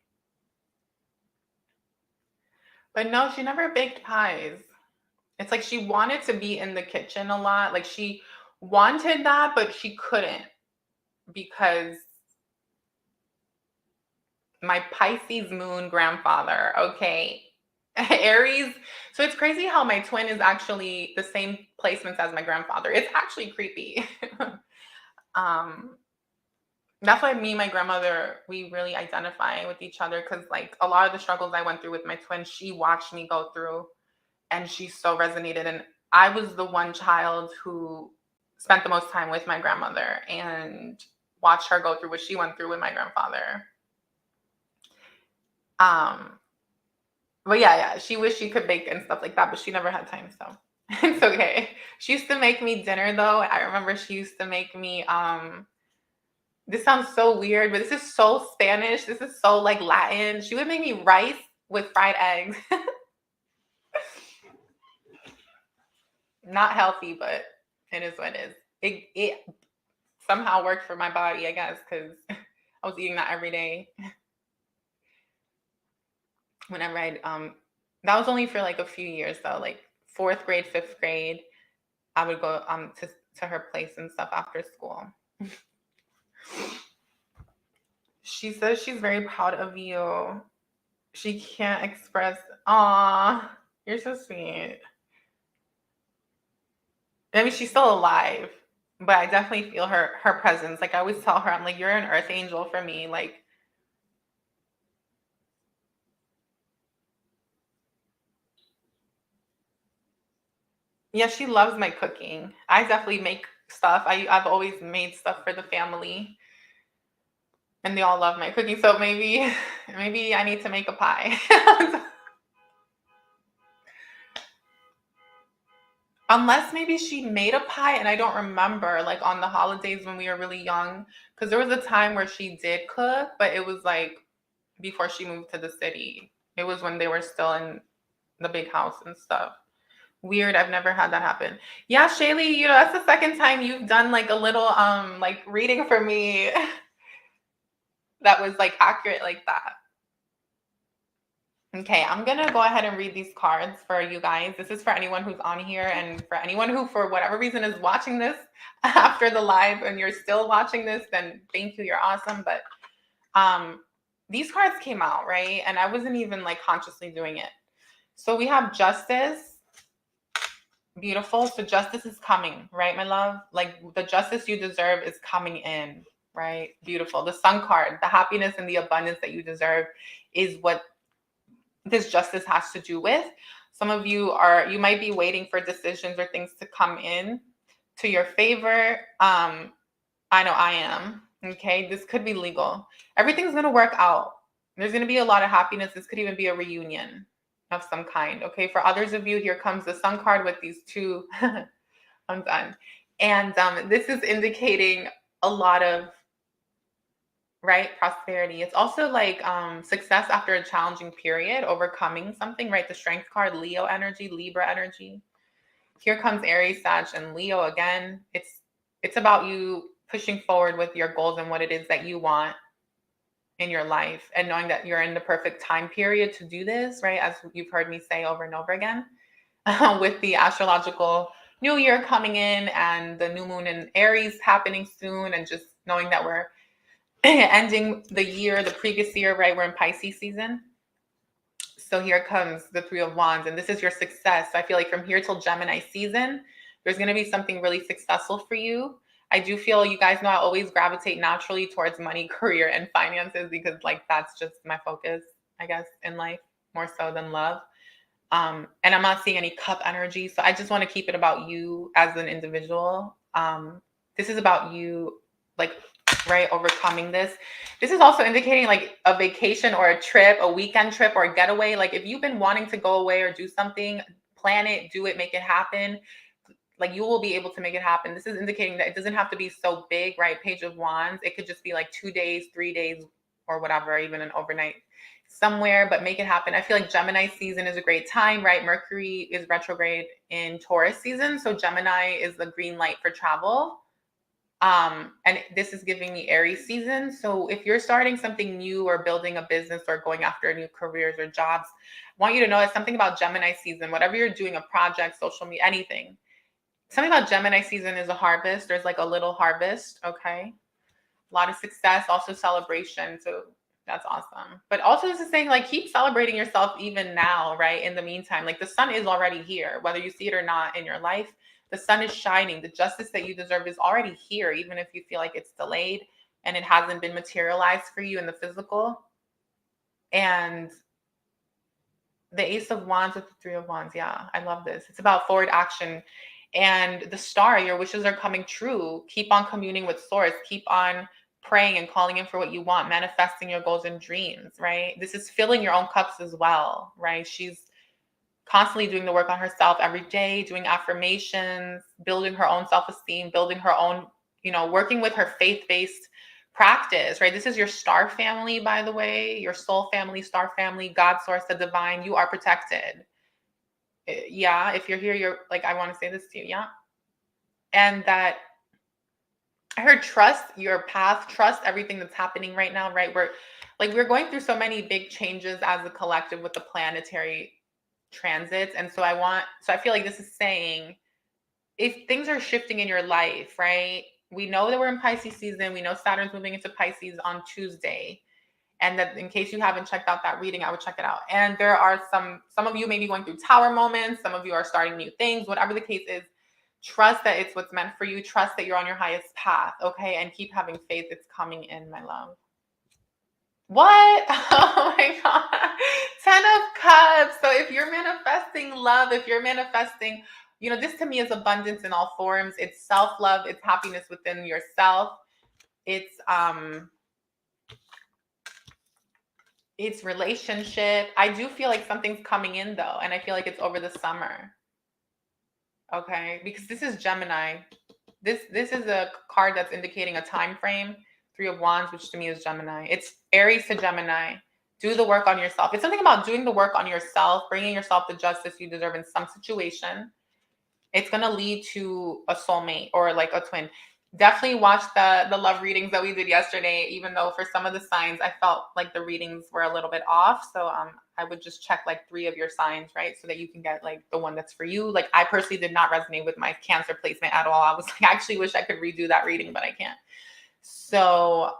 But no, she never baked pies. It's like she wanted to be in the kitchen a lot. Like she wanted that, but she couldn't because my Pisces moon grandfather, okay, Aries. So it's crazy how my twin is actually the same placements as my grandfather. It's actually creepy. um, that's why me and my grandmother, we really identify with each other because like a lot of the struggles I went through with my twin, she watched me go through and she so resonated. And I was the one child who spent the most time with my grandmother and watched her go through what she went through with my grandfather. But yeah, she wished she could bake and stuff like that, but she never had time, so it's okay. She used to make me dinner though. I remember she used to make me this sounds so weird, but this is so Spanish. This is so like Latin. She would make me rice with fried eggs. Not healthy, but it is what it is. It somehow worked for my body, I guess, because I was eating that every day. Whenever I'd that was only for like a few years though, like 4th grade, 5th grade. I would go to her place and stuff after school. She says she's very proud of you. She can't express. Aw, you're so sweet. I mean, she's still alive, but I definitely feel her presence. Like I always tell her, I'm like, you're an earth angel for me. Like, yeah, she loves my cooking. I definitely make stuff. I've always made stuff for the family, and they all love my cooking. So maybe I need to make a pie. Unless maybe she made a pie and I don't remember, like on the holidays when we were really young. Because there was a time where she did cook, but it was like before she moved to the city. It was when they were still in the big house and stuff. Weird. I've never had that happen. Yeah, Shaylee, that's the second time you've done like a little like reading for me that was like accurate like that. Okay, I'm gonna go ahead and read these cards for you guys. This is for anyone who's on here and for anyone who, for whatever reason, is watching this after the live and you're still watching this, then thank you, you're awesome. But these cards came out, right? And I wasn't even like consciously doing it. So we have Justice. Beautiful. So justice is coming, right, my love? Like the justice you deserve is coming in, right? Beautiful. The Sun card, the happiness and the abundance that you deserve is what this justice has to do with. Some of you might be waiting for decisions or things to come in to your favor. I know I am. Okay, this could be legal. Everything's going to work out. There's going to be a lot of happiness. This could even be a reunion of some kind. Okay, for others of you, here comes the Sun card with these two. I'm done. And this is indicating a lot of prosperity. It's also like success after a challenging period, overcoming something, right? The Strength card, Leo energy, Libra energy. Here comes Aries, Sag, and Leo again. It's about you pushing forward with your goals and what it is that you want in your life, and knowing that you're in the perfect time period to do this, right? As you've heard me say over and over again, with the astrological new year coming in and the new moon in Aries happening soon, and just knowing that we're ending the previous year, right? We're in Pisces season. So here comes the Three of Wands, and this is your success. So I feel like from here till Gemini season, there's going to be something really successful for you. I do feel, you guys know, I always gravitate naturally towards money, career, and finances because like that's just my focus, I guess, in life, more so than love. And I'm not seeing any cup energy. So I just want to keep it about you as an individual. This is about you, like, right, overcoming this. This is also indicating like a vacation or a trip, a weekend trip or a getaway. Like if you've been wanting to go away or do something, plan it, do it, make it happen. Like you will be able to make it happen. This is indicating that it doesn't have to be so big, right? Page of Wands. It could just be like 2 days, 3 days, or whatever, even an overnight somewhere, but make it happen. I feel like Gemini season is a great time, right? Mercury is retrograde in Taurus season. So Gemini is the green light for travel. And this is giving me Aries season. So if you're starting something new or building a business or going after new careers or jobs, I want you to know it's something about Gemini season, whatever you're doing, a project, social media, anything. Something about Gemini season is a harvest. There's like a little harvest. Okay. A lot of success, also celebration. So that's awesome. But also this is saying like keep celebrating yourself even now, right? In the meantime, like the sun is already here, whether you see it or not in your life. The sun is shining. The justice that you deserve is already here, even if you feel like it's delayed and it hasn't been materialized for you in the physical. And the Ace of Wands with the Three of Wands. Yeah, I love this. It's about forward action. And the star, your wishes are coming true. Keep on communing with source. Keep on praying and calling in for what you want, manifesting your goals and dreams, right? This is filling your own cups as well, right? She's constantly doing the work on herself every day, doing affirmations, building her own self-esteem, building her own, working with her faith-based practice, right? This is your star family, by the way, your soul family, star family, God, source, the divine. You are protected. Yeah, if you're here, you're like, I want to say this to you. Yeah. And that I heard trust your path, trust everything that's happening right now, right? We're going through so many big changes as a collective with the planetary transits. And so I feel like this is saying if things are shifting in your life, right? We know that we're in Pisces season. We know Saturn's moving into Pisces on Tuesday. And that in case you haven't checked out that reading, I would check it out. And there are some of you may be going through tower moments. Some of you are starting new things, whatever the case is. Trust that it's what's meant for you. Trust that you're on your highest path. Okay. And keep having faith. It's coming in, my love. What? Oh my God. 10 of Cups. So if you're manifesting love, if you're manifesting, this to me is abundance in all forms. It's self-love. It's happiness within yourself. It's relationship. I do feel like something's coming in though. And I feel like it's over the summer. Okay. Because this is Gemini. This is a card that's indicating a time frame. Three of Wands, which to me is Gemini. It's Aries to Gemini. Do the work on yourself. It's something about doing the work on yourself, bringing yourself the justice you deserve in some situation. It's going to lead to a soulmate or like a twin. Definitely watch the love readings that we did yesterday, even though for some of the signs, I felt like the readings were a little bit off. So I would just check like 3 of your signs, right? So that you can get like the one that's for you. Like I personally did not resonate with my Cancer placement at all. I was like, I actually wish I could redo that reading, but I can't. So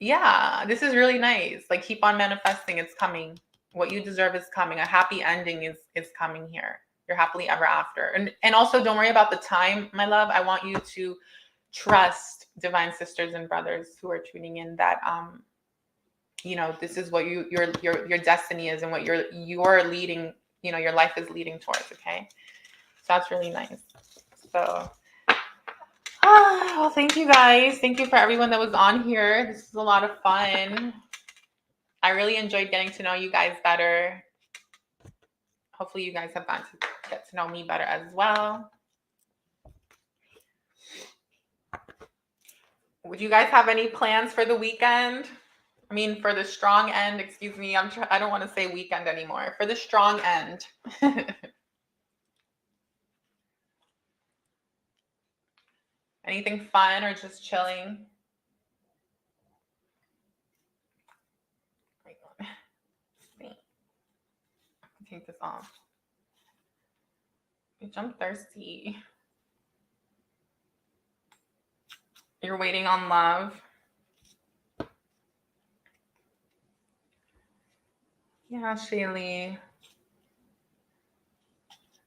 yeah, this is really nice. Like keep on manifesting. It's coming. What you deserve is coming. A happy ending is coming here. You're happily ever after. And also don't worry about the time, my love. I want you to trust divine sisters and brothers who are tuning in that this is what your destiny is and what you're leading, your life is leading towards. Okay. So that's really nice. So well, thank you guys. Thank you for everyone that was on here. This is a lot of fun. I really enjoyed getting to know you guys better. Hopefully you guys have gotten to get to know me better as well. Would you guys have any plans for the weekend? I mean, for the strong end, excuse me. I don't want to say weekend anymore. For the strong end. Anything fun or just chilling? Take this off. Bitch, I'm thirsty. You're waiting on love. Yeah, Shaylee.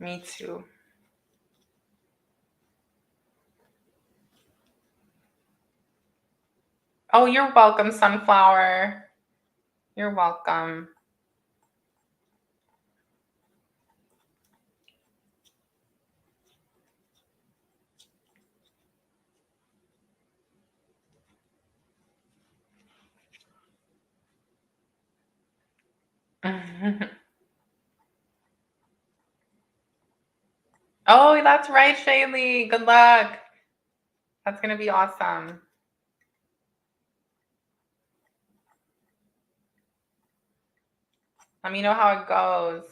Me too. Oh, you're welcome, Sunflower. You're welcome. Oh, that's right, Shaylee. Good luck. That's going to be awesome. Let me know how it goes.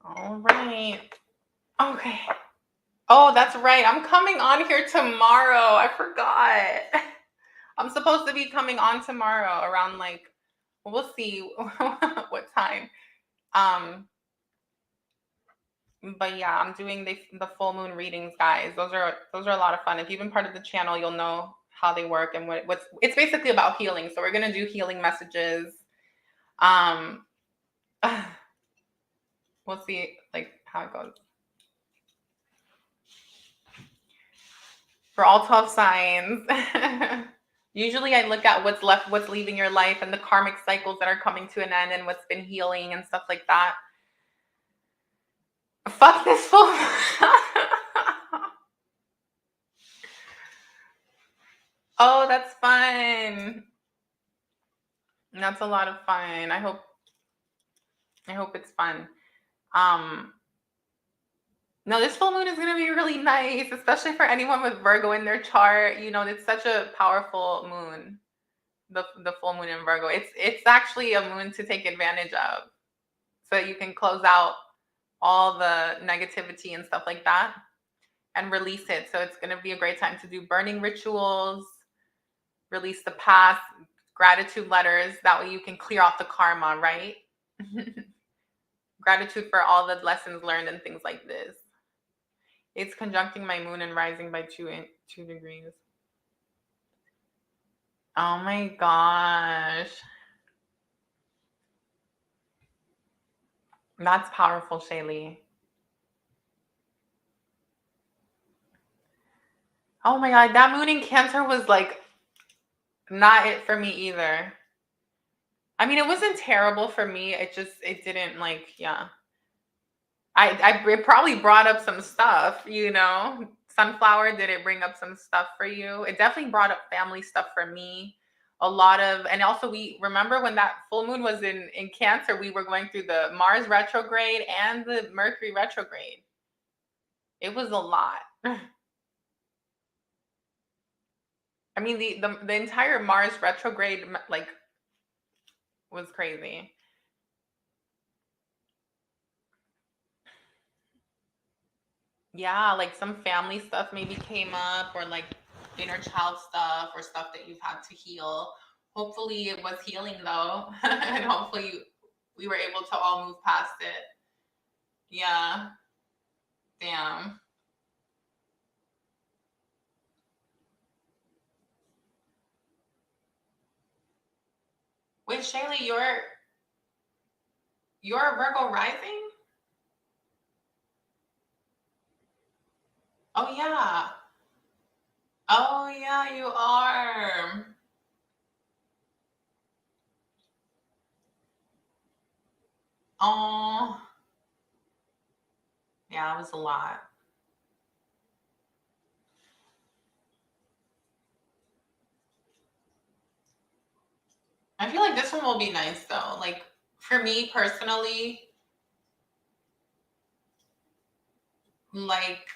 All right. Okay. Oh, that's right. I'm coming on here tomorrow. I forgot. I'm supposed to be coming on tomorrow around like, we'll see what time. But yeah, I'm doing the full moon readings, guys. Those are a lot of fun. If you've been part of the channel, you'll know how they work and what's it's basically about healing. So we're gonna do healing messages. We'll see like how it goes. For all 12 signs. Usually I look at what's left, what's leaving your life, and the karmic cycles that are coming to an end and what's been healing and stuff like that. Fuck this full. Oh, that's fun. That's a lot of fun. I hope it's fun. No, this full moon is going to be really nice, especially for anyone with Virgo in their chart. You know, it's such a powerful moon. The full moon in Virgo. It's actually a moon to take advantage of, so that you can close out all the negativity and stuff like that and release it. So it's going to be a great time to do burning rituals, release the past, gratitude letters. That way you can clear off the karma, right? Gratitude for all the lessons learned and things like this. It's conjuncting my moon and rising by 2 degrees. Oh my gosh. That's powerful, Shaylee. Oh my God, that moon in Cancer was like not it for me either. I mean, it wasn't terrible for me. It didn't like, yeah. It probably brought up some stuff, you know. Sunflower, did it bring up some stuff for you? It definitely brought up family stuff for me. A lot of, and also we remember when that full moon was in Cancer, we were going through the Mars retrograde and the Mercury retrograde. It was a lot. I mean, the entire Mars retrograde like was crazy. Yeah, like some family stuff maybe came up, or like inner child stuff, or stuff that you've had to heal. Hopefully it was healing though. And hopefully we were able to all move past it. Yeah. Damn. Wait, Shaylee, you're a Virgo rising? Oh yeah. Oh yeah, you are. Oh. Yeah, it was a lot. I feel like this one will be nice though. Like for me personally, like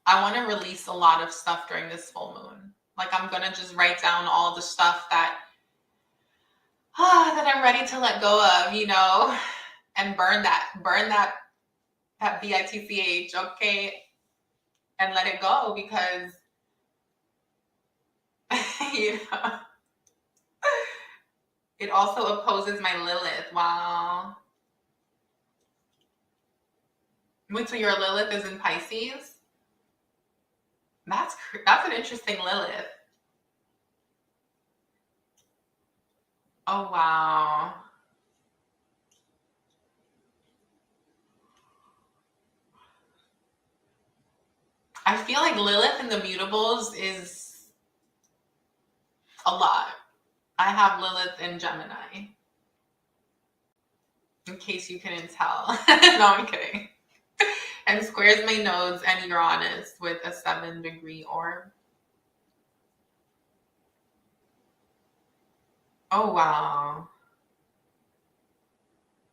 I want to release a lot of stuff during this full moon. Like I'm gonna just write down all the stuff that that I'm ready to let go of, you know, and burn that bitch, okay, and let it go because you know it also opposes my Lilith. Wow. Wait, so your Lilith is in Pisces? That's an interesting Lilith. Oh wow. I feel like Lilith in the mutables is a lot. I have Lilith in Gemini. In case you couldn't tell. No, I'm kidding. And squares my nodes and Uranus with a 7-degree orb. Oh, wow.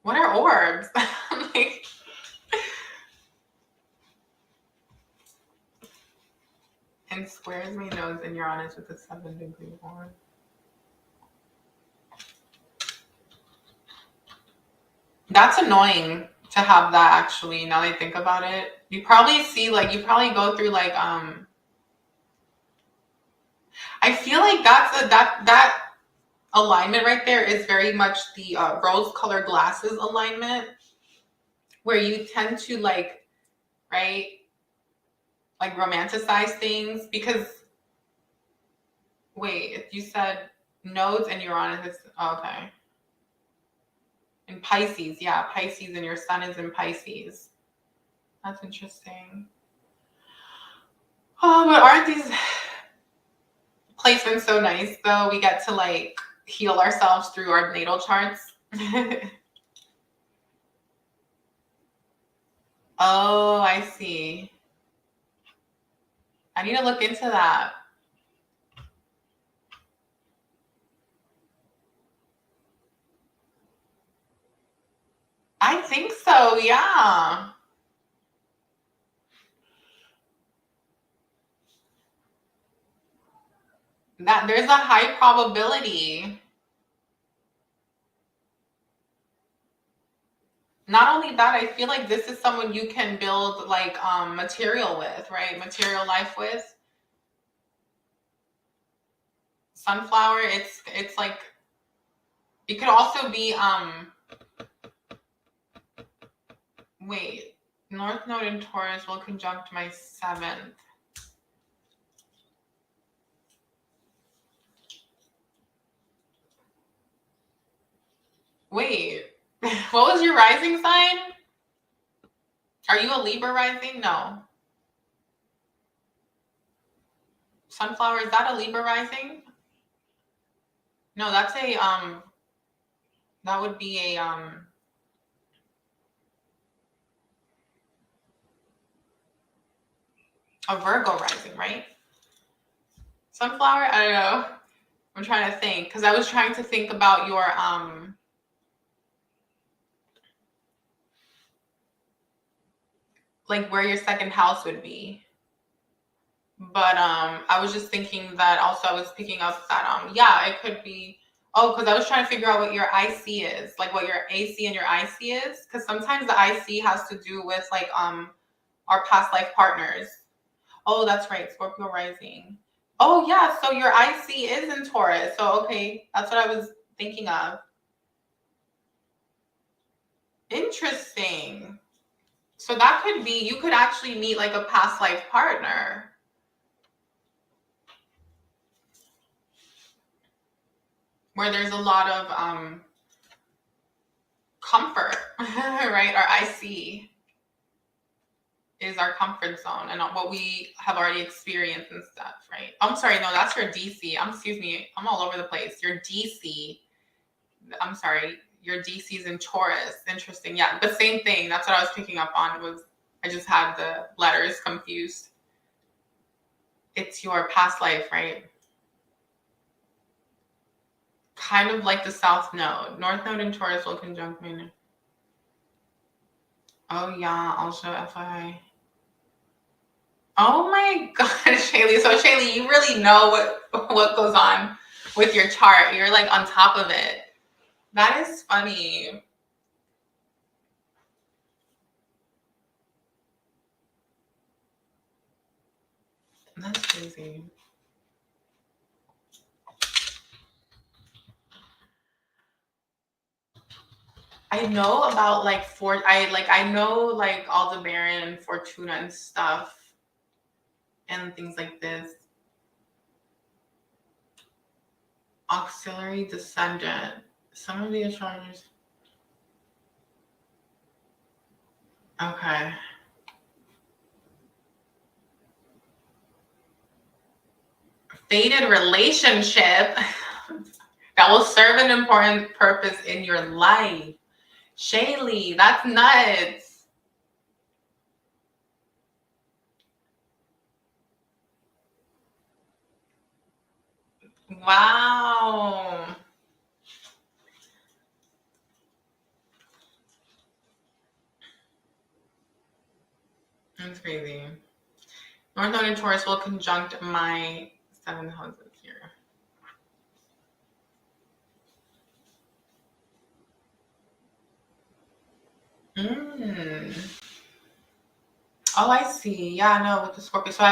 What are orbs? Like, and squares my nose and Uranus with a 7-degree orb. That's annoying to have that, actually, now that I think about it. You probably see, like, you probably go through, like, I feel like that alignment right there is very much the rose-colored glasses alignment, where you tend to, like, right, like, romanticize things. Because, wait, if you said nodes and Uranus, okay. And Pisces, yeah, Pisces, and your sun is in Pisces. That's interesting. Oh, but aren't these placements so nice, though? We get to, like, heal ourselves through our natal charts. Oh, I see. I need to look into that. I think so, yeah. That there's a high probability. Not only that, I feel like this is someone you can build, like, material with, right? Material life with. Sunflower, it's like, it could also be wait, North Node in Taurus will conjunct my 7th. Wait, what was your rising sign? Are you a Libra rising? No. Sunflower, is that a Libra rising? No, that's a that would be a Virgo rising, right? Sunflower? I don't know. I'm trying to think, because I was trying to think about your like, where your second house would be. But I was just thinking that also I was picking up that yeah, it could be. Oh, because I was trying to figure out what your IC is, like what your AC and your IC is, because sometimes the IC has to do with, like, our past life partners. Oh, that's right, Scorpio rising. Oh yeah, so your IC is in Taurus. So okay, that's what I was thinking of. Interesting. So that could be, you could actually meet, like, a past life partner where there's a lot of comfort, right? Our IC is our comfort zone and what we have already experienced and stuff, right? I'm sorry, no, that's your DC. Excuse me, I'm all over the place. Your DC, I'm sorry, your DC is in Taurus. Interesting. Yeah, the same thing. That's what I was picking up on. Was I just had the letters confused. It's your past life, right? Kind of like the South Node. North Node in Taurus will conjunct me. Oh yeah, also FYI. Oh my God, Shaylee. So Shaylee, you really know what goes on with your chart. You're, like, on top of it. That is funny. That's crazy. I know about, like, I know, like, Aldebaran, Fortuna, and stuff, and things like this. Auxiliary descendant. Some of the astrologers. Okay. Fated relationship that will serve an important purpose in your life. Shaylee, that's nuts. Wow. That's crazy. North Node in Taurus will conjunct my 7 houses here. Oh, I see. Yeah, no, with the Scorpio. So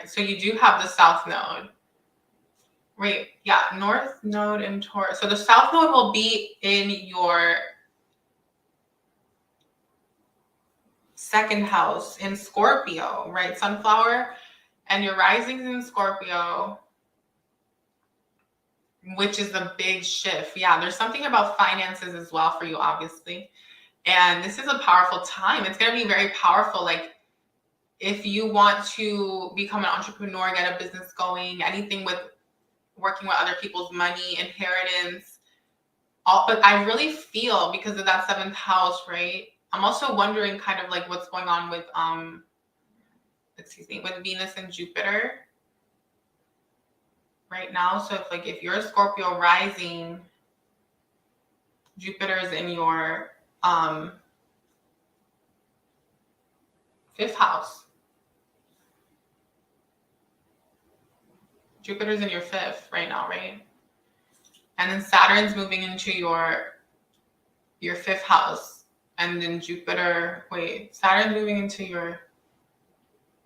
so you do have the South Node. Wait, yeah, North Node in Taurus. So the South Node will be in your 2nd house in Scorpio, right? Sunflower, and your rising's in Scorpio, which is a big shift. Yeah, there's something about finances as well for you, obviously. And this is a powerful time. It's going to be very powerful. Like, if you want to become an entrepreneur, get a business going, anything with working with other people's money, inheritance, but I really feel, because of that 7th house, right? I'm also wondering kind of like what's going on with with Venus and Jupiter right now. So if you're a Scorpio rising, Jupiter is in your 5th house. Jupiter's in your 5th right now, right? And then Saturn's moving into your 5th house. And then Saturn's moving into your...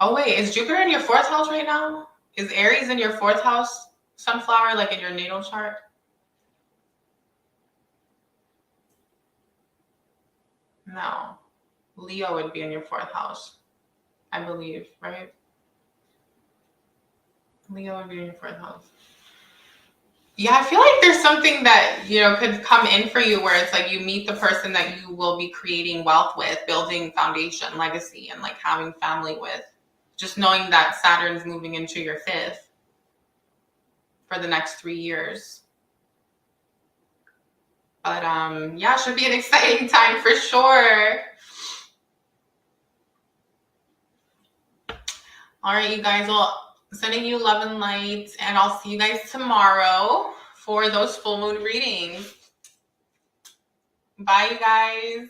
Oh, wait, is Jupiter in your 4th house right now? Is Aries in your 4th house, Sunflower, like in your natal chart? No. Leo would be in your 4th house, I believe, right? Leo would be in your 4th house. Yeah, I feel like there's something that, could come in for you where it's like you meet the person that you will be creating wealth with, building foundation, legacy, and like having family with. Just knowing that Saturn's moving into your 5th for the next 3 years. But yeah, it should be an exciting time for sure. All right, you guys. Well, sending you love and light, and I'll see you guys tomorrow for those full moon readings. Bye, you guys.